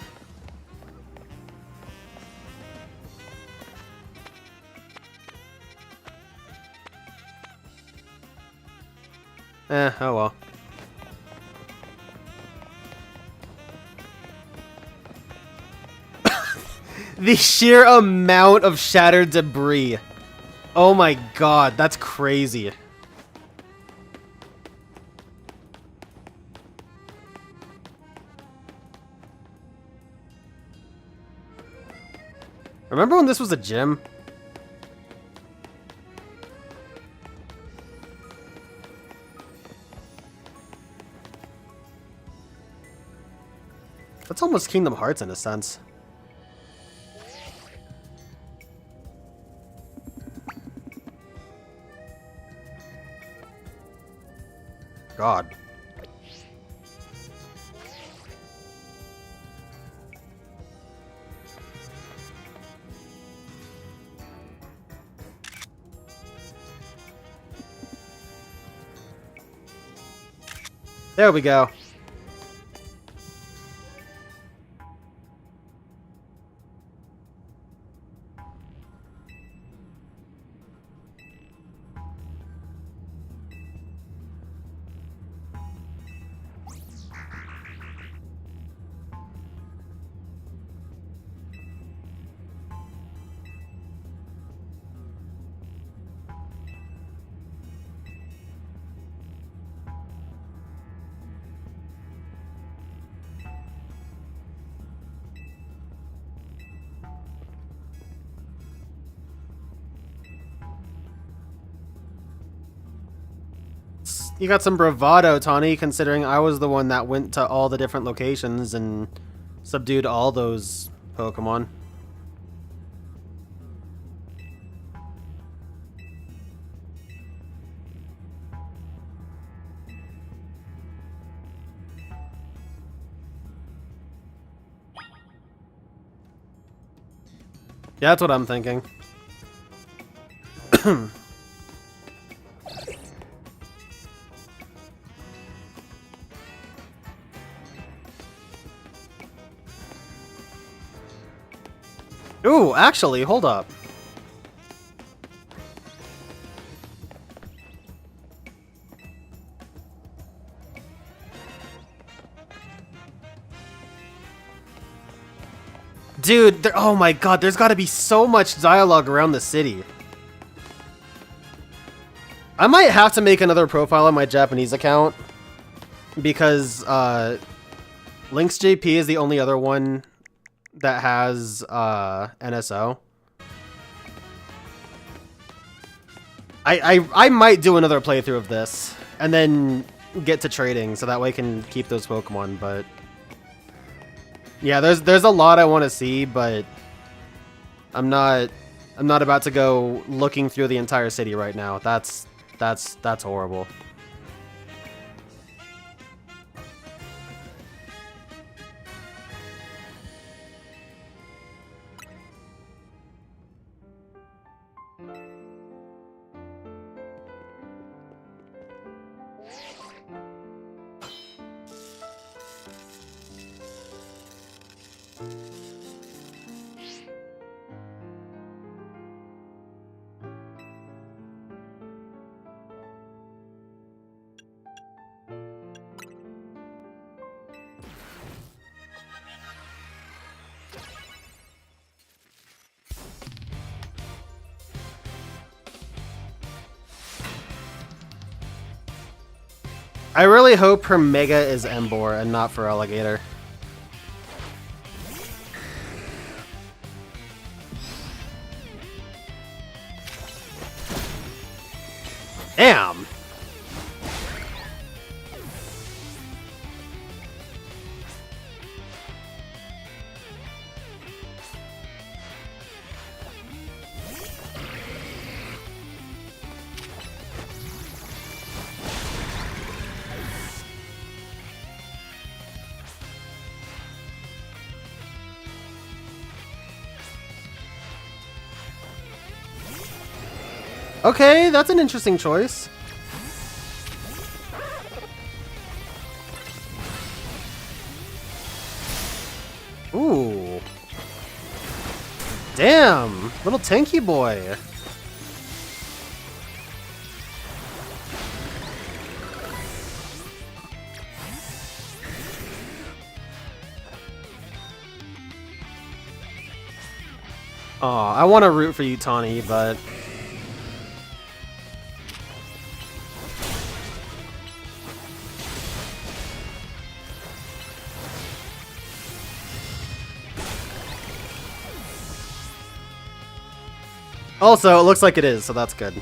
Oh well. The sheer amount of shattered debris. Oh my god, that's crazy. Remember when this was a gym? That's almost Kingdom Hearts in a sense. God. There we go. You got some bravado, Tawny, considering I was the one that went to all the different locations and subdued all those Pokemon. Yeah, that's what I'm thinking. Ooh, actually, hold up. Dude, oh my god, there's gotta be so much dialogue around the city. I might have to make another profile on my Japanese account because Lynx JP is the only other one that has NSO. I might do another playthrough of this and then get to trading so that way I can keep those Pokemon, but yeah, there's a lot I want to see, but I'm not about to go looking through the entire city right now. That's horrible. I really hope her Mega is Emboar and not for Alligator. Damn! Okay, that's an interesting choice. Ooh. Damn, little tanky boy. Aw, I want to root for you, Tawny, but also, it looks like it is, so that's good.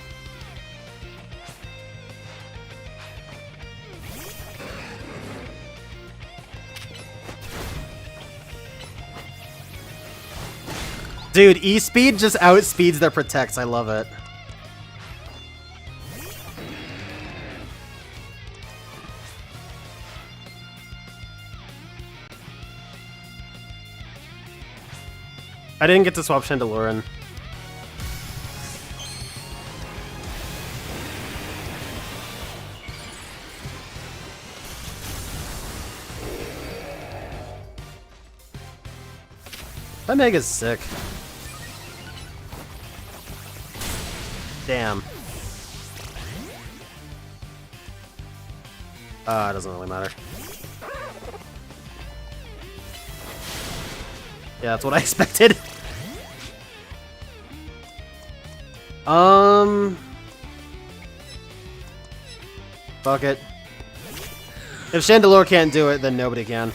Dude, E-Speed just outspeeds their Protects. I love it. I didn't get to swap Chandelurin. That Mega's sick. Damn. It doesn't really matter. Yeah, that's what I expected. Fuck it. If Chandelure can't do it, then nobody can.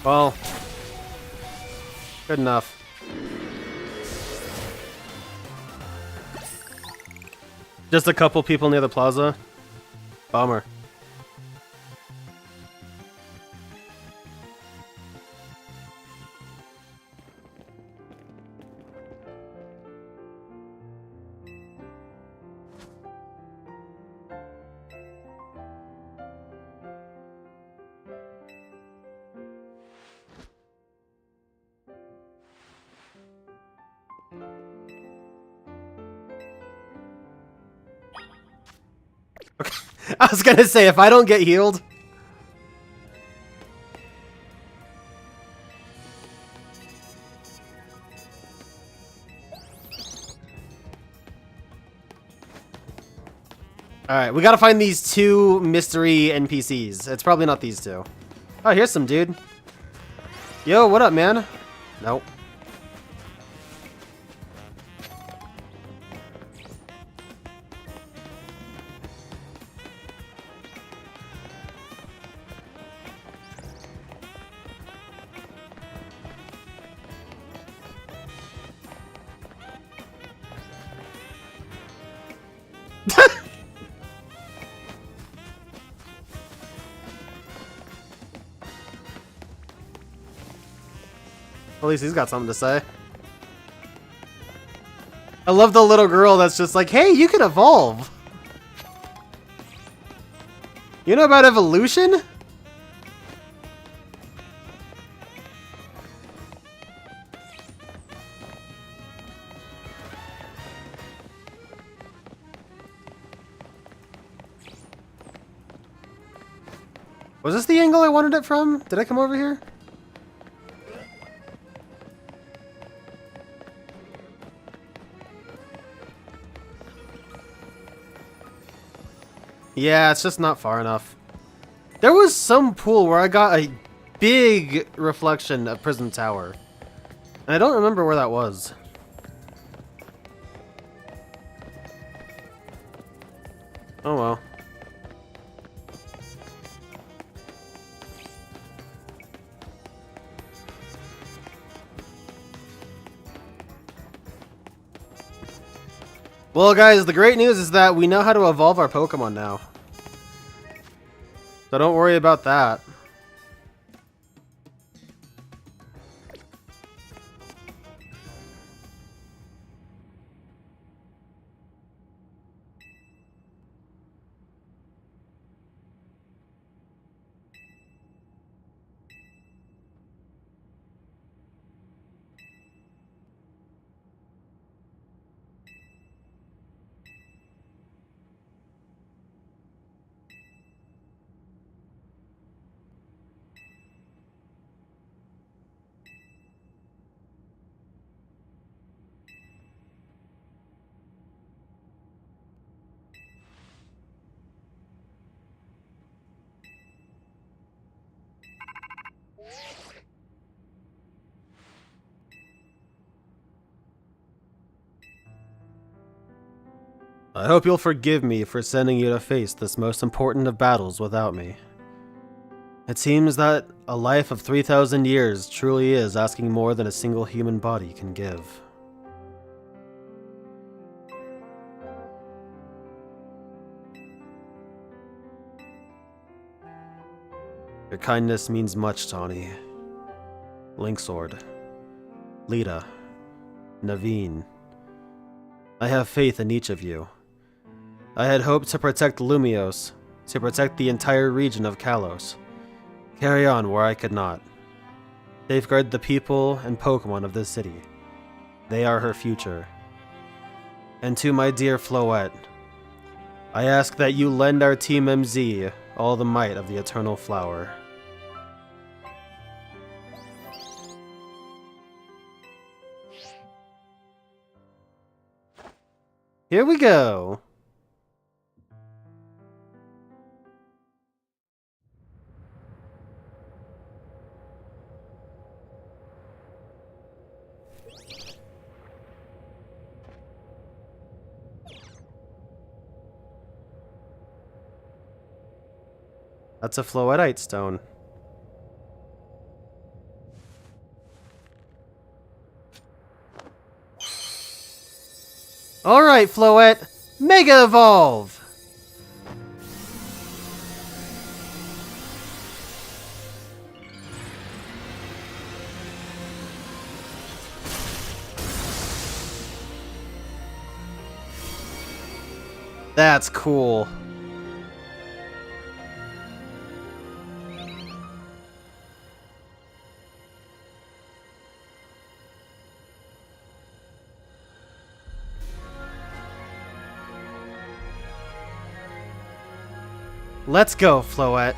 Well, good enough. Just a couple people near the plaza. Bummer. I was gonna say, if I don't get healed... Alright, we gotta find these two mystery NPCs. It's probably not these two. Oh, here's some dude. Yo, what up, man? Nope. At least he's got something to say. I love the little girl that's just like, hey, you can evolve. You know about evolution? Was this the angle I wanted it from? Did I come over here? Yeah, it's just not far enough. There was some pool where I got a big reflection of Prism Tower. And I don't remember where that was. Oh well. Well, guys, the great news is that we know how to evolve our Pokemon now. So don't worry about that. I hope you'll forgive me for sending you to face this most important of battles without me. It seems that a life of 3,000 years truly is asking more than a single human body can give. Your kindness means much, Tawny. Linksword, Lita, Naveen. I have faith in each of you. I had hoped to protect Lumios, to protect the entire region of Kalos. Carry on where I could not. Safeguard the people and Pokemon of this city. They are her future. And to my dear Floette, I ask that you lend our Team MZ all the might of the Eternal Flower. Here we go. That's a Floetite stone. Alright, Floette. Mega Evolve! That's cool. Let's go, Floette.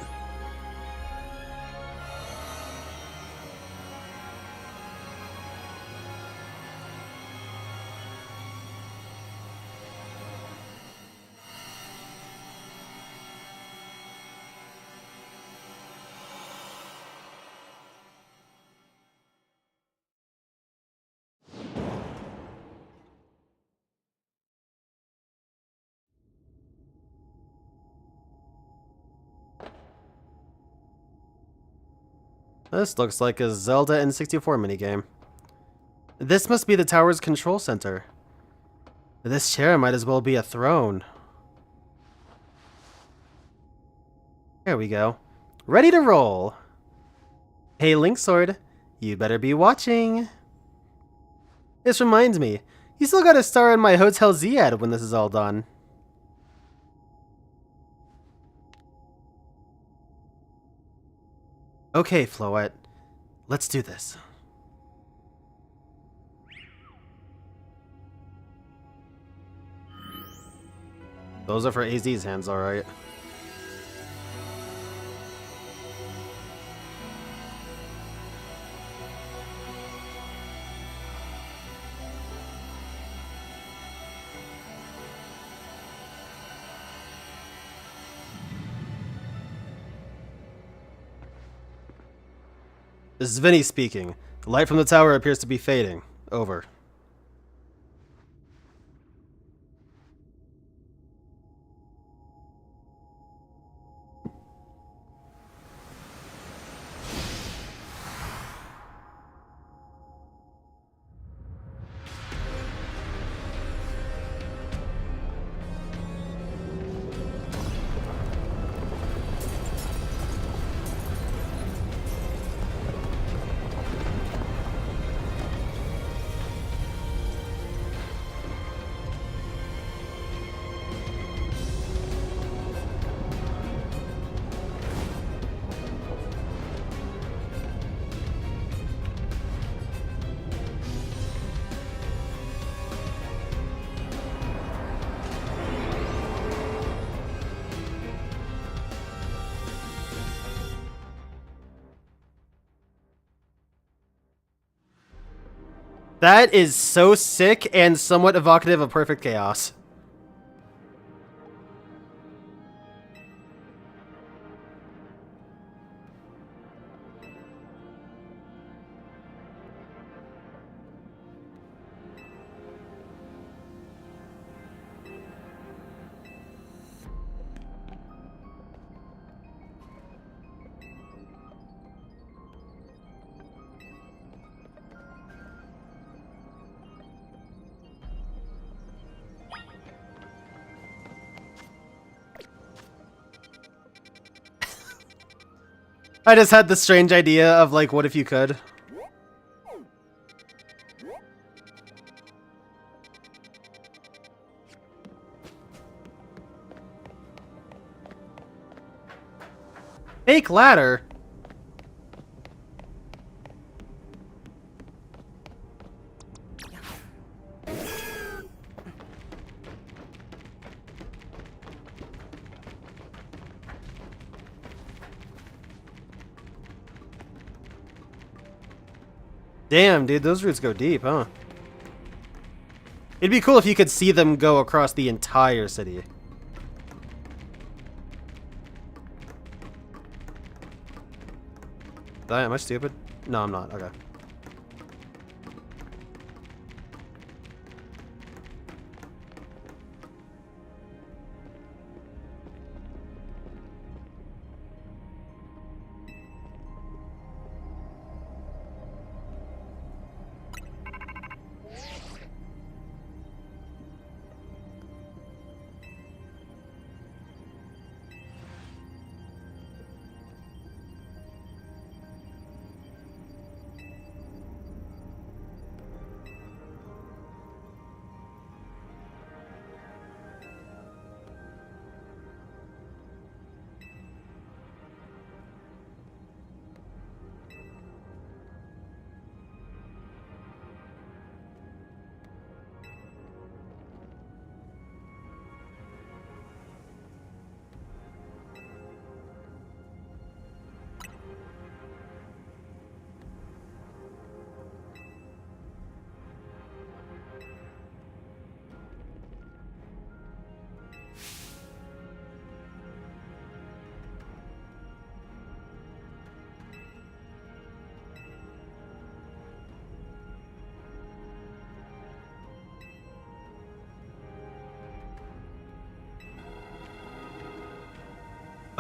This looks like a Zelda N64 minigame. This must be the tower's control center. This chair might as well be a throne. There we go. Ready to roll. Hey, Linksword, you better be watching. This reminds me, you still got a star in my Hotel Z ad when this is all done. Okay, Floette, let's do this. Those are for AZ's hands, alright. This is Vinny speaking. The light from the tower appears to be fading. Over. That is so sick and somewhat evocative of Perfect Chaos. I just had the strange idea of, like, what if you could? Fake ladder? Damn, dude, those roots go deep, huh? It'd be cool if you could see them go across the entire city. Am I stupid? No, I'm not. Okay.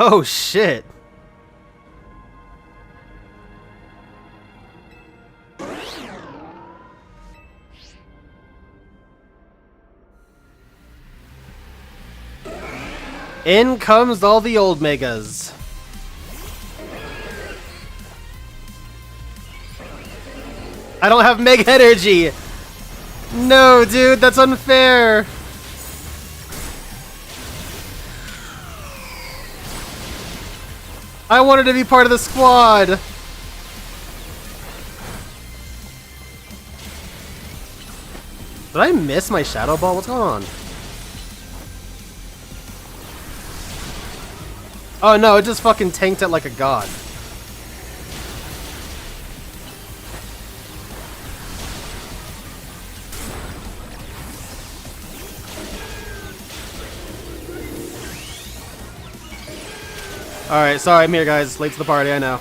Oh shit. In comes all the old megas. I don't have mega energy. No, dude, that's unfair. I wanted to be part of the squad. Did I miss my shadow ball? What's going on? Oh no, it just fucking tanked it like a god. Alright, sorry, I'm here, guys. Late to the party, I know.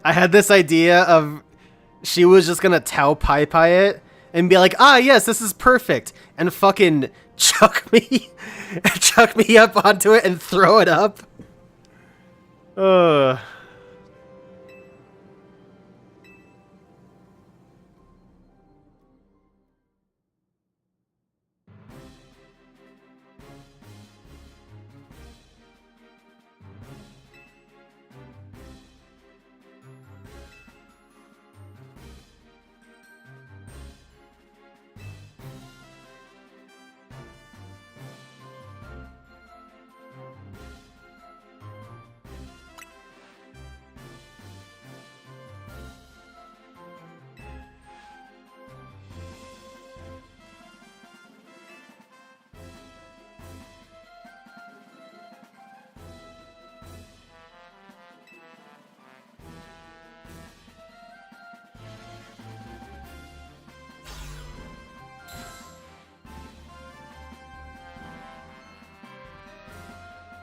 I had this idea of she was just gonna Tao Pai Pai it and be like, ah, yes, this is perfect, and fucking chuck me up onto it and throw it up. Ugh.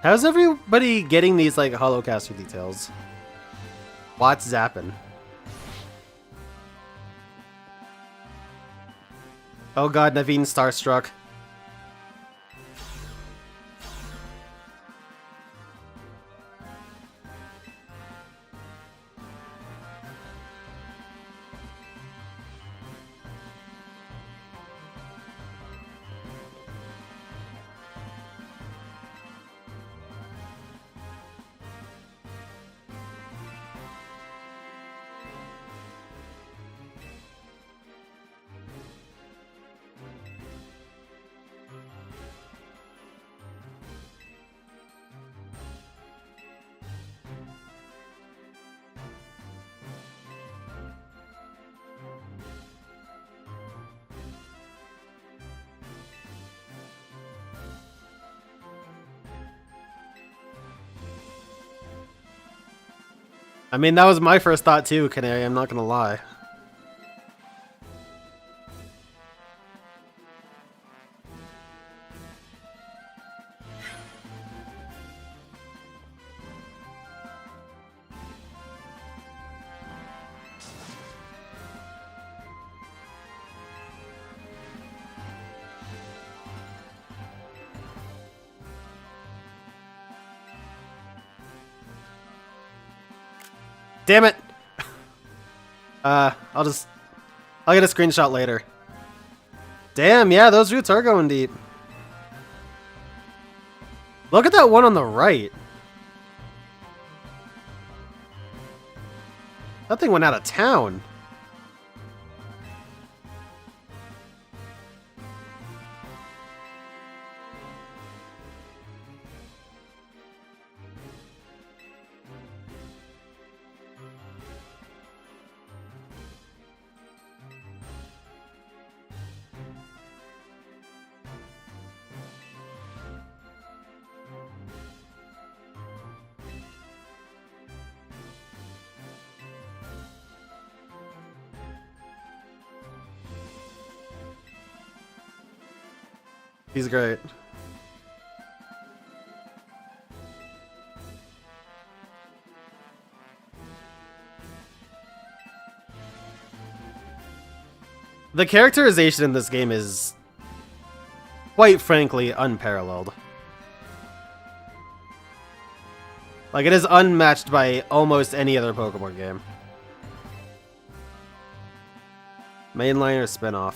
How's everybody getting these, like, holocaster details? What's zapping? Oh god, Naveen starstruck. I mean, that was my first thought too, Canary, I'm not gonna lie. Damn it! I'll get a screenshot later. Damn, yeah, those roots are going deep. Look at that one on the right. That thing went out of town. He's great. The characterization in this game is, quite frankly, unparalleled. Like, it is unmatched by almost any other Pokemon game. Mainline or spinoff?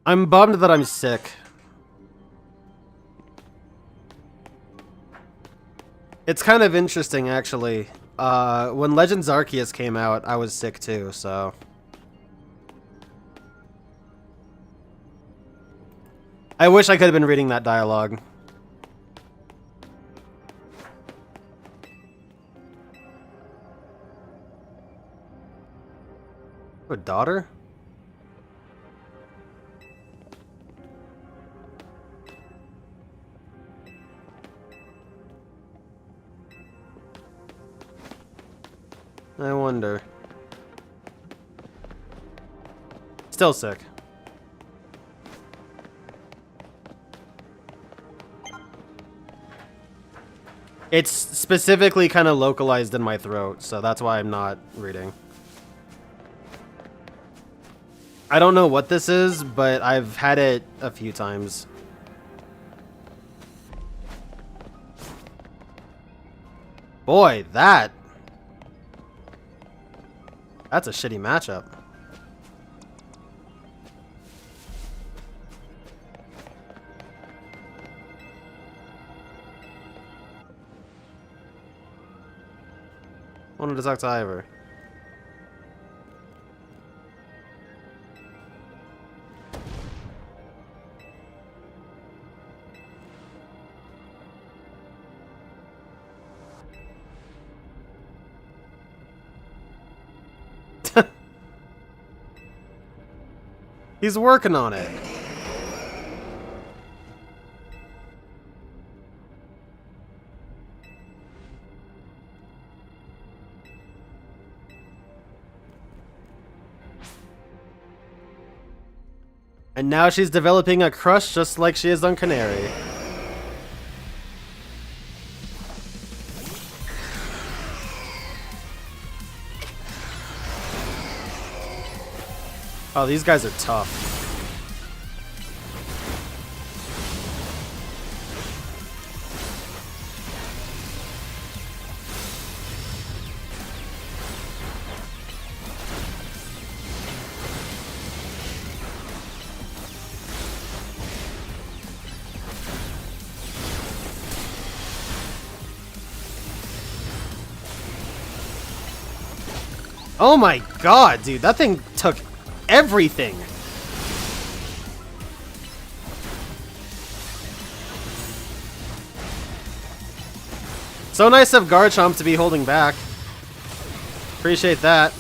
I'm bummed that I'm sick. It's kind of interesting, actually. When Legends Arceus came out, I was sick too, so... I wish I could have been reading that dialogue. A daughter? I wonder. Still sick. It's specifically kind of localized in my throat, so that's why I'm not reading. I don't know what this is, but I've had it a few times. Boy, that's a shitty matchup. I wanted to talk to Ivor. He's working on it. And now she's developing a crush just like she is on Canary. Oh, these guys are tough. Oh my god, dude, that thing took everything. So nice of Garchomp to be holding back. Appreciate that.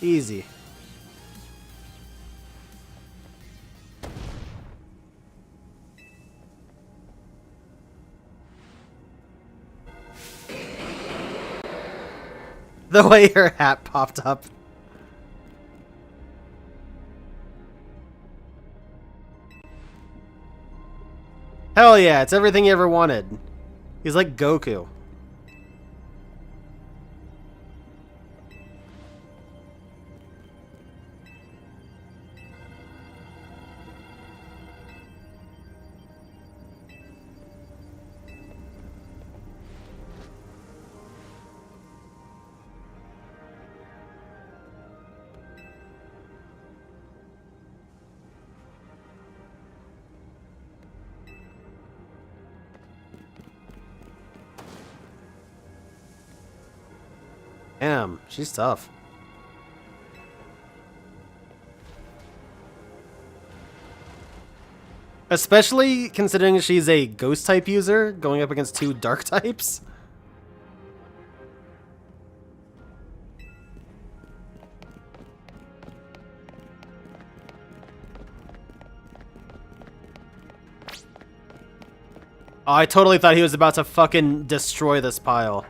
Easy. The way her hat popped up. Hell yeah, it's everything you ever wanted. He's like Goku. Damn, she's tough. Especially considering she's a ghost type user going up against 2 dark types. Oh, I totally thought he was about to fucking destroy this pile.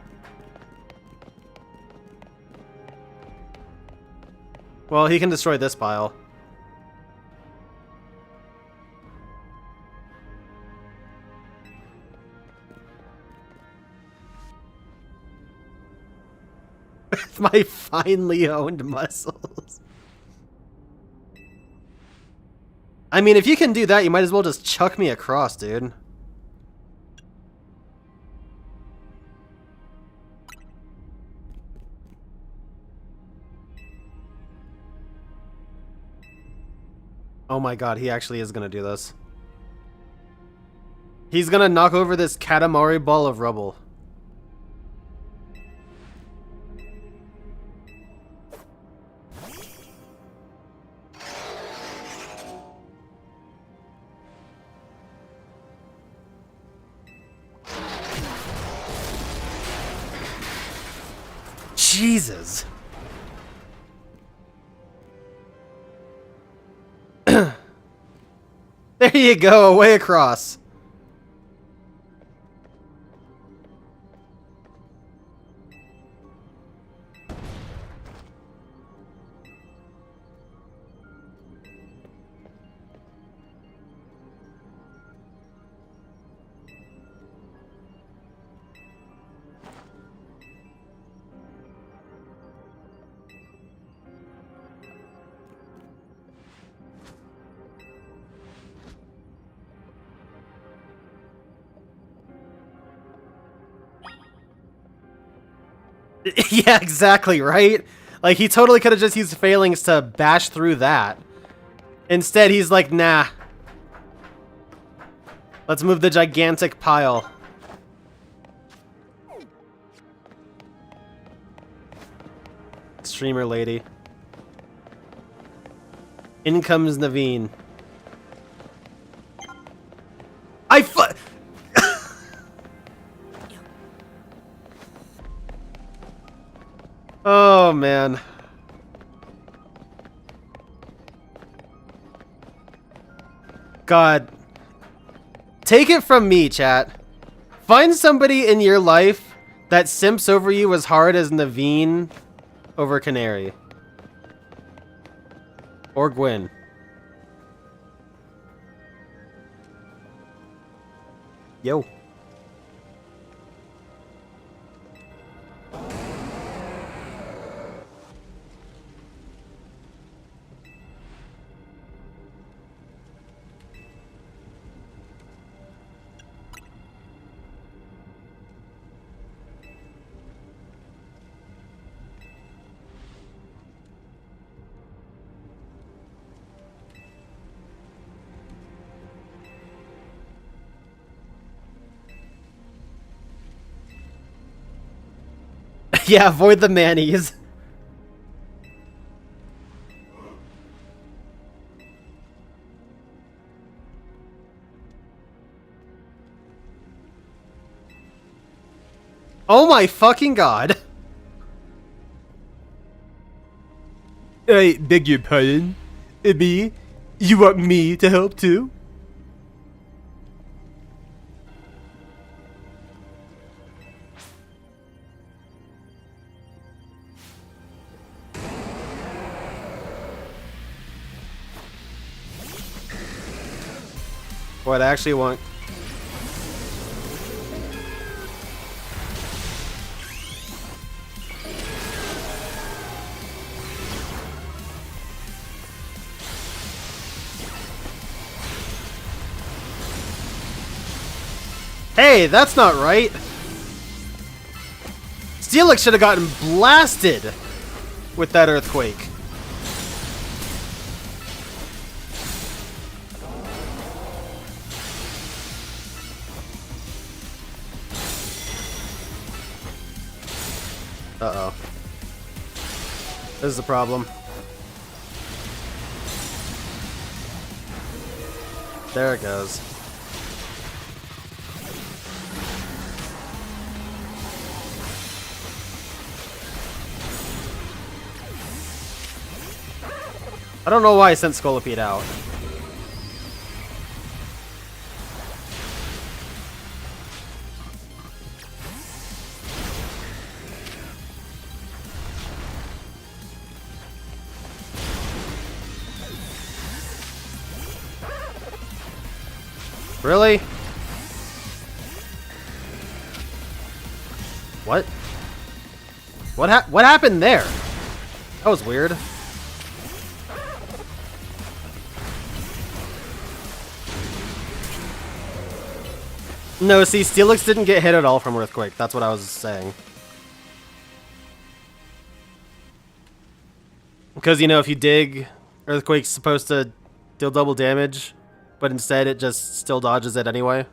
Well, he can destroy this pile. With my finely honed muscles. I mean, if you can do that, you might as well just chuck me across, dude. Oh my god, he actually is gonna do this. He's gonna knock over this Katamari ball of rubble. Jesus. There you go, way across. Yeah, exactly, right? Like, he totally could have just used Phalanx to bash through that. Instead, he's like, nah. Let's move the gigantic pile. Streamer lady. In comes Naveen. Oh, man. God. Take it from me, chat. Find somebody in your life that simps over you as hard as Naveen over Canary. Or Gwen. Yo. Yeah, avoid the manis. Oh my fucking god. I beg your pardon? Me? You want me to help too? What I actually want... Hey, that's not right. Teraleak should have gotten blasted with that earthquake. Uh-oh. This is a problem. There it goes. I don't know why I sent Scolipede out. Really? What? What happened there? That was weird. No, see, Steelix didn't get hit at all from Earthquake. That's what I was saying. Because, you know, if you dig, Earthquake's supposed to deal double damage, but instead it just still dodges it anyway.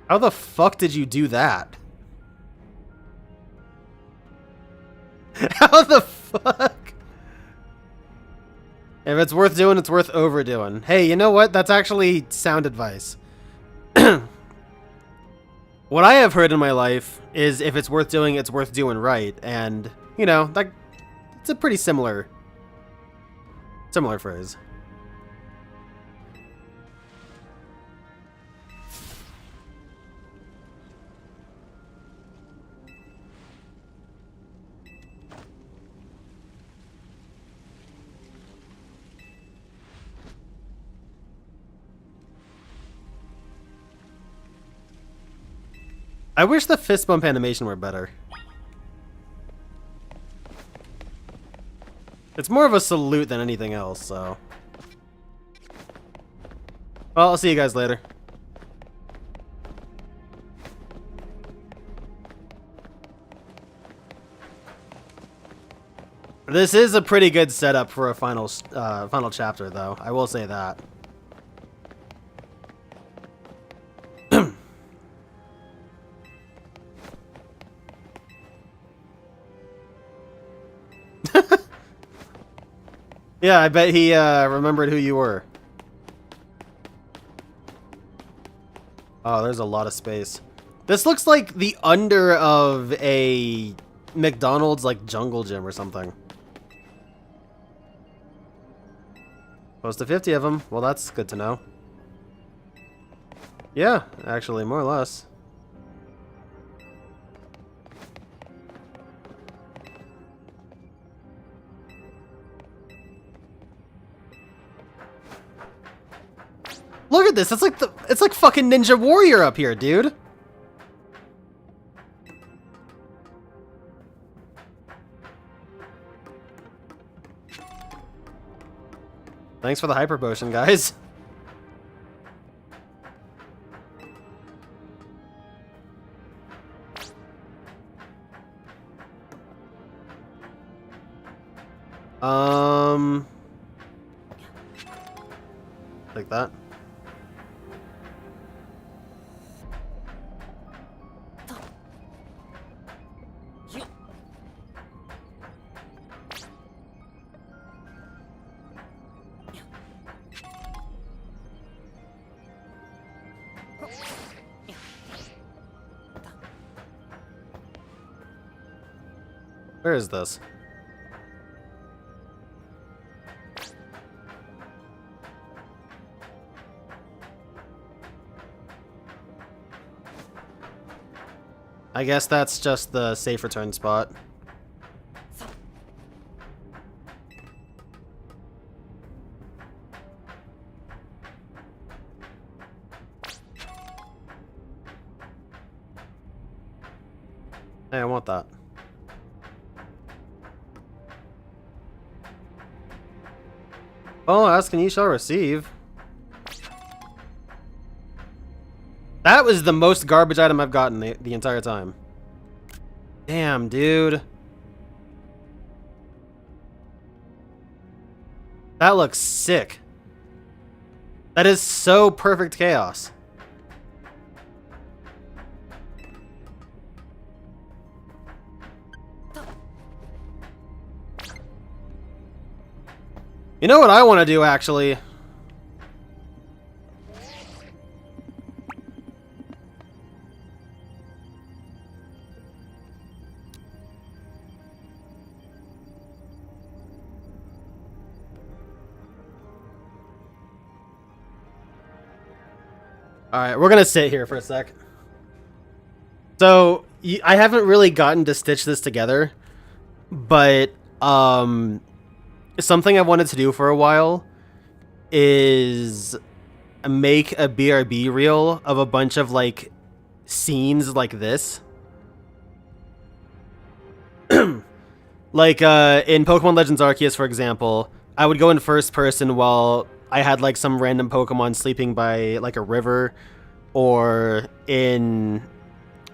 How the fuck did you do that? How the fuck? If it's worth doing, it's worth overdoing. Hey, you know what? That's actually sound advice. What I have heard in my life is if it's worth doing, it's worth doing right. And, you know, that it's a pretty similar phrase. I wish the fist bump animation were better. It's more of a salute than anything else, so. Well, I'll see you guys later. This is a pretty good setup for a final chapter, though. I will say that. Yeah, I bet he remembered who you were. Oh, there's a lot of space. This looks like the under of a McDonald's like jungle gym or something. Close to 50 of them. Well, that's good to know. Yeah, actually, more or less. Look at this. It's like fucking Ninja Warrior up here, dude. Thanks for the hyper potion, guys. Like that. Where is this? I guess that's just the safe return spot. Hey, I want that. Oh, ask and ye shall receive. That was the most garbage item I've gotten the entire time. Damn, dude. That looks sick. That is so perfect chaos. You know what I want to do, actually? Alright, we're gonna sit here for a sec. So, I haven't really gotten to stitch this together, but, something I wanted to do for a while is make a BRB reel of a bunch of, like, scenes like this. Like, in Pokemon Legends Arceus, for example, I would go in first person while I had, like, some random Pokemon sleeping by, like, a river, or in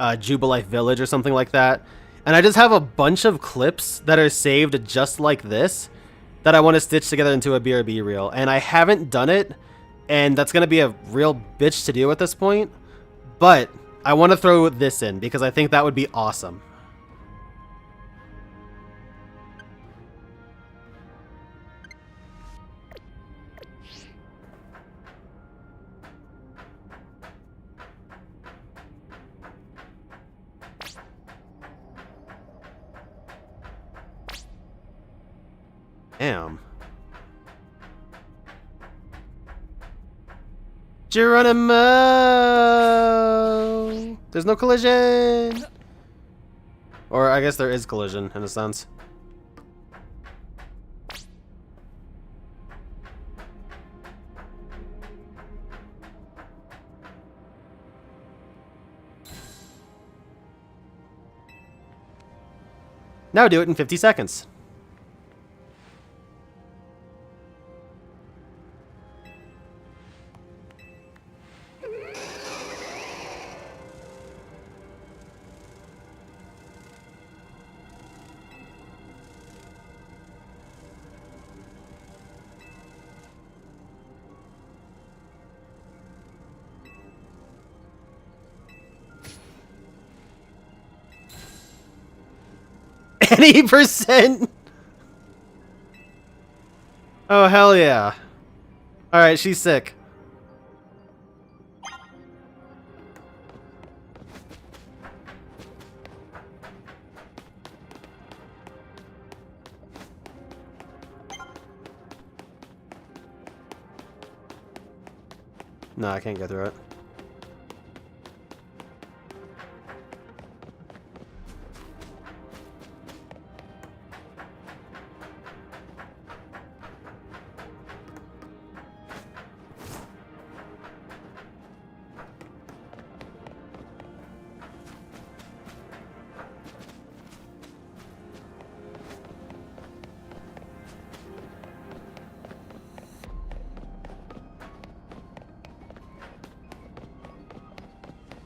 Jubilife Village or something like that. And I just have a bunch of clips that are saved just like this that I want to stitch together into a BRB reel. And I haven't done it, and that's going to be a real bitch to do at this point. But I want to throw this in because I think that would be awesome. Damn. Geronimo! There's no collision! Or I guess there is collision, in a sense. Now do it in 50 seconds. Any percent? Oh, hell yeah. Alright, she's sick. No, I can't get through it.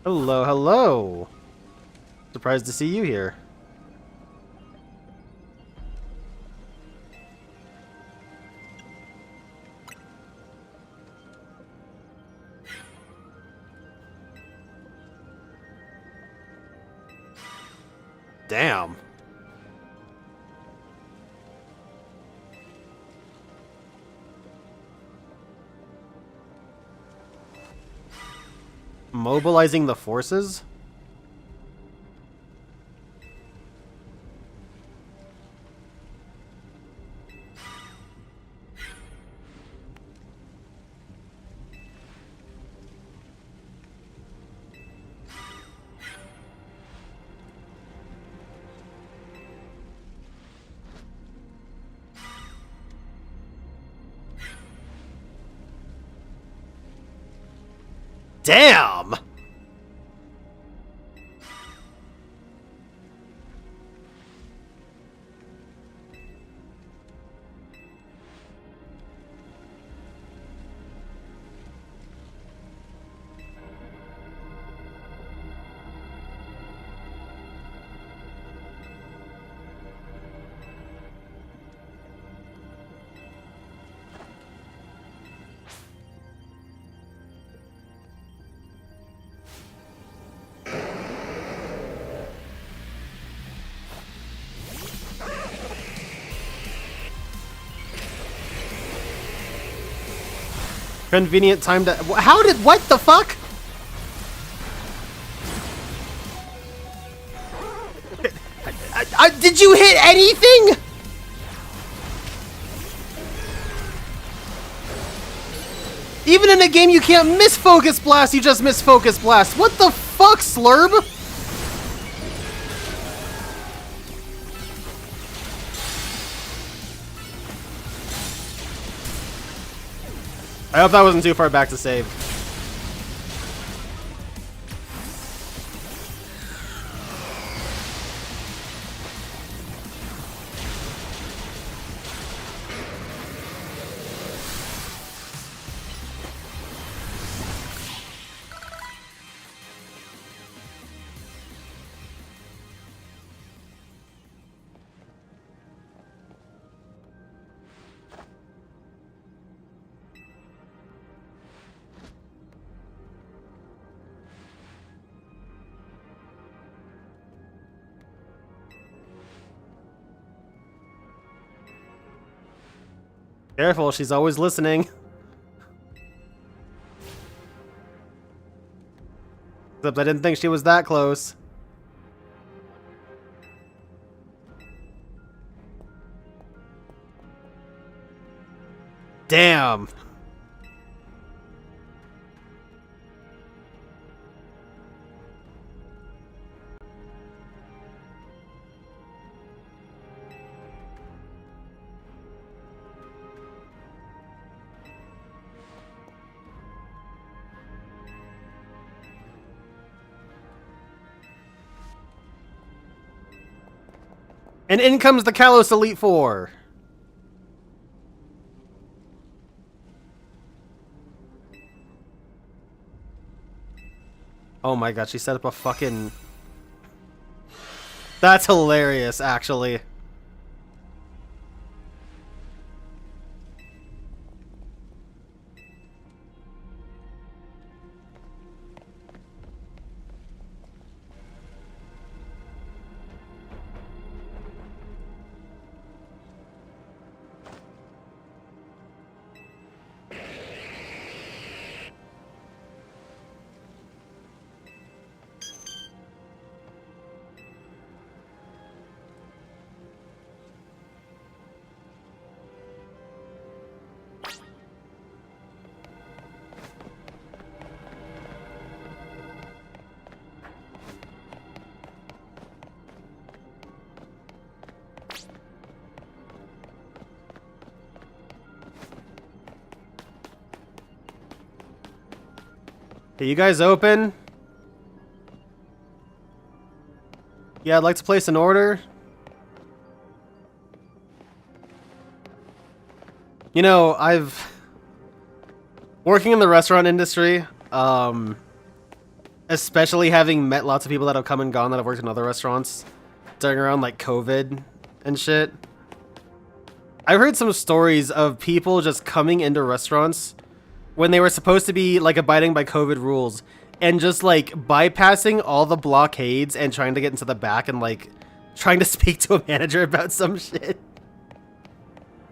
Hello, hello. Surprised to see you here. Damn. Mobilizing the forces? Damn! Convenient time to... How did... What the fuck? Did you hit anything? Even in a game you can't miss Focus Blast, you just miss Focus Blast. What the fuck, Slurb? I hope that wasn't too far back to save. Careful, she's always listening. Except I didn't think she was that close. Damn. And in comes the Kalos Elite Four. Oh my god, she set up a fucking... That's hilarious, actually. Hey, you guys open? Yeah, I'd like to place an order. You know, I've... Working in the restaurant industry, Especially having met lots of people that have come and gone that have worked in other restaurants during around like COVID and shit. I've heard some stories of people just coming into restaurants when they were supposed to be like abiding by COVID rules and just like bypassing all the blockades and trying to get into the back and like trying to speak to a manager about some shit.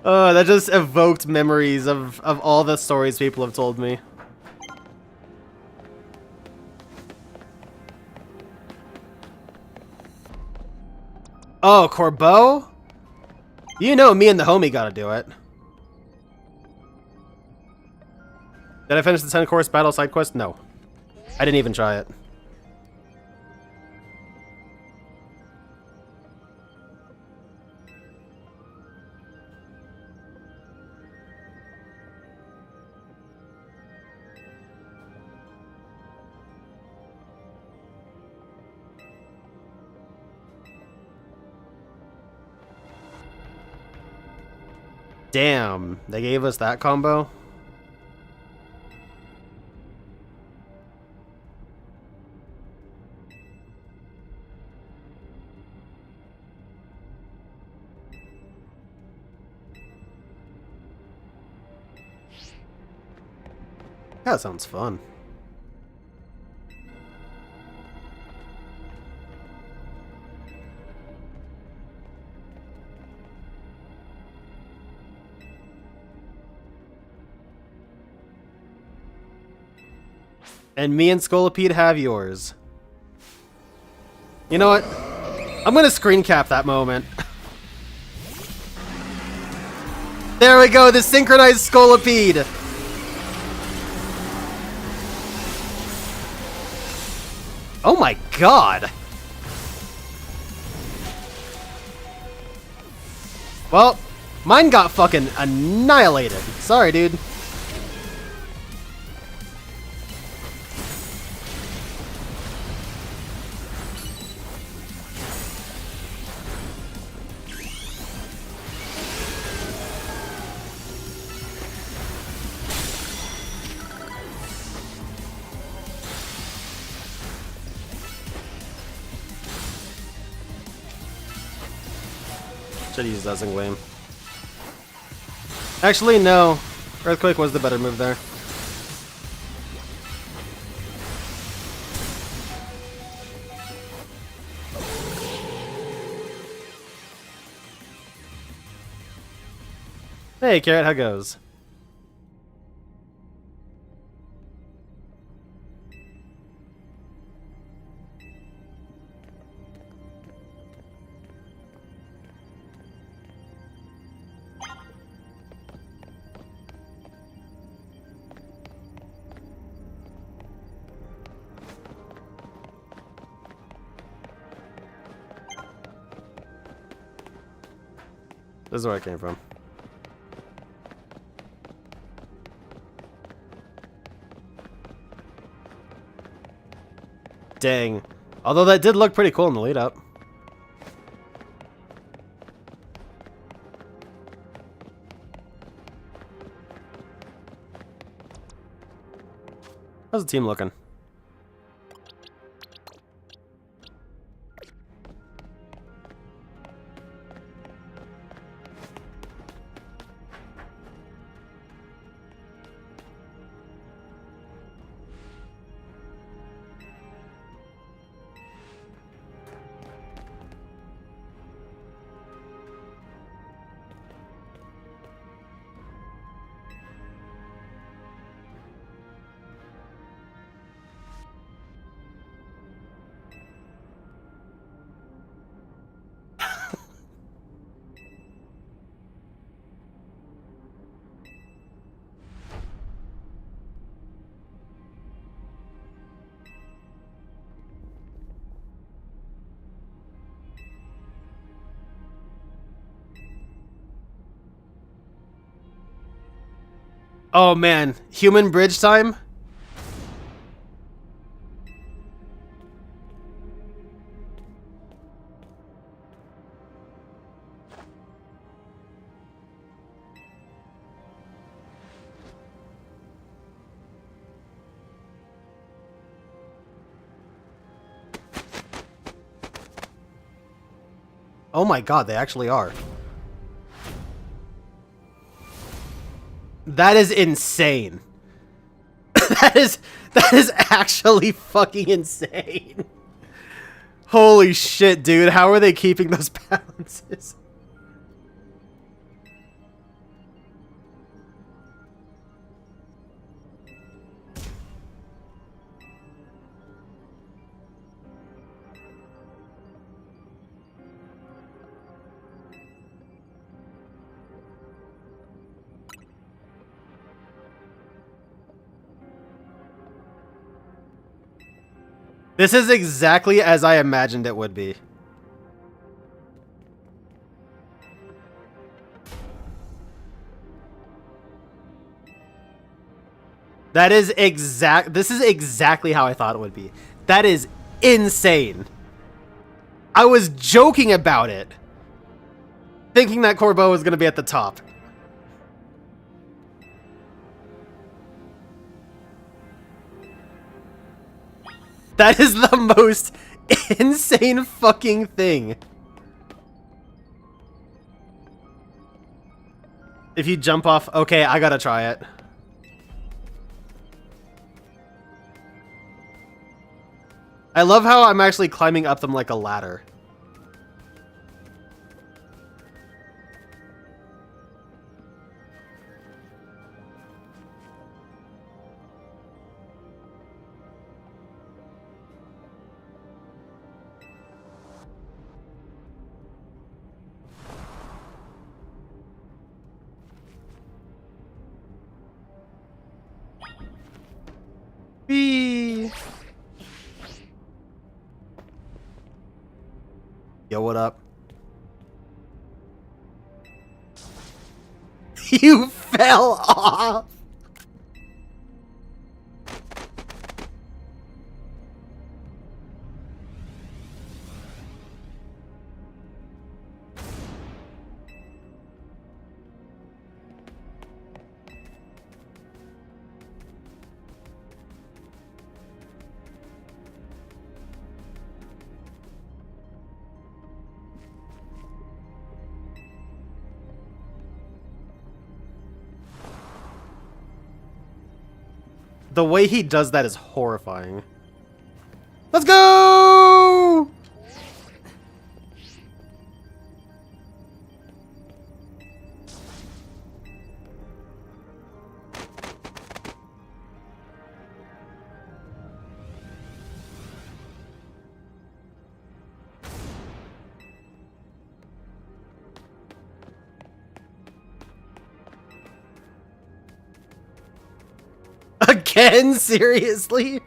Oh, that just evoked memories of all the stories people have told me. Oh, Corbeau? You know me and the homie gotta do it. Did I finish the 10-course battle side quest? No. I didn't even try it. Damn, they gave us that combo? That sounds fun. And me and Scolipede have yours. You know what? I'm gonna screen cap that moment. There we go, the synchronized Scolipede! Oh my god! Well, mine got fucking annihilated. Sorry, dude. Should've used that Zingwame. Actually, no. Earthquake was the better move there. Hey, Carrot, how goes? This is where I came from. Dang. Although that did look pretty cool in the lead up. How's the team looking? Oh man, human bridge time? Oh my god, they actually are. That is insane. that is actually fucking insane. Holy shit, dude. How are they keeping those balances? This is exactly as I imagined it would be. This is exactly how I thought it would be. That is insane. I was joking about it, thinking that Corbeau was going to be at the top. That is the most insane fucking thing. If you jump off, okay, I gotta try it. I love how I'm actually climbing up them like a ladder. Whee! Yo, what up? You fell off! The way he does that is horrifying. Let's go! Again? Seriously?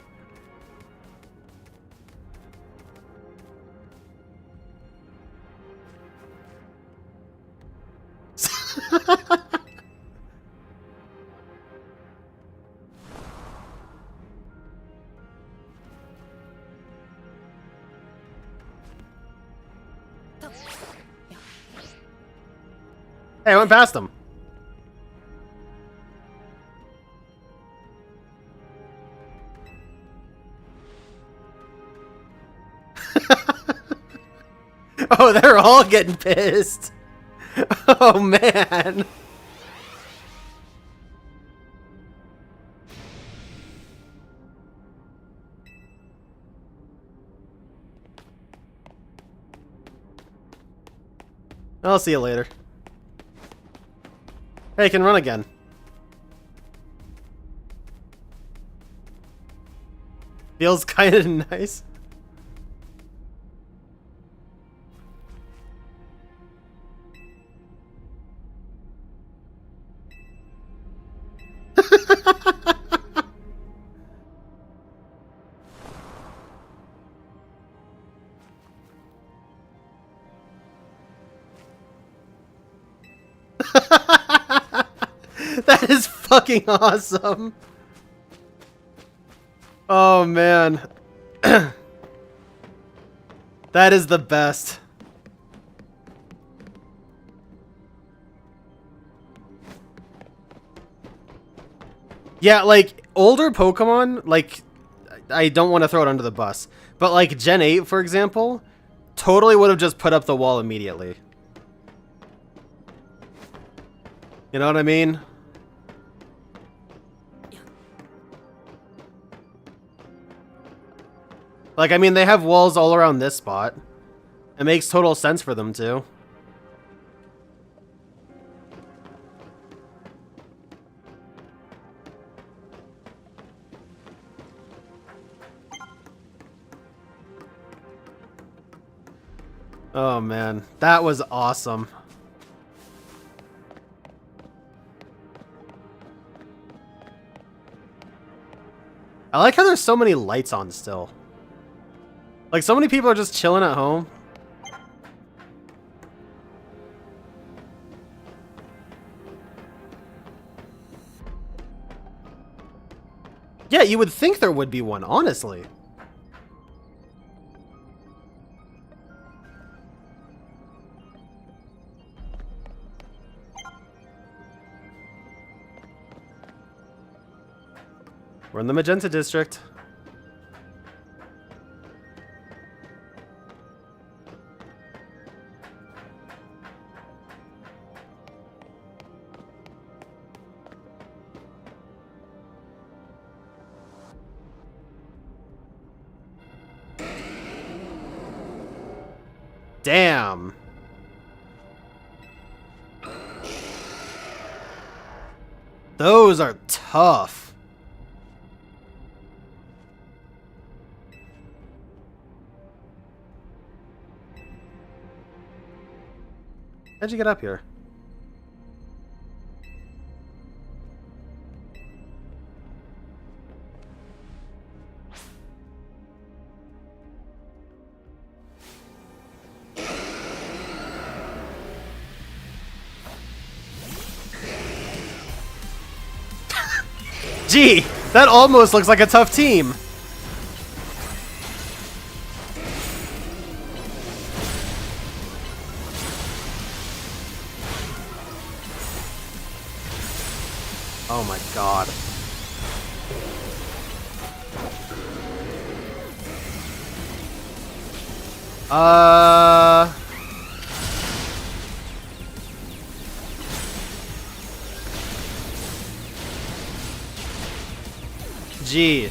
Hey, I went past him. Oh, they're all getting pissed. Oh, man. I'll see you later. Hey, you can run again. Feels kind of nice. That is fucking awesome. Oh man. That is the best. Yeah, like older Pokemon, like I don't want to throw it under the bus, but like Gen 8 for example, totally would have just put up the wall immediately. You know what I mean? Like, I mean, they have walls all around this spot. It makes total sense for them to. Oh man, that was awesome. I like how there's so many lights on still. Like, so many people are just chilling at home. Yeah, you would think there would be one, honestly. We're in the Magenta District. Damn. Those are tough. How'd you get up here? Gee, that almost looks like a tough team. Oh my god. Gee.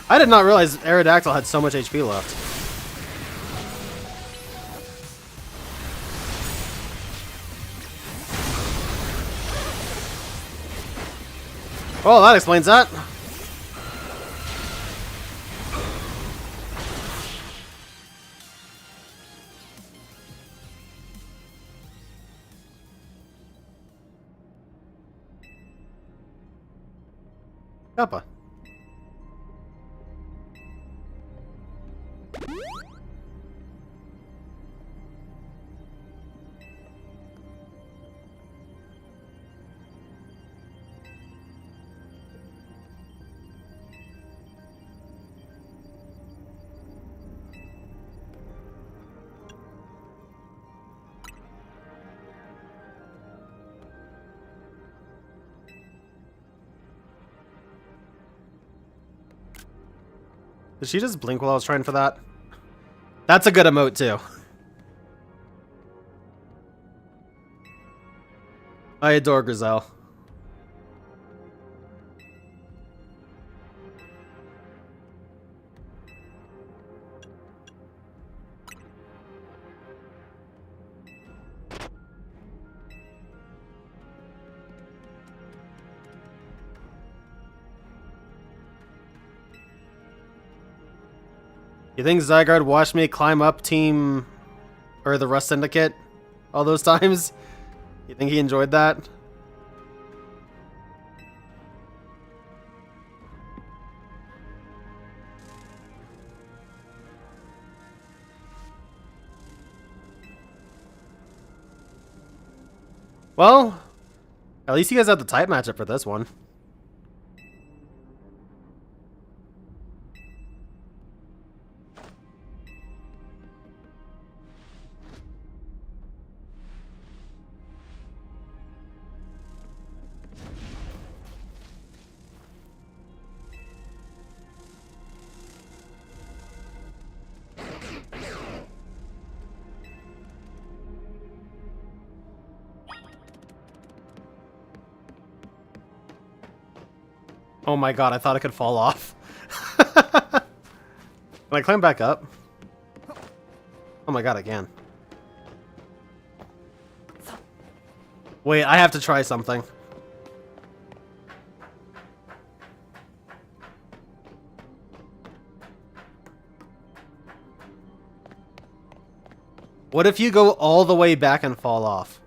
I did not realize Aerodactyl had so much HP left. Well, that explains that. Kappa. Did she just blink while I was trying for that? That's a good emote too. I adore Griselle. You think Zygarde watched me climb up team or the Rust Syndicate all those times? You think he enjoyed that? Well, at least you guys have the type matchup for this one. Oh my god, I thought I could fall off. Can I climb back up? Oh my god, I can. Wait, I have to try something. What if you go all the way back and fall off?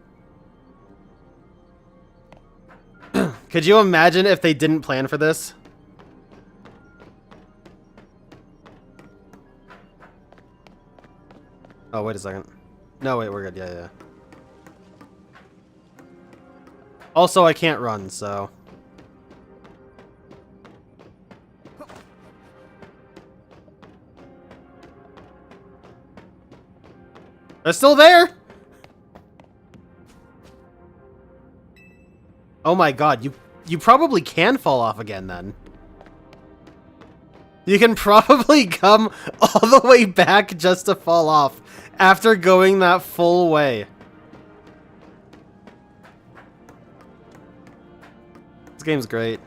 Could you imagine if they didn't plan for this? Oh, wait a second. No, wait, we're good. Yeah, yeah. Also, I can't run, so... They're still there! Oh my god, you probably can fall off again, then. You can probably come all the way back just to fall off after going that full way. This game's great.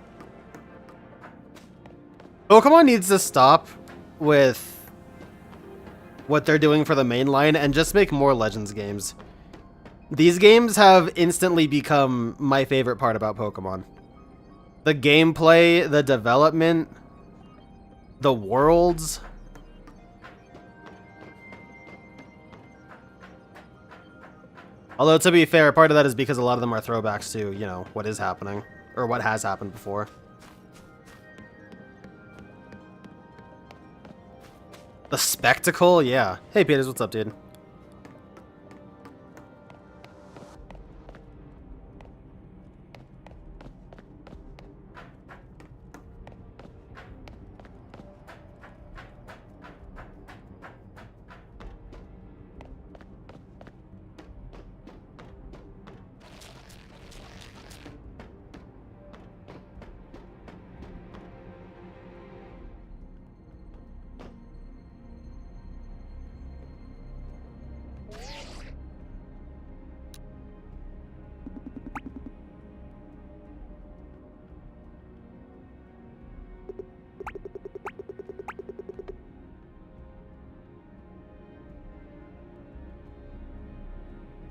Pokemon needs to stop with what they're doing for the main line and just make more Legends games. These games have instantly become my favorite part about Pokemon. The gameplay, the development, the worlds. Although, to be fair, part of that is because a lot of them are throwbacks to, you know, what is happening. Or what has happened before. The spectacle? Yeah. Hey, Peters, what's up, dude?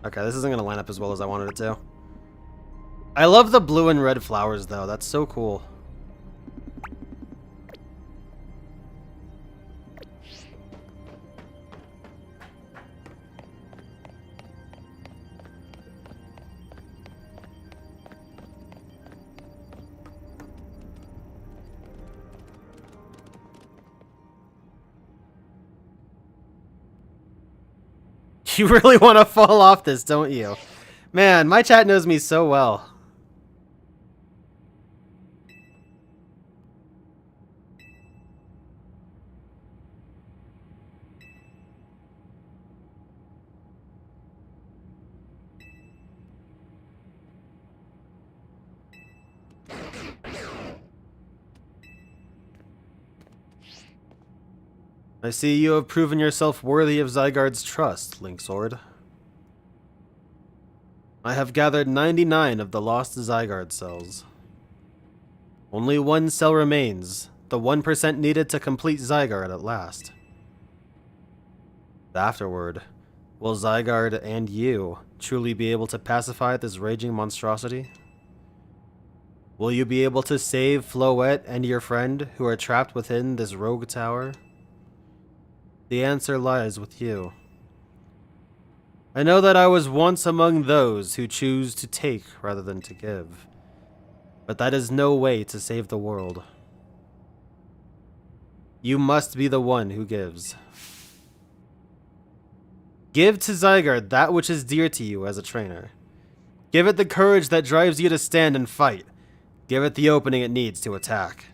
Okay, this isn't going to line up as well as I wanted it to. I love the blue and red flowers, though. That's so cool. You really want to fall off this, don't you? Man, my chat knows me so well. I see you have proven yourself worthy of Zygarde's trust, Linksword. I have gathered 99 of the lost Zygarde cells. Only one cell remains, the 1% needed to complete Zygarde at last. Afterward, will Zygarde and you truly be able to pacify this raging monstrosity? Will you be able to save Floette and your friend who are trapped within this rogue tower? The answer lies with you. I know that I was once among those who choose to take rather than to give, but that is no way to save the world. You must be the one who gives. Give to Zygarde that which is dear to you as a trainer. Give it the courage that drives you to stand and fight. Give it the opening it needs to attack.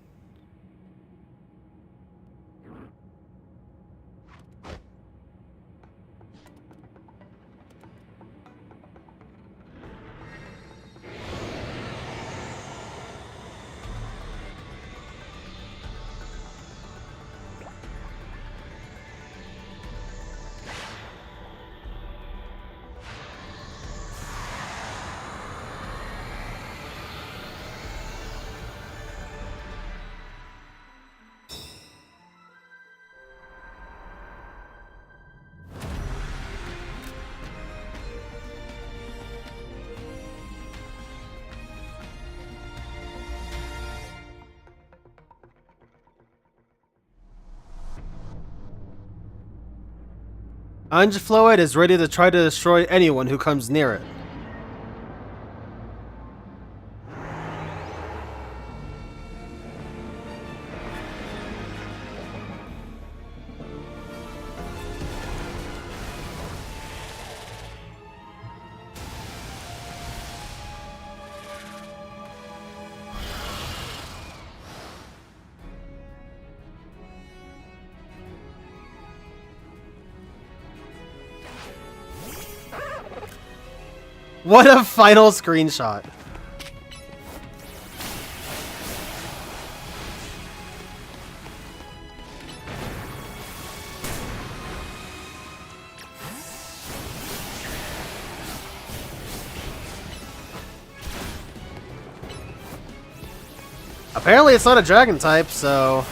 Ungefloid is ready to try to destroy anyone who comes near it. What a final screenshot. Apparently it's not a dragon type, so...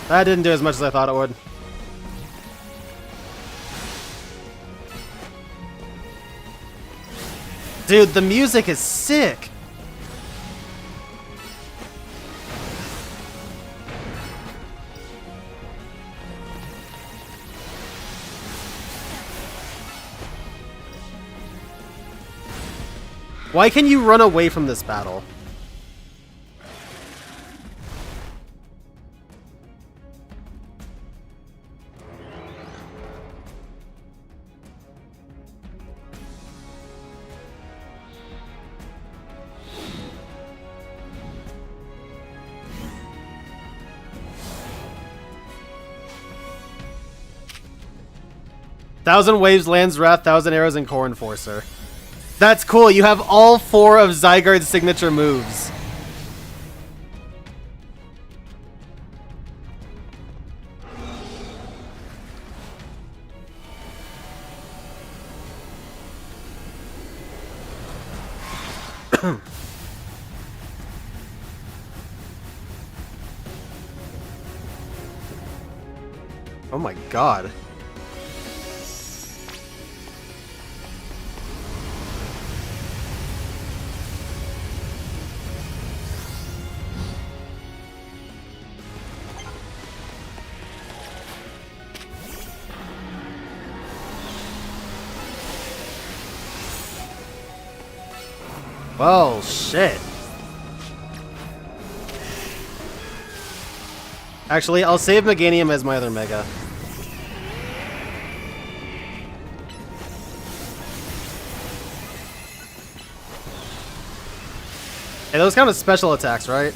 That didn't do as much as I thought it would. Dude, the music is sick! Why can you run away from this battle? Thousand Waves, Land's Wrath, Thousand Arrows, and Core Enforcer. That's cool, you have all 4 of Zygarde's signature moves. Oh my god. Well, shit. Actually, I'll save Meganium as my other Mega. Hey, those count as special attacks, right?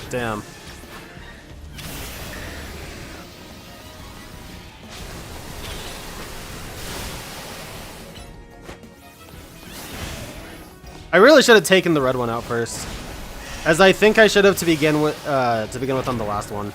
Damn. I really should have taken the red one out first, as I think I should have to begin with on the last one.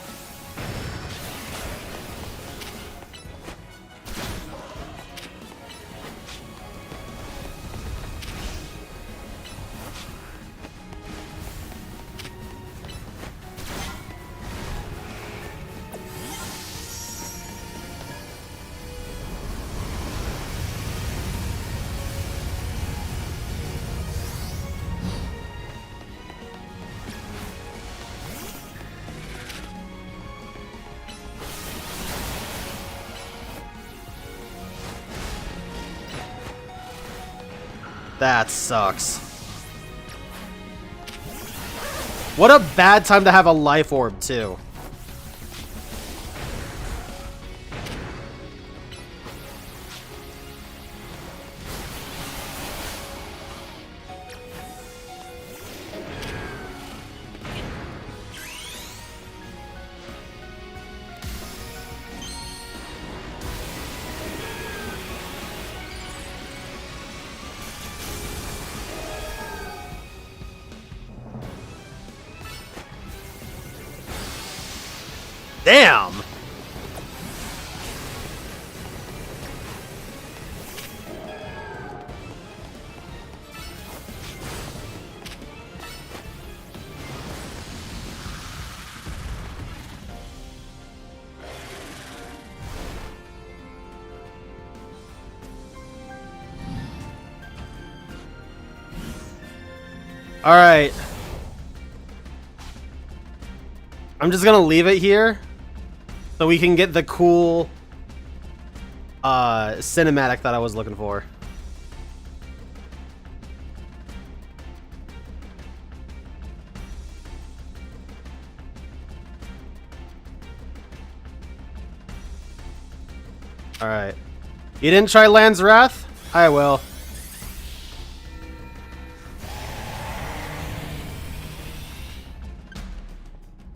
That sucks. What a bad time to have a life orb, too. Damn! Alright. I'm just gonna leave it here so we can get the cool cinematic that I was looking for. Alright. You didn't try Land's Wrath? I will.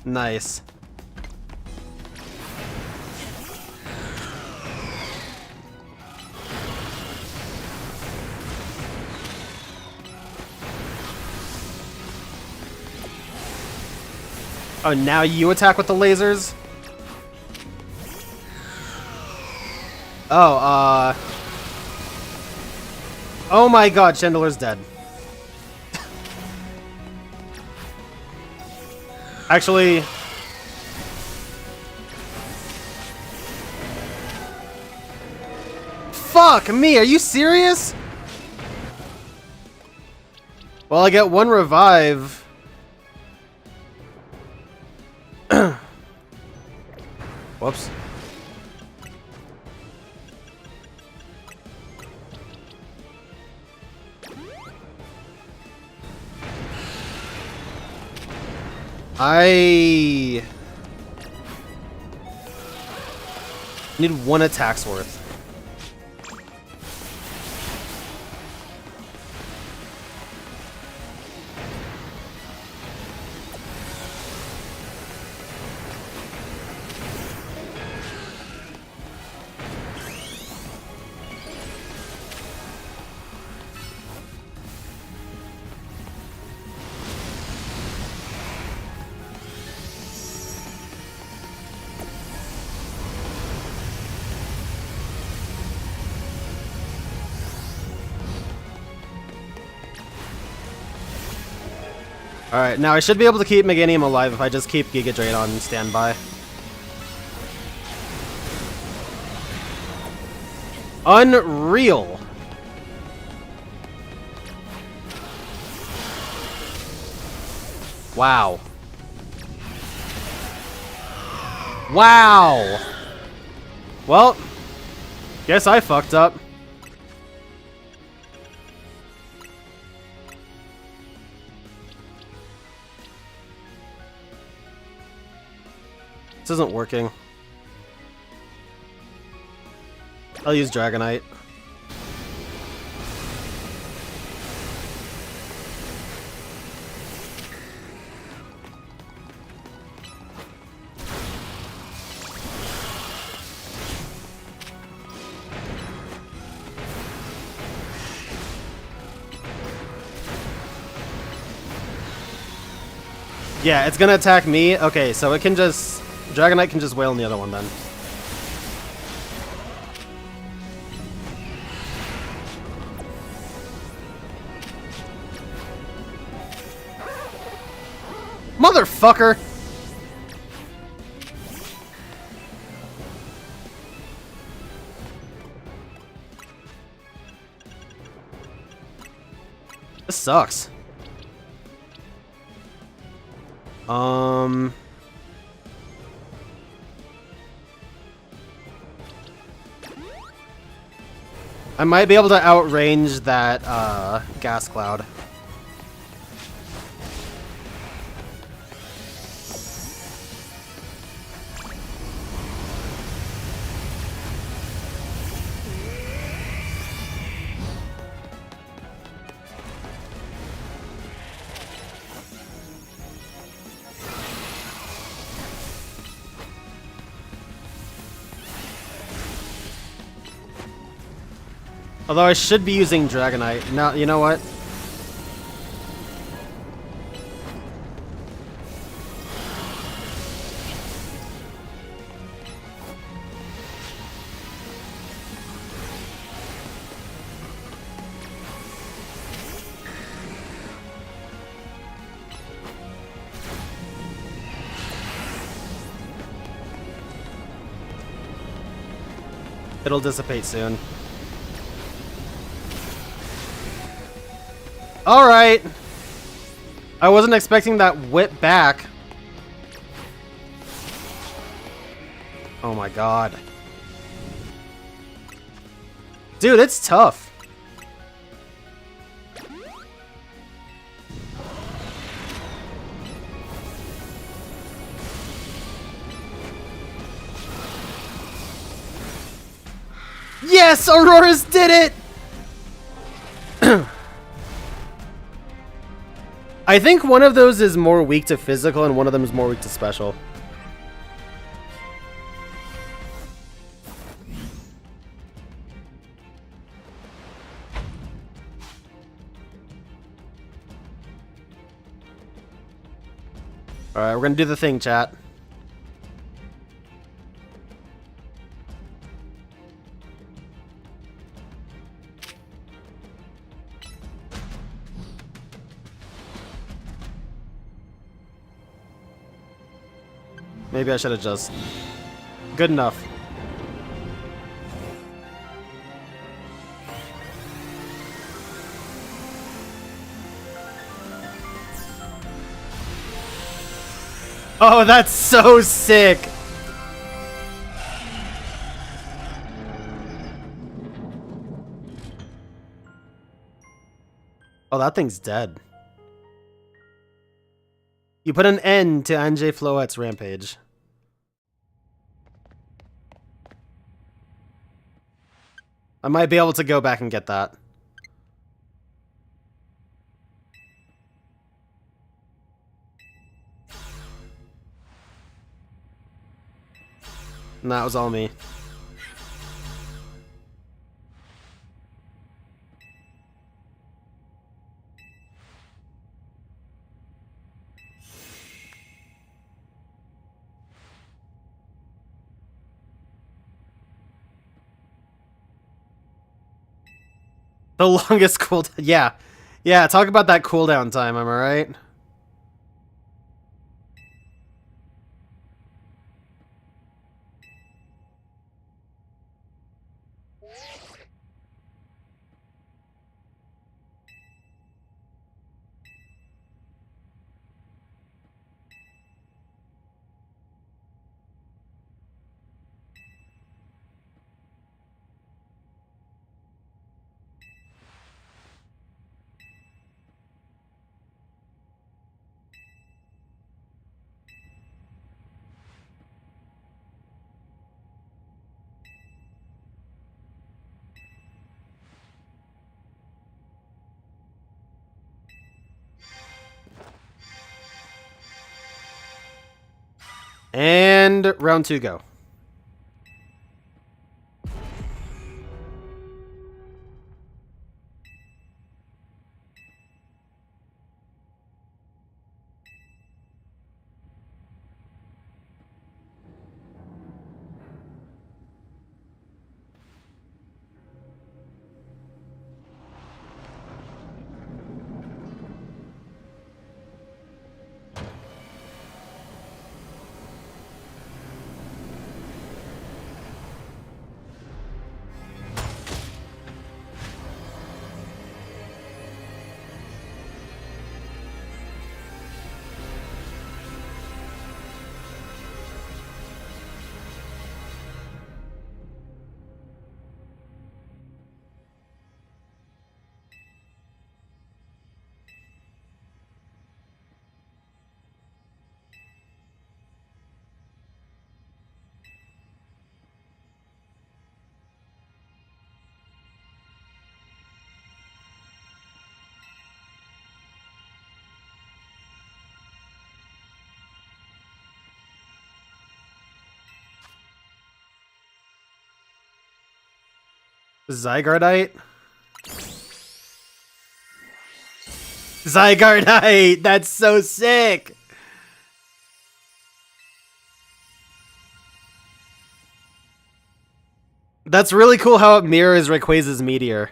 Nice. Oh, now you attack with the lasers? Oh, oh my god, Chandeler's dead. Actually... Fuck me, are you serious? Well, I get one revive. Whoops. I need one attack's worth. Alright, now I should be able to keep Meganium alive if I just keep Giga Drain on standby. Unreal! Wow. Wow! Well, guess I fucked up. This isn't working. I'll use Dragonite. Yeah, it's gonna attack me. Okay, so it can just... Dragonite can just wail on the other one then. Motherfucker! This sucks. I might be able to outrange that gas cloud. Although I should be using Dragonite. No, you know what? It'll dissipate soon. Alright! I wasn't expecting that whip back. Oh my god. Dude, it's tough. Yes! Aurora's did it! I think one of those is more weak to physical and one of them is more weak to special. Alright, we're gonna do the thing, chat. Maybe I should have just... Good enough. Oh, that's so sick! Oh, that thing's dead. You put an end to Anjay Floette's rampage. I might be able to go back and get that. And that was all me. The longest cooldown. Yeah. Yeah, talk about that cooldown time, am I right? And round 2 go. Zygarde? Zygarde! That's so sick! That's really cool how it mirrors Rayquaza's Meteor.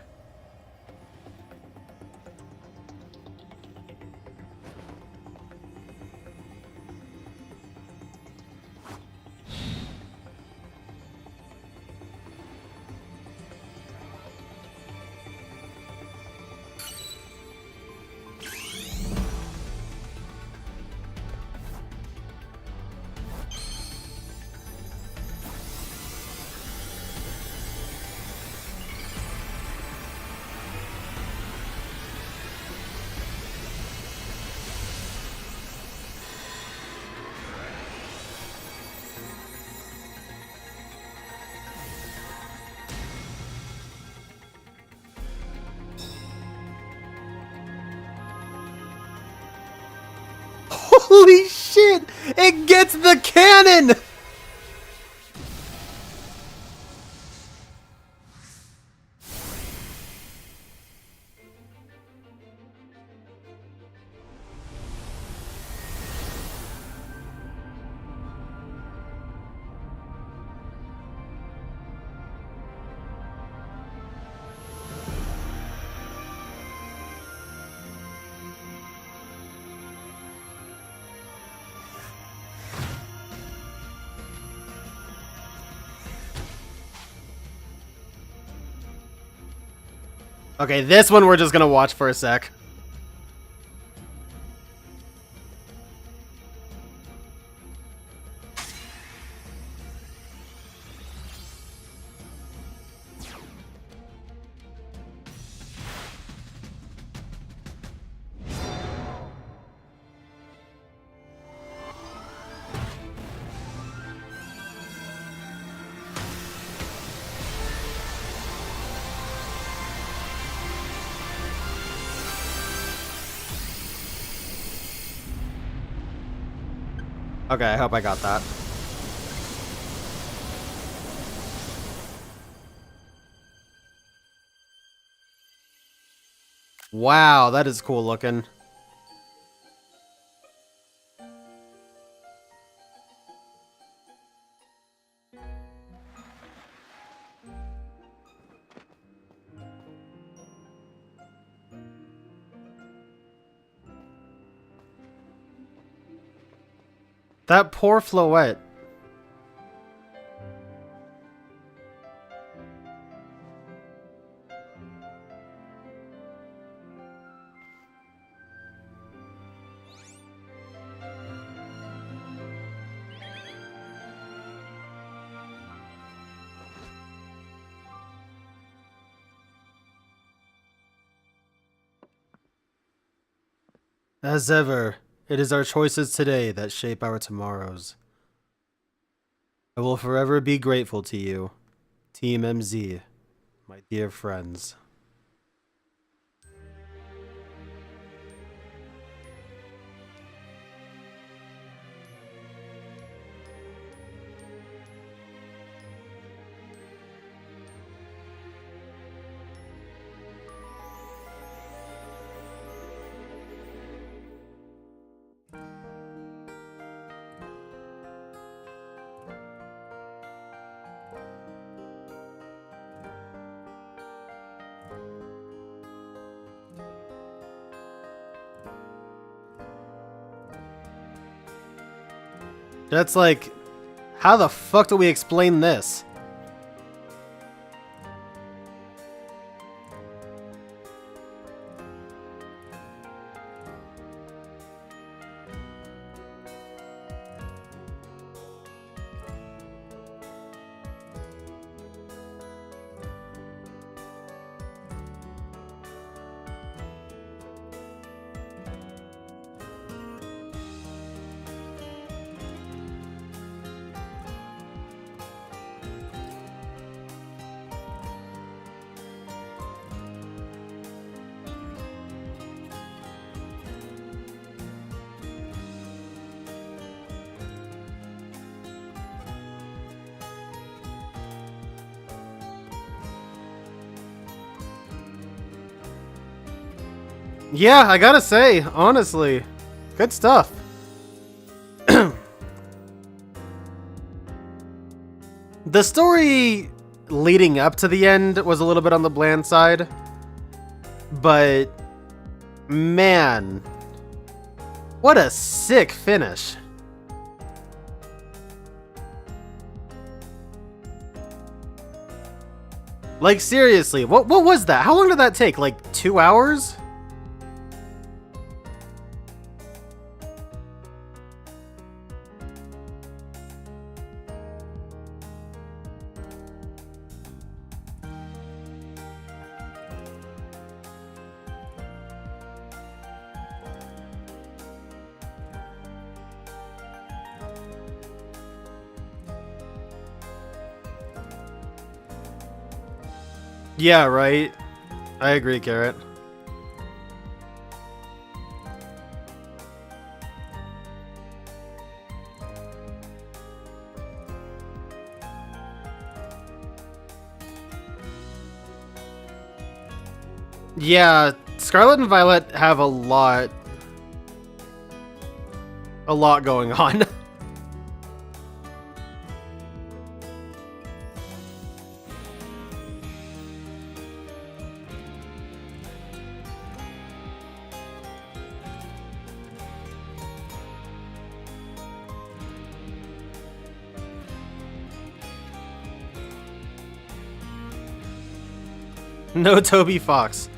Holy shit! It gets the cannon! Okay, this one we're just gonna watch for a sec. Okay, I hope I got that. Wow, that is cool looking. That poor Floette. As ever, it is our choices today that shape our tomorrows. I will forever be grateful to you, Team MZ, my dear friends. That's like, how the fuck do we explain this? Yeah, I gotta say, honestly, good stuff. The story leading up to the end was a little bit on the bland side, but man, what a sick finish. Like seriously, what was that? How long did that take? Like 2 hours? Yeah, right. I agree, Carrot. Yeah, Scarlet and Violet have a lot going on. No Toby Fox.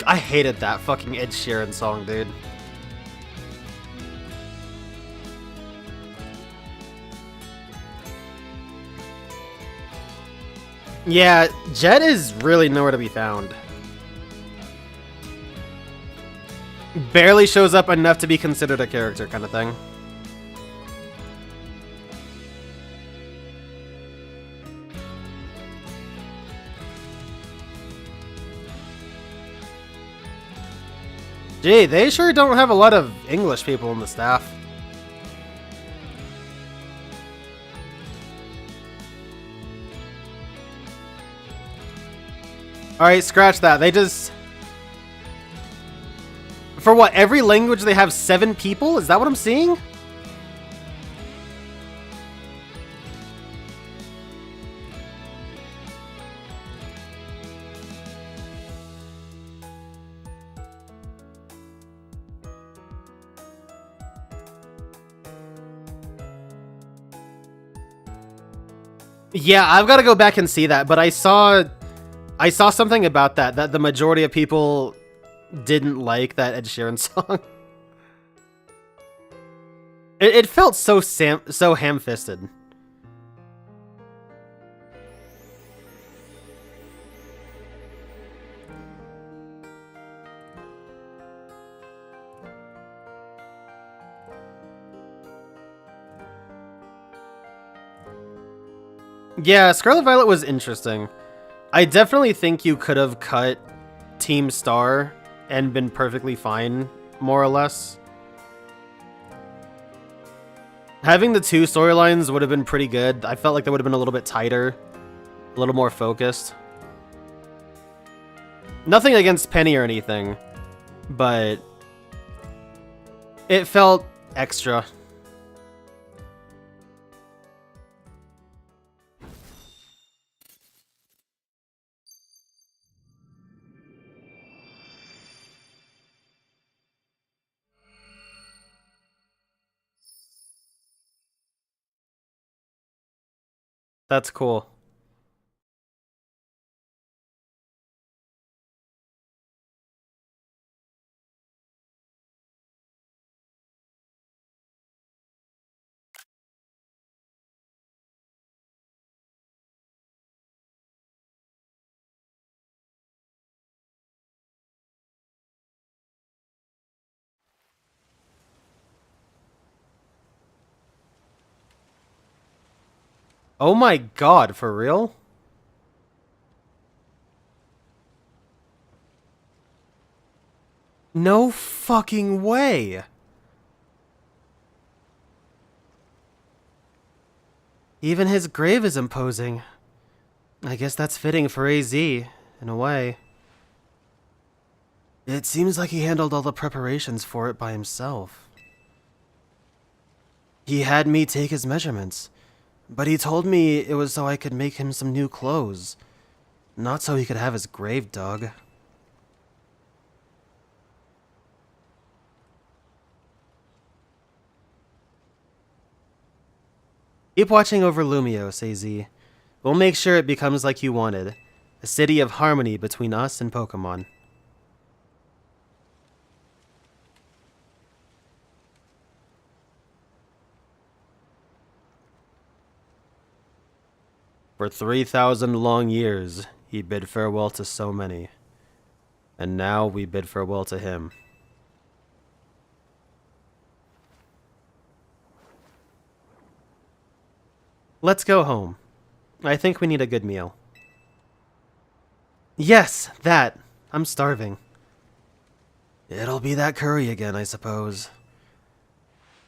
I hated that fucking Ed Sheeran song, dude. Yeah, Jet is really nowhere to be found. Barely shows up enough to be considered a character kind of thing. Gee, they sure don't have a lot of English people in the staff. Alright, scratch that. They just... For what, every language they have 7 people? Is that what I'm seeing? Yeah, I've got to go back and see that, but I saw something about that the majority of people didn't like that Ed Sheeran song. It felt so ham-fisted. Yeah, Scarlet Violet was interesting. I definitely think you could have cut Team Star and been perfectly fine, more or less. Having the 2 storylines would have been pretty good. I felt like they would have been a little bit tighter, a little more focused. Nothing against Penny or anything, but it felt extra. That's cool. Oh my god, for real? No fucking way! Even his grave is imposing. I guess that's fitting for AZ, in a way. It seems like he handled all the preparations for it by himself. He had me take his measurements, but he told me it was so I could make him some new clothes, not so he could have his grave dug. Keep watching over Lumios, AZ. We'll make sure it becomes like you wanted, a city of harmony between us and Pokémon. For 3,000 long years, he bid farewell to so many. And now we bid farewell to him. Let's go home. I think we need a good meal. Yes, that. I'm starving. It'll be that curry again, I suppose.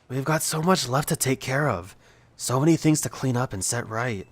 We've got so much left to take care of. So many things to clean up and set right.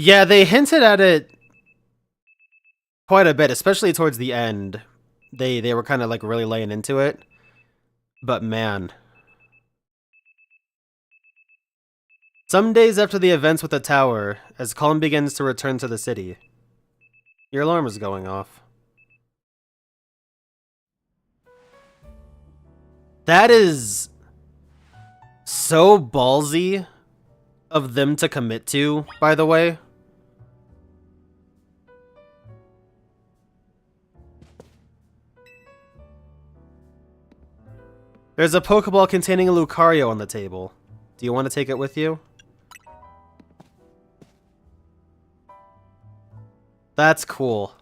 Yeah, they hinted at it quite a bit, especially towards the end. They were kind of like really laying into it. But man. Some days after the events with the tower, as calm begins to return to the city, your alarm is going off. That is so ballsy of them to commit to, by the way. There's a Pokeball containing a Lucario on the table. Do you want to take it with you? That's cool.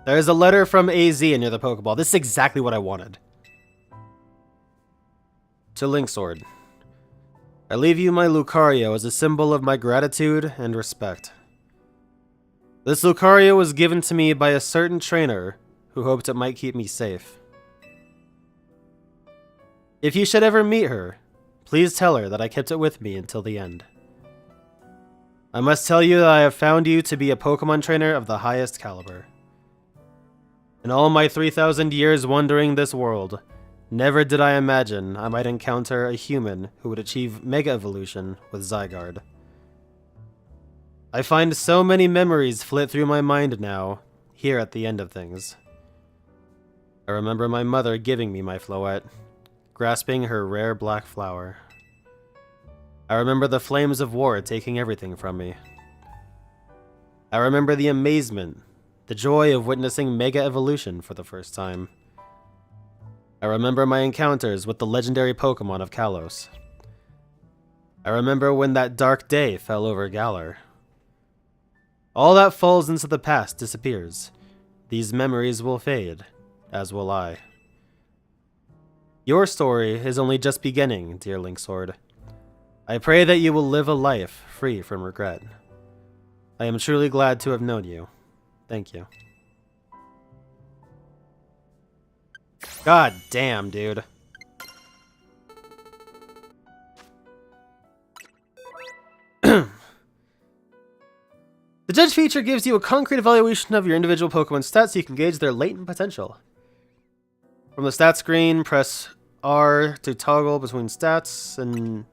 There's a letter from AZ near the Pokeball. This is exactly what I wanted. To Linksword. I leave you my Lucario as a symbol of my gratitude and respect. This Lucario was given to me by a certain trainer who hoped it might keep me safe. If you should ever meet her, please tell her that I kept it with me until the end. I must tell you that I have found you to be a Pokemon trainer of the highest caliber. In all my 3,000 years wandering this world, never did I imagine I might encounter a human who would achieve Mega Evolution with Zygarde. I find so many memories flit through my mind now, here at the end of things. I remember my mother giving me my Floette, grasping her rare black flower. I remember the flames of war taking everything from me. I remember the amazement, the joy of witnessing Mega Evolution for the first time. I remember my encounters with the legendary Pokémon of Kalos. I remember when that dark day fell over Galar. All that falls into the past disappears. These memories will fade, as will I. Your story is only just beginning, dear Linksword. I pray that you will live a life free from regret. I am truly glad to have known you. Thank you. God damn, dude. The Judge feature gives you a concrete evaluation of your individual Pokemon stats so you can gauge their latent potential. From the stats screen, press R to toggle between stats and...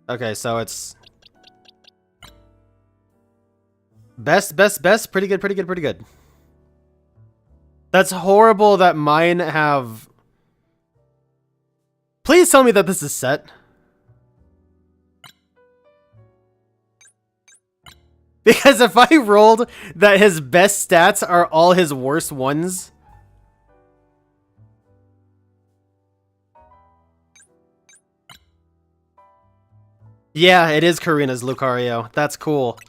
Okay, so it's... Best. Pretty good. That's horrible that mine have... Please tell me that this is set. Because if I rolled that his best stats are all his worst ones... Yeah, it is Karina's Lucario. That's cool.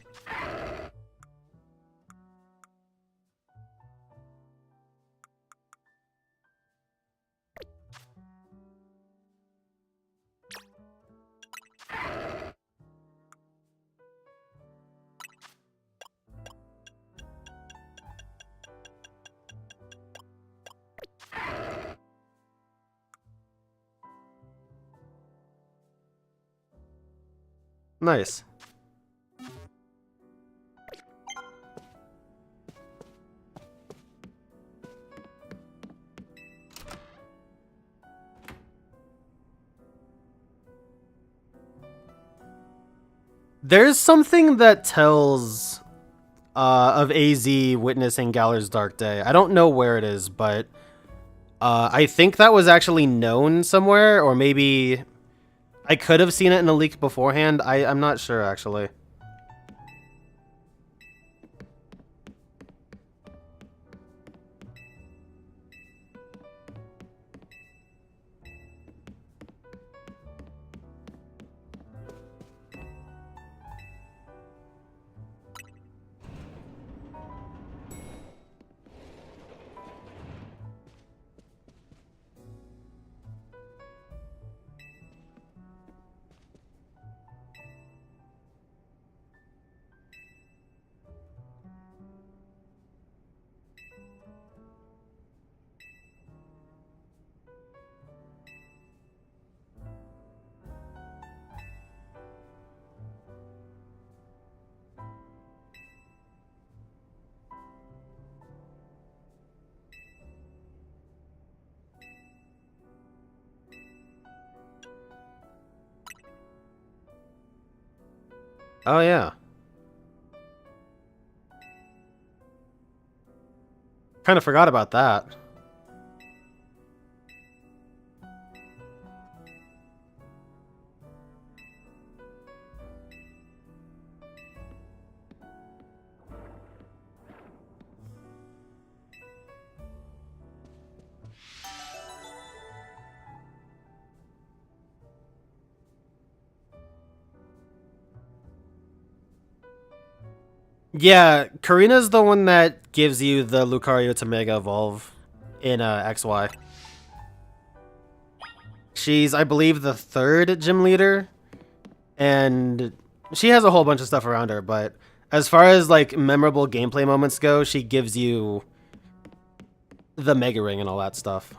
Nice. There's something that tells of AZ witnessing Galar's Dark Day. I don't know where it is, but I think that was actually known somewhere, or maybe I could have seen it in a leak beforehand. I'm not sure, actually. Oh, yeah. Kind of forgot about that. Yeah, Karina's the one that gives you the Lucario to Mega Evolve in XY. She's, I believe, the third gym leader, and she has a whole bunch of stuff around her, but as far as, like, memorable gameplay moments go, she gives you the Mega Ring and all that stuff.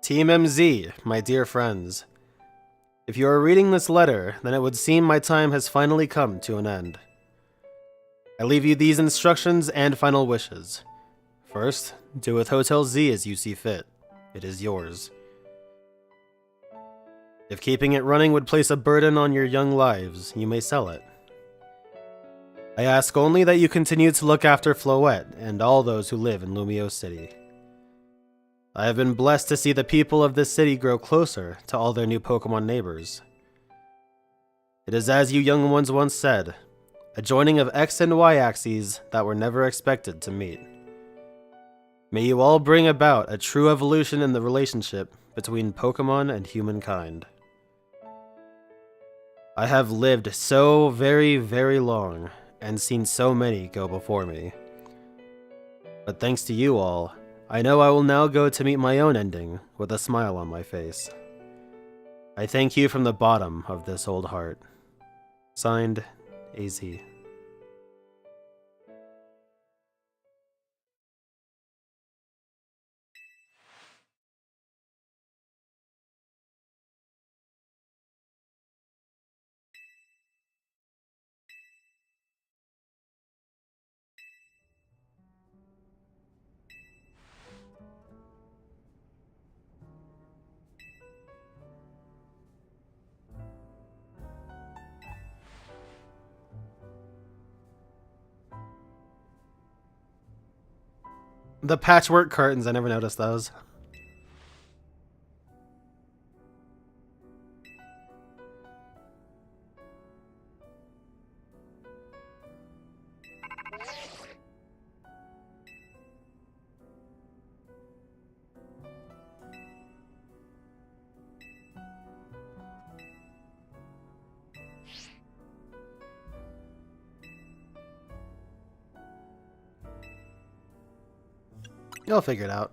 Team MZ, my dear friends. If you are reading this letter, then it would seem my time has finally come to an end. I leave you these instructions and final wishes. First, do with Hotel Z as you see fit. It is yours. If keeping it running would place a burden on your young lives, you may sell it. I ask only that you continue to look after Floette and all those who live in Lumio City. I have been blessed to see the people of this city grow closer to all their new Pokémon neighbors. It is as you young ones once said, a joining of X and Y axes that were never expected to meet. May you all bring about a true evolution in the relationship between Pokémon and humankind. I have lived so very, very long and seen so many go before me. But thanks to you all, I know I will now go to meet my own ending with a smile on my face. I thank you from the bottom of this old heart. Signed, AZ. The patchwork curtains, I never noticed those. You'll figure it out.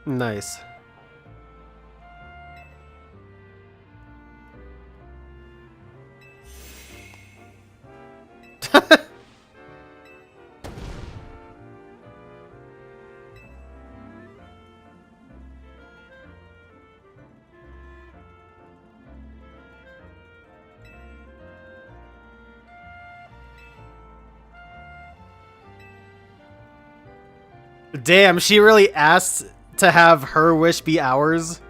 Nice. Damn, she really asked to have her wish be ours.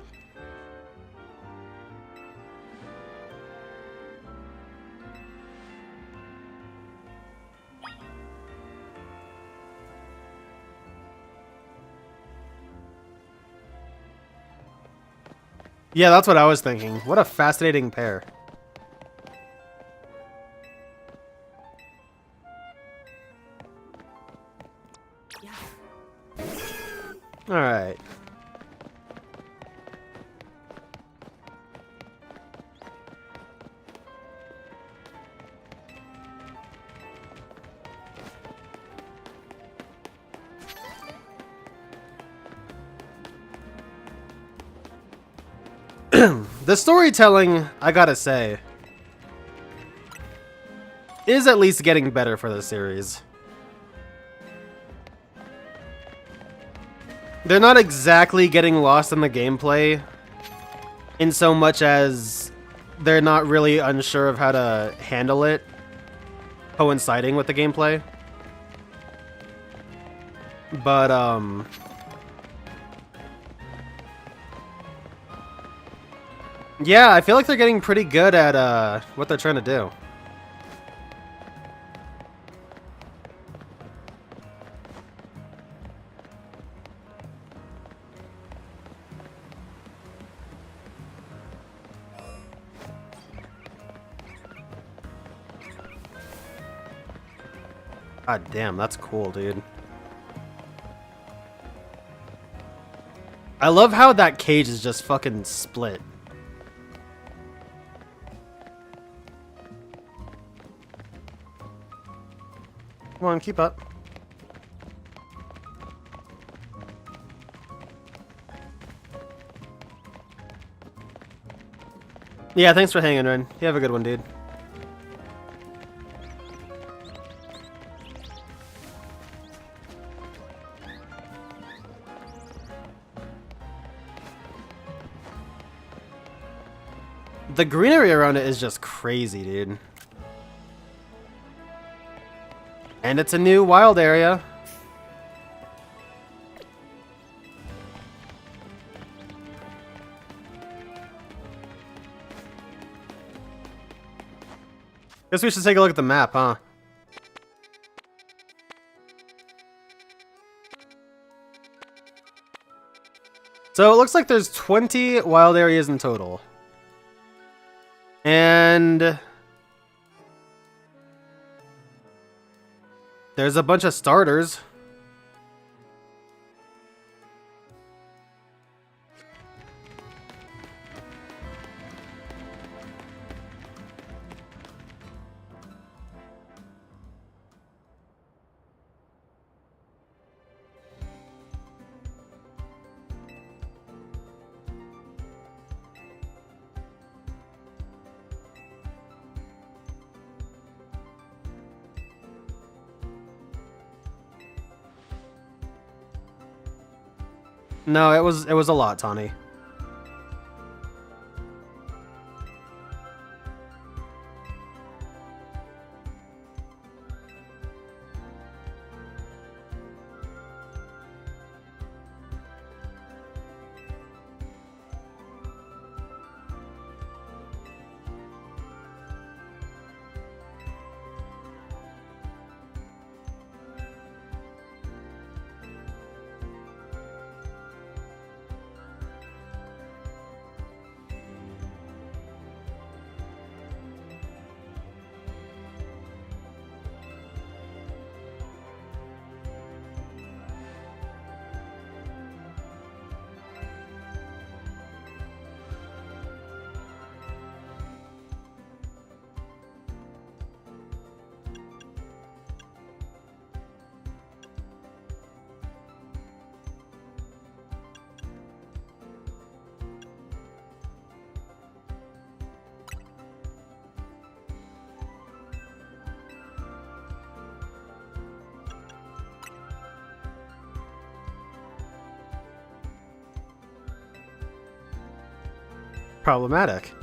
Yeah, that's what I was thinking. What a fascinating pair. All right. The storytelling, I gotta say, is at least getting better for the series. They're not exactly getting lost in the gameplay, in so much as they're not really unsure of how to handle it, coinciding with the gameplay. But, yeah, I feel like they're getting pretty good at, what they're trying to do. God damn, that's cool, dude. I love how that cage is just fucking split. Come on, keep up. Yeah, thanks for hanging, Ren. You have a good one, dude. The greenery around it is just crazy, dude. And it's a new wild area. Guess we should take a look at the map, huh? So it looks like there's 20 wild areas in total. And there's a bunch of starters. No, it was a lot, Tawny. Problematic.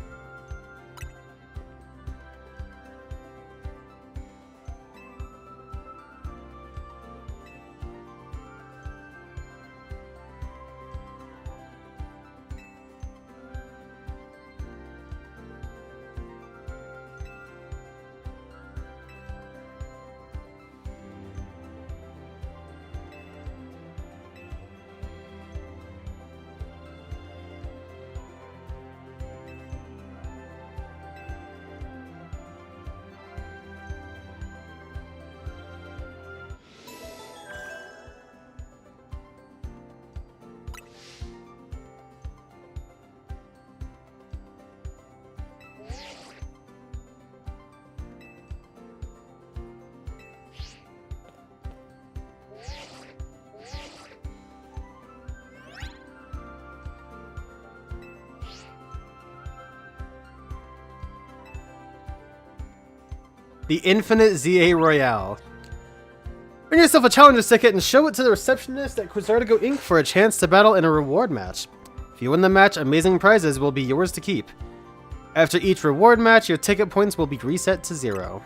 The Infinite ZA Royale. Earn yourself a challenger's ticket and show it to the receptionist at Quizartigo Inc. for a chance to battle in a reward match. If you win the match, amazing prizes will be yours to keep. After each reward match, your ticket points will be reset to 0.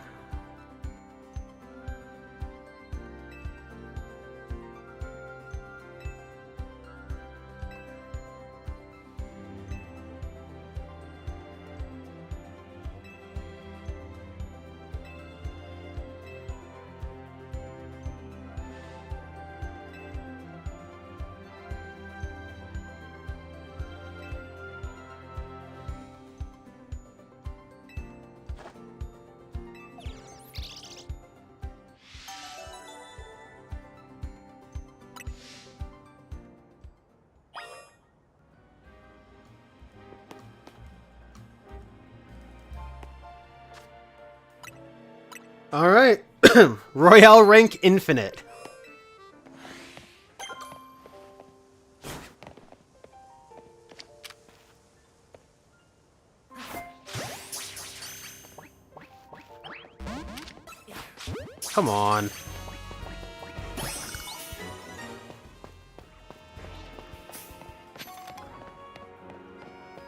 Alright. Royale rank infinite. Come on.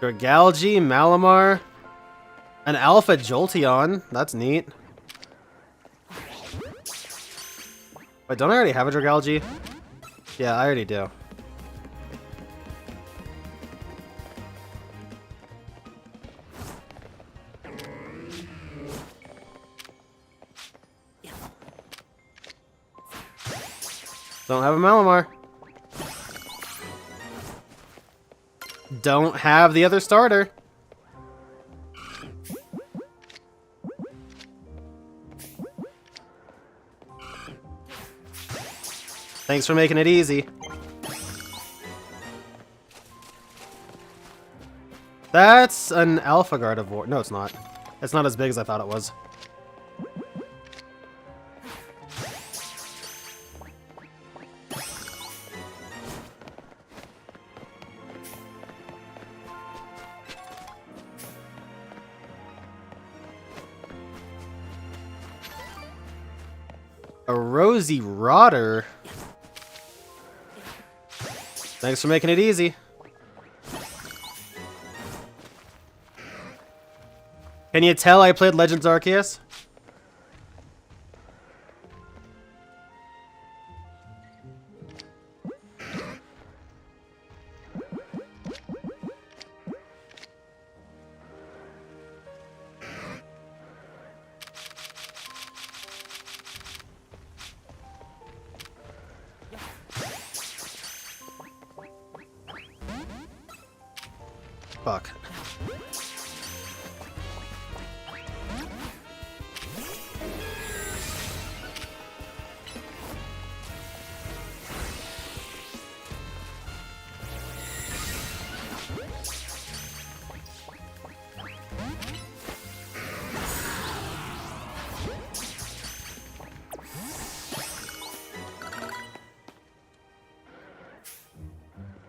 Dragalge, Malamar, an Alpha Jolteon. That's neat. Wait, don't I already have a Dragalge? Yeah, I already do. Don't have a Malamar. Don't have the other starter. Thanks for making it easy. That's an Alpha Gardevoir. No, it's not. It's not as big as I thought it was. A Rosy Rotter. Thanks for making it easy. Can you tell I played Legends Arceus? Fuck.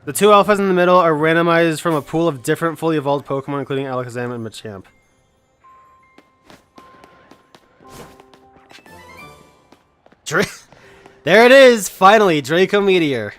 The two alphas in the middle are randomized from a pool of different fully evolved Pokemon, including Alakazam and Machamp. There it is! Finally, Draco Meteor.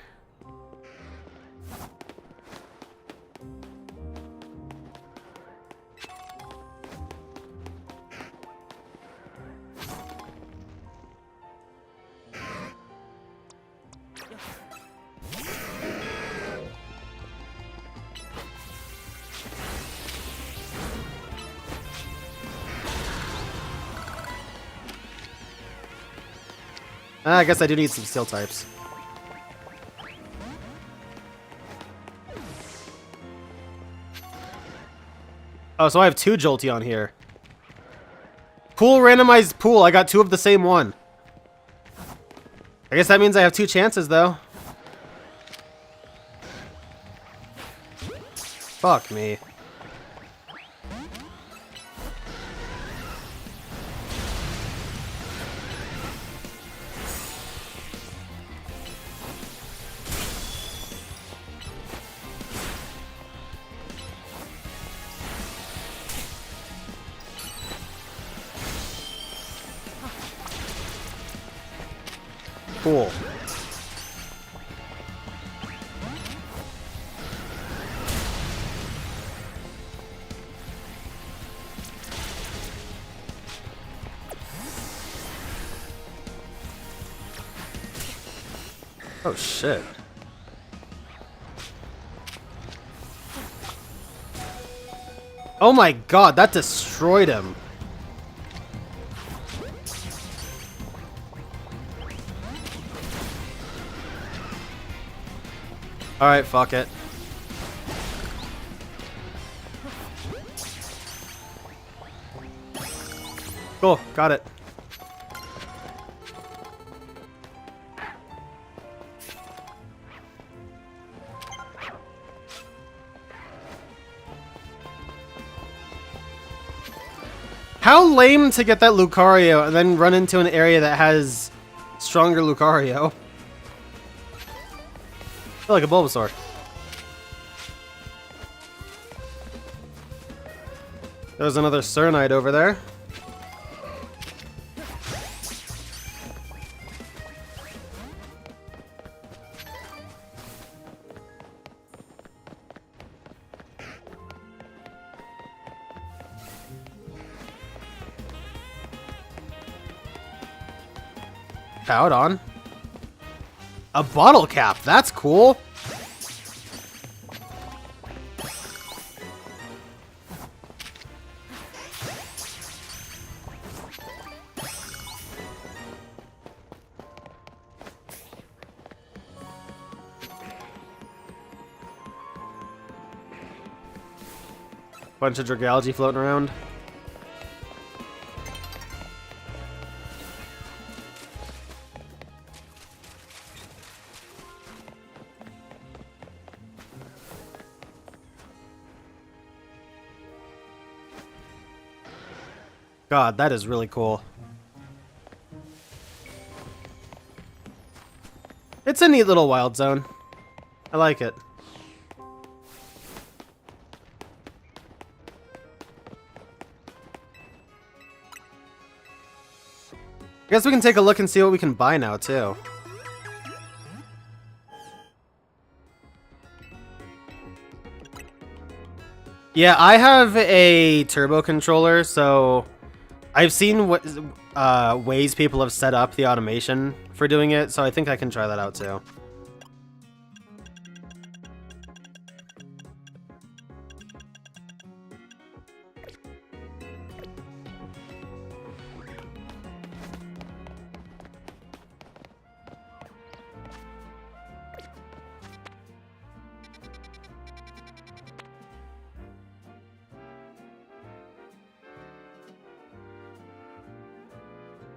I guess I do need some steel types. Oh, so I have two Jolteon here. Pool randomized pool. I got two of the same one. I guess that means I have two chances, though. Fuck me. Cool. Oh shit. Oh my god, that destroyed him. Alright, fuck it. Cool, got it. How lame to get that Lucario and then run into an area that has stronger Lucario. I feel like a Bulbasaur. There's another Cernite over there. Powdon. A bottle cap. That's cool. Bunch of Dragalge floating around. God, that is really cool. It's a neat little wild zone. I like it. I guess we can take a look and see what we can buy now, too. Yeah, I have a turbo controller, so I've seen what ways people have set up the automation for doing it, so I think I can try that out too.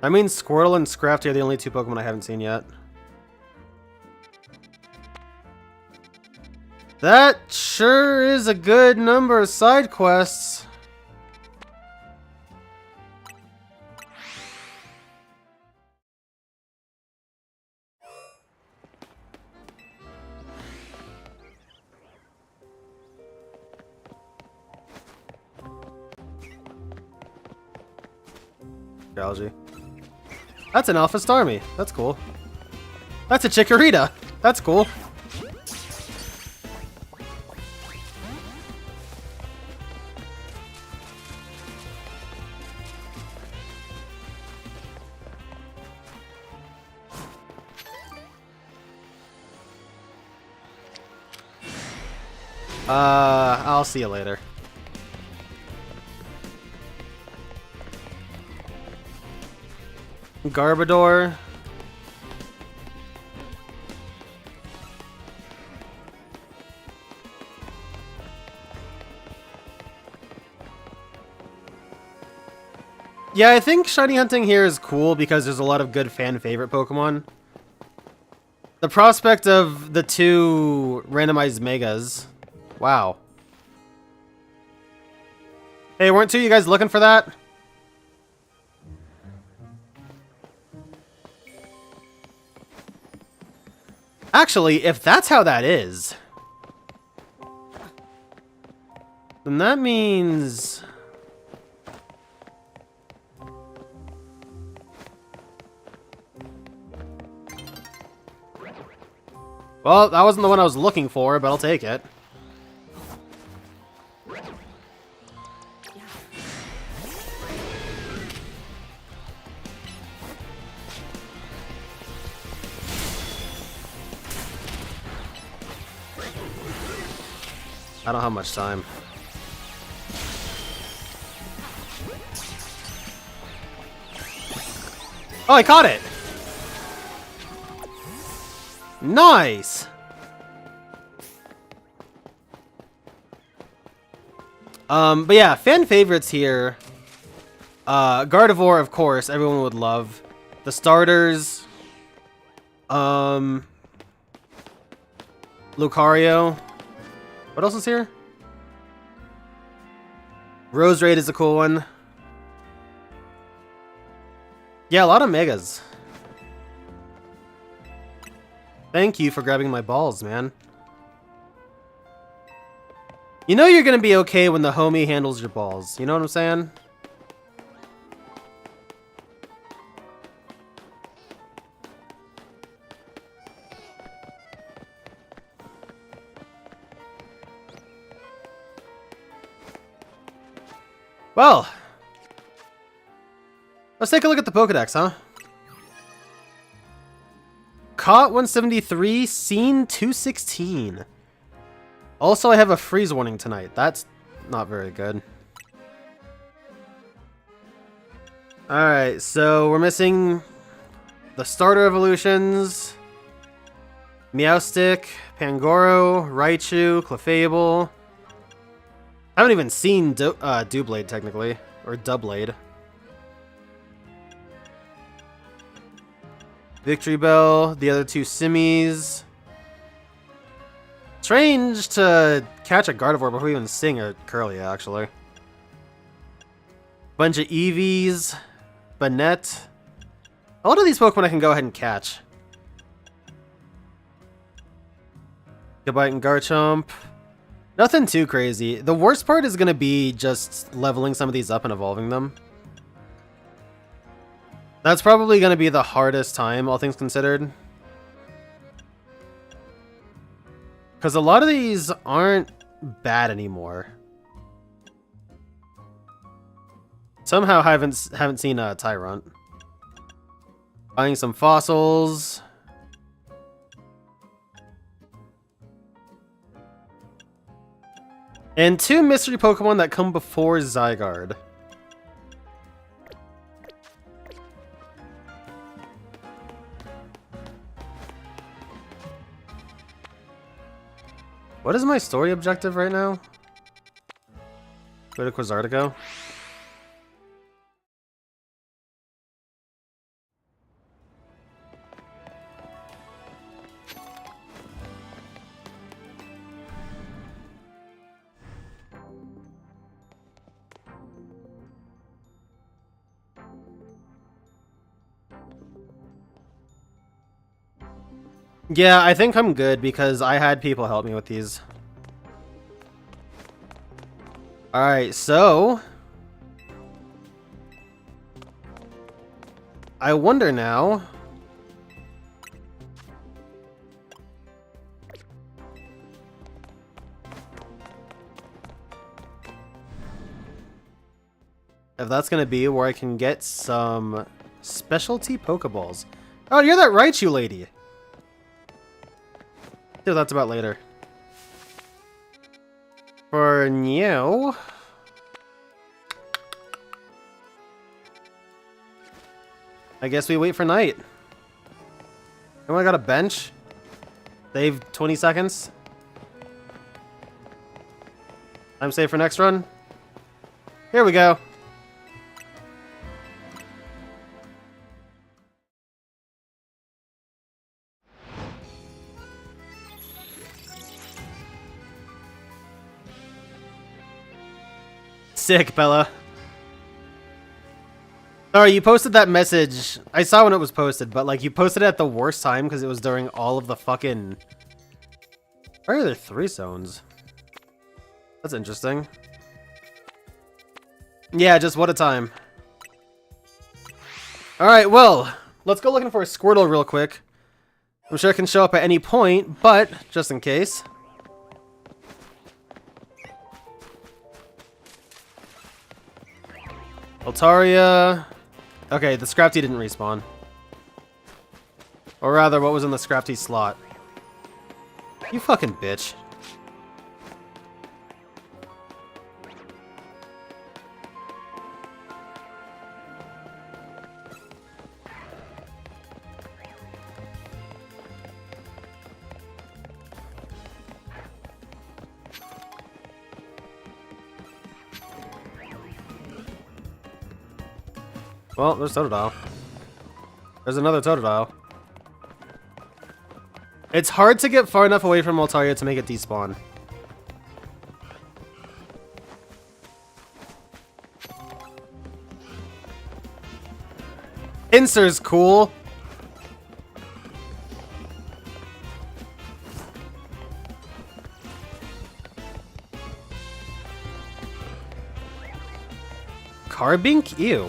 I mean, Squirtle and Scrafty are the only two Pokemon I haven't seen yet. That sure is a good number of side quests. Algae. That's an Alpha Starmie. That's cool. That's a Chikorita. That's cool. I'll see you later. Garbodor. Yeah, I think shiny hunting here is cool because there's a lot of good fan favorite Pokemon. The prospect of the two randomized megas. Wow. Hey, weren't two of you guys looking for that? Actually, if that's how that is, then that means... Well, that wasn't the one I was looking for, but I'll take it. I don't have much time. Oh, I caught it! Nice! But yeah, fan favorites here. Gardevoir, of course, everyone would love. The starters. Lucario. What else is here? Roserade is a cool one. Yeah, a lot of megas. Thank you for grabbing my balls, man. You know you're gonna be okay when the homie handles your balls. You know what I'm saying? Well, let's take a look at the Pokedex, huh? Caught 173, seen 216. Also, I have a freeze warning tonight. That's not very good. Alright, so we're missing the starter evolutions. Meowstic, Pangoro, Raichu, Clefable. I haven't even seen Doublade, technically. Or Doublade. Victory Bell, the other two Simmies. Strange to catch a Gardevoir before even seeing a Curly, actually. Bunch of Eevees. Banette. A lot of these Pokemon I can go ahead and catch. Gabite and Garchomp. Nothing too crazy. The worst part is going to be just leveling some of these up and evolving them. That's probably going to be the hardest time, all things considered. Because a lot of these aren't bad anymore. Somehow haven't seen Tyrant. Buying some fossils. And 2 mystery Pokemon that come before Zygarde. What is my story objective right now? Go to Quasartico. Yeah, I think I'm good because I had people help me with these. Alright, so... I wonder now... if that's gonna be where I can get some specialty Pokeballs. Oh, you're that Raichu lady! Yeah, that's about later. For now... I guess we wait for night. Anyone got a bench? Save 20 seconds. Time save for next run. Here we go. Sick, Bella. Sorry, you posted that message. I saw when it was posted, but like you posted it at the worst time because it was during all of the fucking... Why are there 3 zones? That's interesting. Yeah, just what a time. Alright, well, let's go looking for a Squirtle real quick. I'm sure it can show up at any point, but just in case. Altaria. Okay, the Scrafty didn't respawn. Or rather, what was in the Scrafty slot? You fucking bitch. Well, there's Totodile. There's another Totodile. It's hard to get far enough away from Altaria to make it despawn. Pinsir's cool. Carbink? Ew.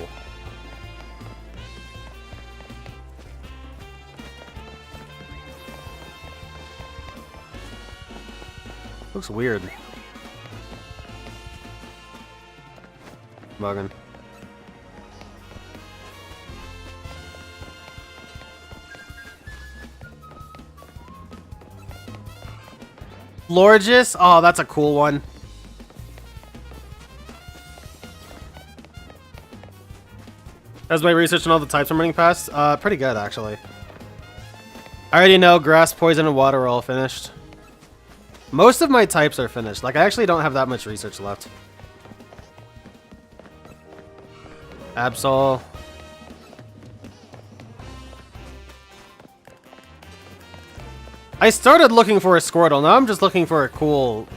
Looks weird. Bugging. Florges? Oh, that's a cool one. That's my research on all the types I'm running past. Pretty good, actually. I already know grass, poison, and water are all finished. Most of my types are finished. Like, I actually don't have that much research left. Absol. I started looking for a Squirtle. Now I'm just looking for a cool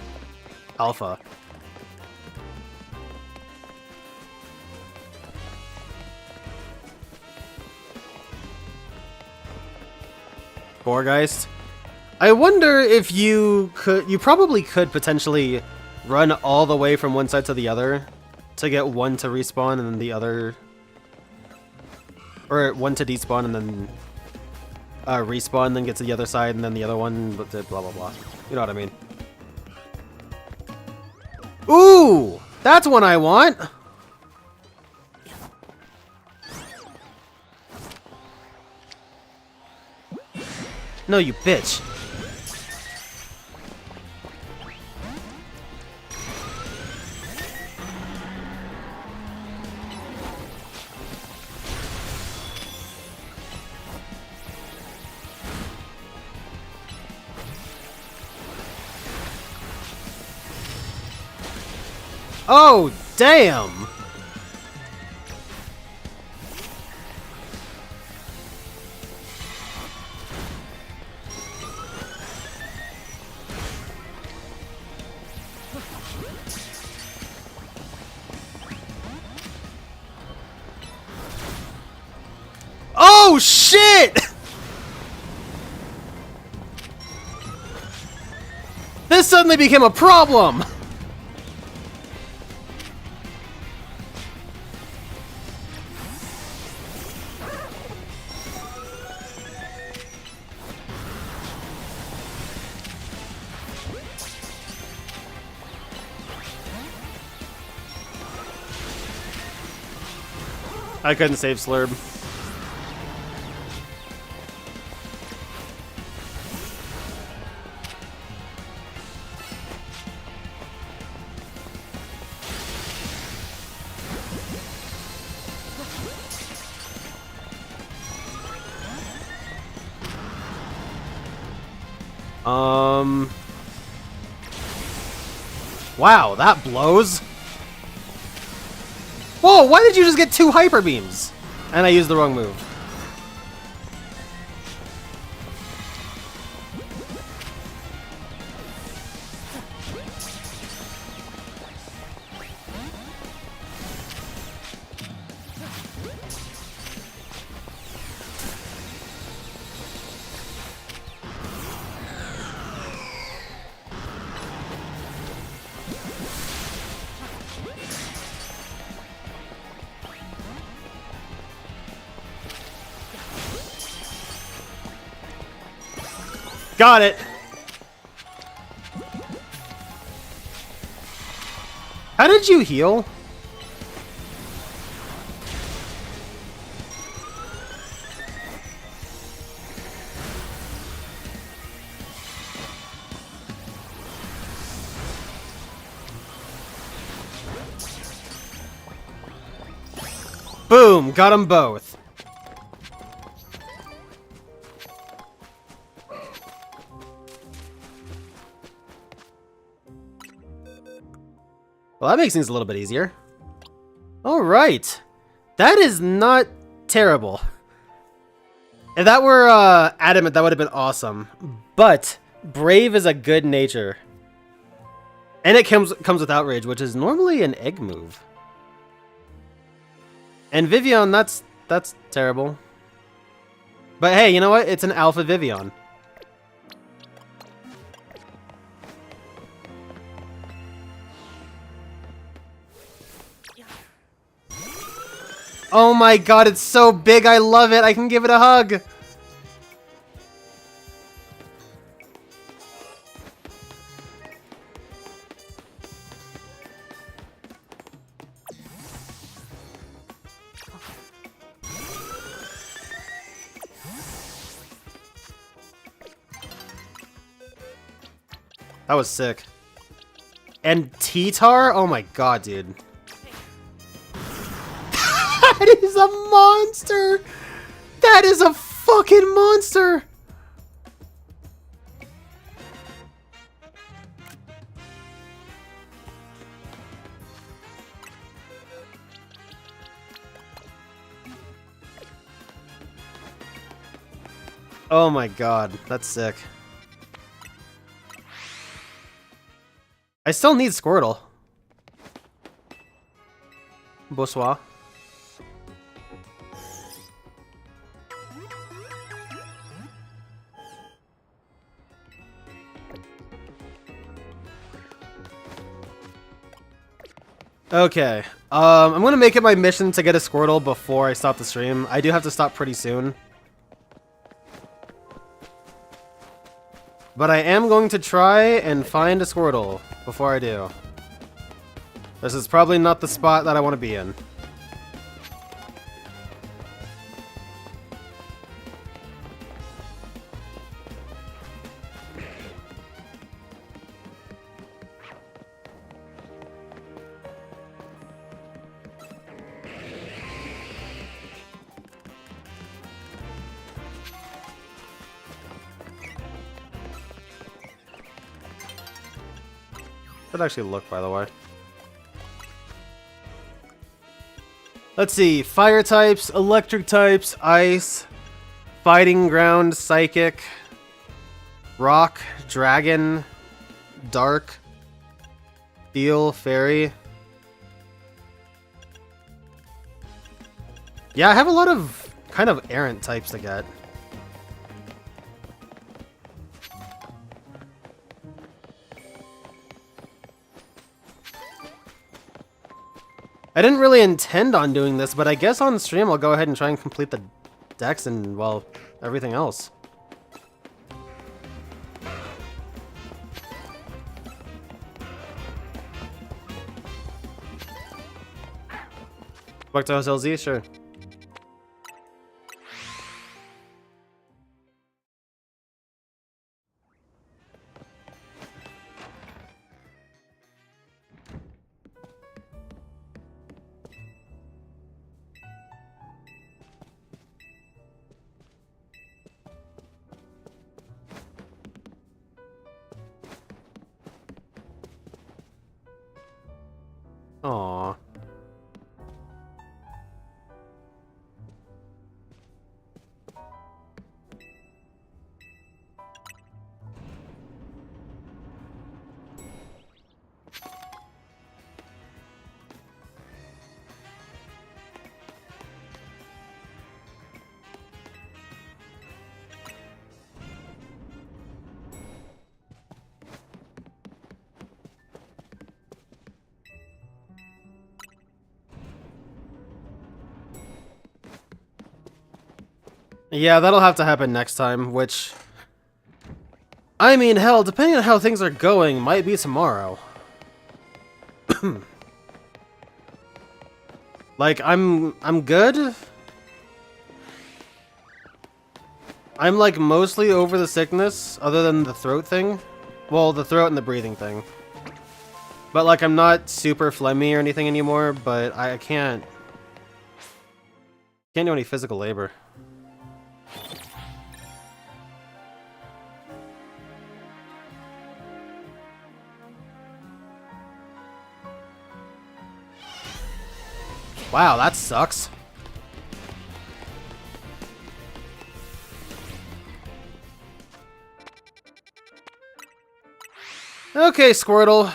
alpha. Gourgeist. I wonder if you could... You probably could potentially run all the way from one side to the other to get one to respawn and then the other... Or one to despawn and then respawn and then get to the other side and then the other one, blah, blah, blah. You know what I mean. Ooh! That's one I want! No, you bitch. Oh, damn! Oh, shit! This suddenly became a problem! I couldn't save Slurb. Wow, that blows. Whoa, why did you just get 2 hyper beams? And I used the wrong move. Got it! How did you heal? Boom! Got them both. Well, that makes things a little bit easier. Alright. That is not terrible. If that were adamant, that would have been awesome. But Brave is a good nature. And it comes with Outrage, which is normally an egg move. And Vivillon, that's terrible. But hey, you know what? It's an Alpha Vivillon. Oh my god, it's so big, I love it! I can give it a hug! That was sick. And T-Tar? Oh my god, dude. That is a monster! That is a fucking monster! Oh my god, that's sick. I still need Squirtle. Bonsoir. Okay, I'm gonna make it my mission to get a Squirtle before I stop the stream. I do have to stop pretty soon. But I am going to try and find a Squirtle before I do. This is probably not the spot that I want to be in. Should actually look, by the way. Let's see. Fire types, electric types, ice, fighting ground, psychic, rock, dragon, dark, steel, fairy. Yeah, I have a lot of kind of errant types to get. I didn't really intend on doing this, but I guess on stream I'll go ahead and try and complete the decks and, well, everything else. Back to SLZ, sure. Aww. Yeah, that'll have to happen next time, which... I mean, hell, depending on how things are going, might be tomorrow. Like, I'm good. I'm, like, mostly over the sickness, other than the throat thing. Well, the throat and the breathing thing. But, like, I'm not super phlegmy or anything anymore, but I can't do any physical labor. Wow, that sucks. Okay, Squirtle.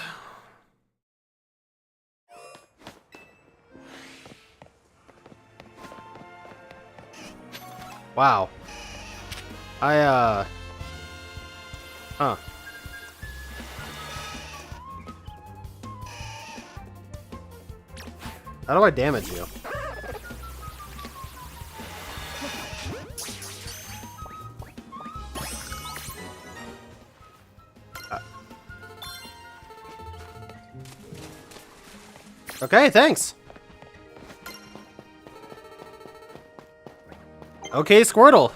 Wow. Huh. How do I damage you? Okay, thanks. Okay, Squirtle.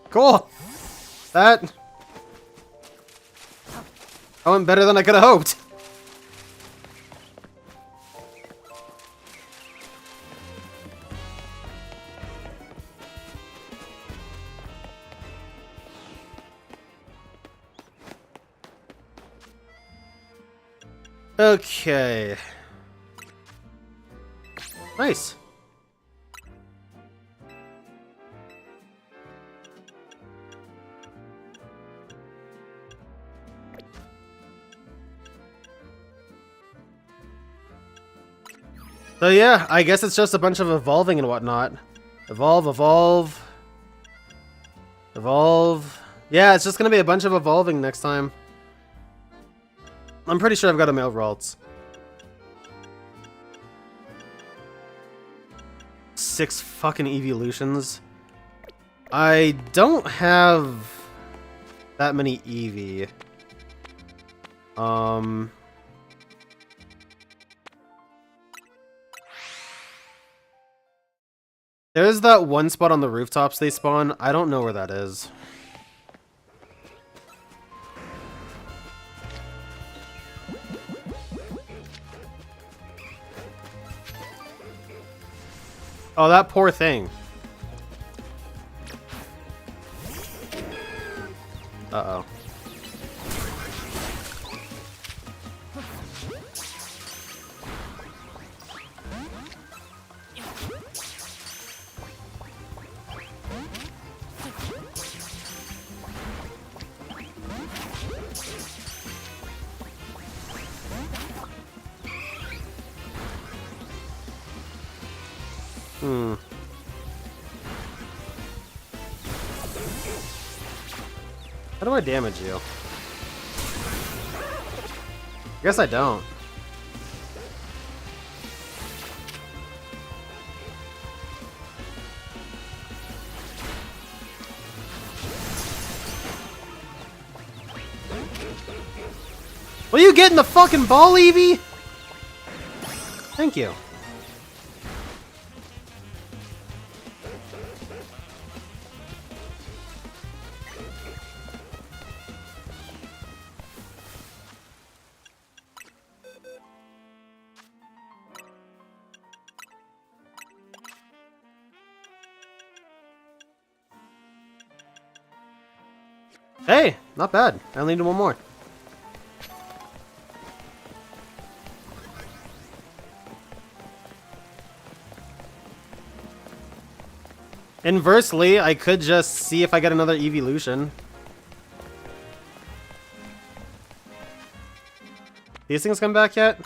Cool. That went better than I could have hoped. Okay. Nice. So yeah, I guess it's just a bunch of evolving and whatnot. Evolve, evolve. Evolve. Yeah, it's just gonna be a bunch of evolving next time. I'm pretty sure I've got them overalls. 6 fucking evolutions. I don't have that many Eevee. There's that one spot on the rooftops they spawn. I don't know where that is. Oh, that poor thing. Uh-oh. Hmm. How do I damage you? I guess I don't. Will you get in the fucking ball, Eevee? Thank you. Hey, not bad. I only need one more. Inversely, I could just see if I get another evolution. These things come back yet?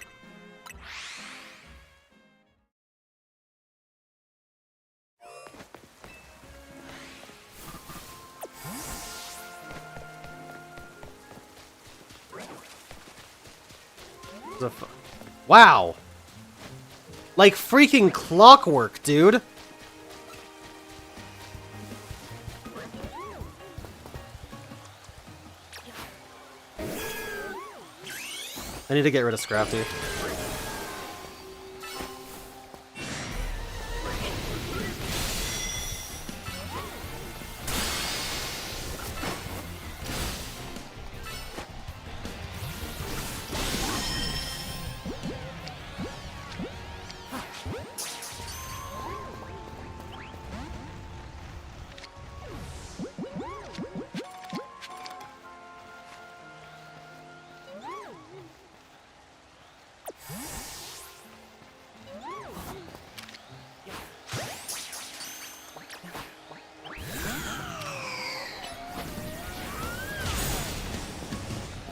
Wow! Like freaking clockwork, dude! I need to get rid of Scrafty.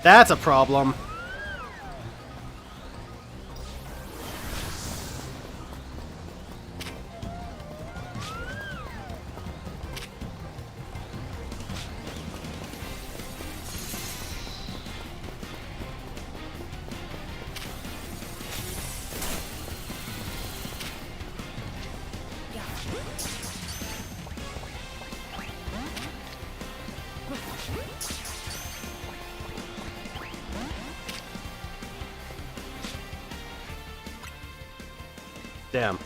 That's a problem. Damn.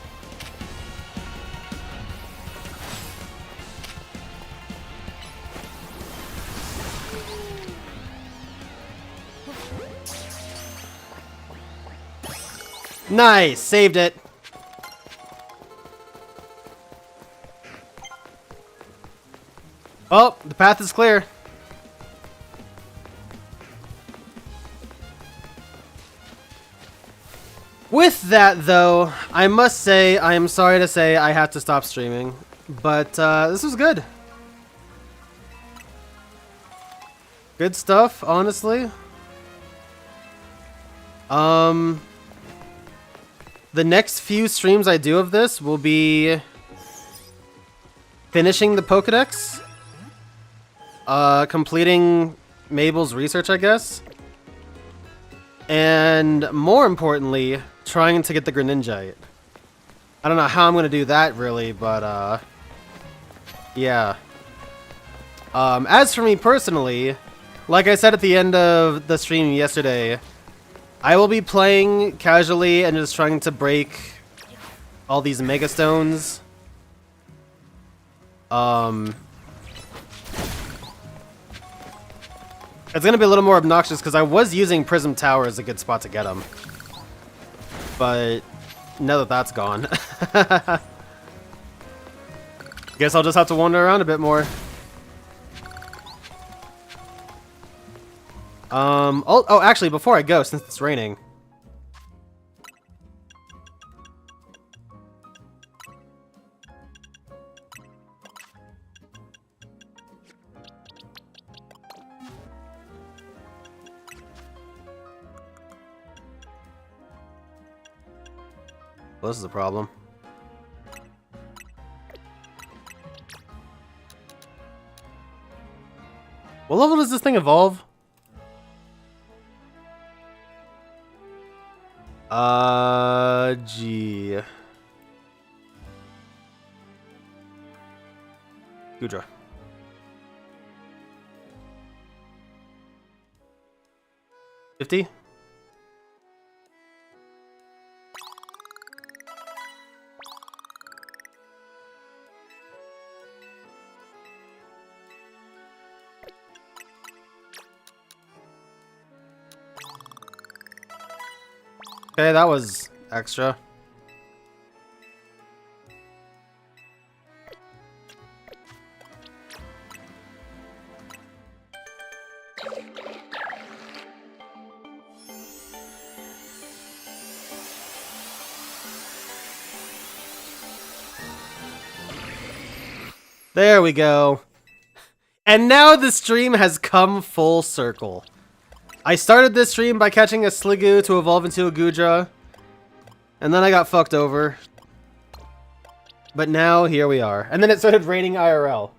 Nice! Saved it! Oh, the path is clear. With that, though, I must say, I am sorry to say I have to stop streaming. But, this was good. Good stuff, honestly. The next few streams I do of this will be finishing the Pokédex, completing Mabel's research, I guess, and more importantly, trying to get the Greninjite. I don't know how I'm gonna do that really, but yeah. As for me personally, like I said at the end of the stream yesterday, I will be playing casually and just trying to break all these Mega Stones. It's gonna be a little more obnoxious because I was using Prism Tower as a good spot to get them. But now that that's gone, guess I'll just have to wander around a bit more. Oh, actually, before I go, since it's raining. Well, this is a problem. What level does this thing evolve? G. Gudra. $50? Okay, that was extra. There we go. And now the stream has come full circle. I started this stream by catching a Sliggoo to evolve into a Gudra. And then I got fucked over. But now, here we are. And then it started raining IRL.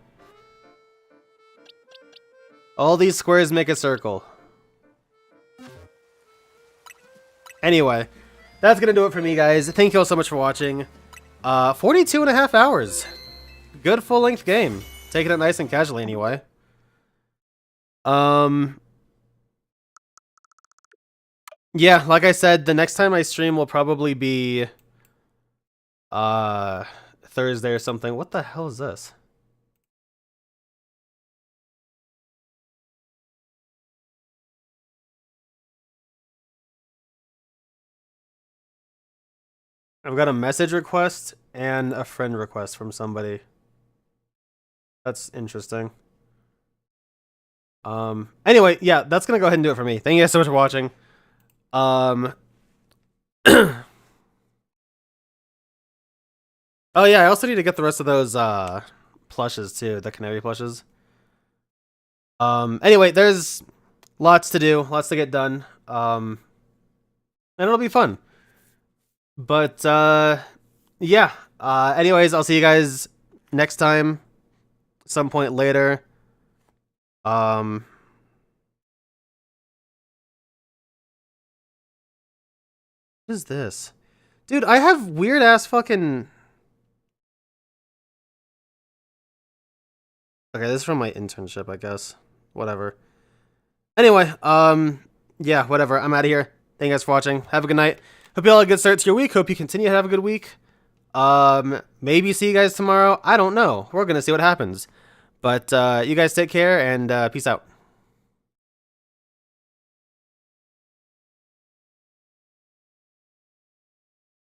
All these squares make a circle. Anyway, that's gonna do it for me, guys. Thank you all so much for watching. 42 and a half hours. Good full-length game. Taking it nice and casually, anyway. Yeah, like I said, the next time I stream will probably be Thursday or something. What the hell is this? I've got a message request and a friend request from somebody. That's interesting. Anyway, yeah, that's gonna go ahead and do it for me. Thank you guys so much for watching. Oh yeah, I also need to get the rest of those plushes too, the canary plushes. Anyway, there's lots to do, lots to get done. And it'll be fun. But yeah. Anyways, I'll see you guys next time, some point later. What is this? Dude, I have weird ass fucking... Okay, this is from my internship, I guess. Whatever. Anyway, yeah, whatever. I'm out of here. Thank you guys for watching. Have a good night. Hope you all have a good start to your week. Hope you continue to have a good week. Maybe see you guys tomorrow. I don't know. We're gonna see what happens. But, you guys take care, and, peace out.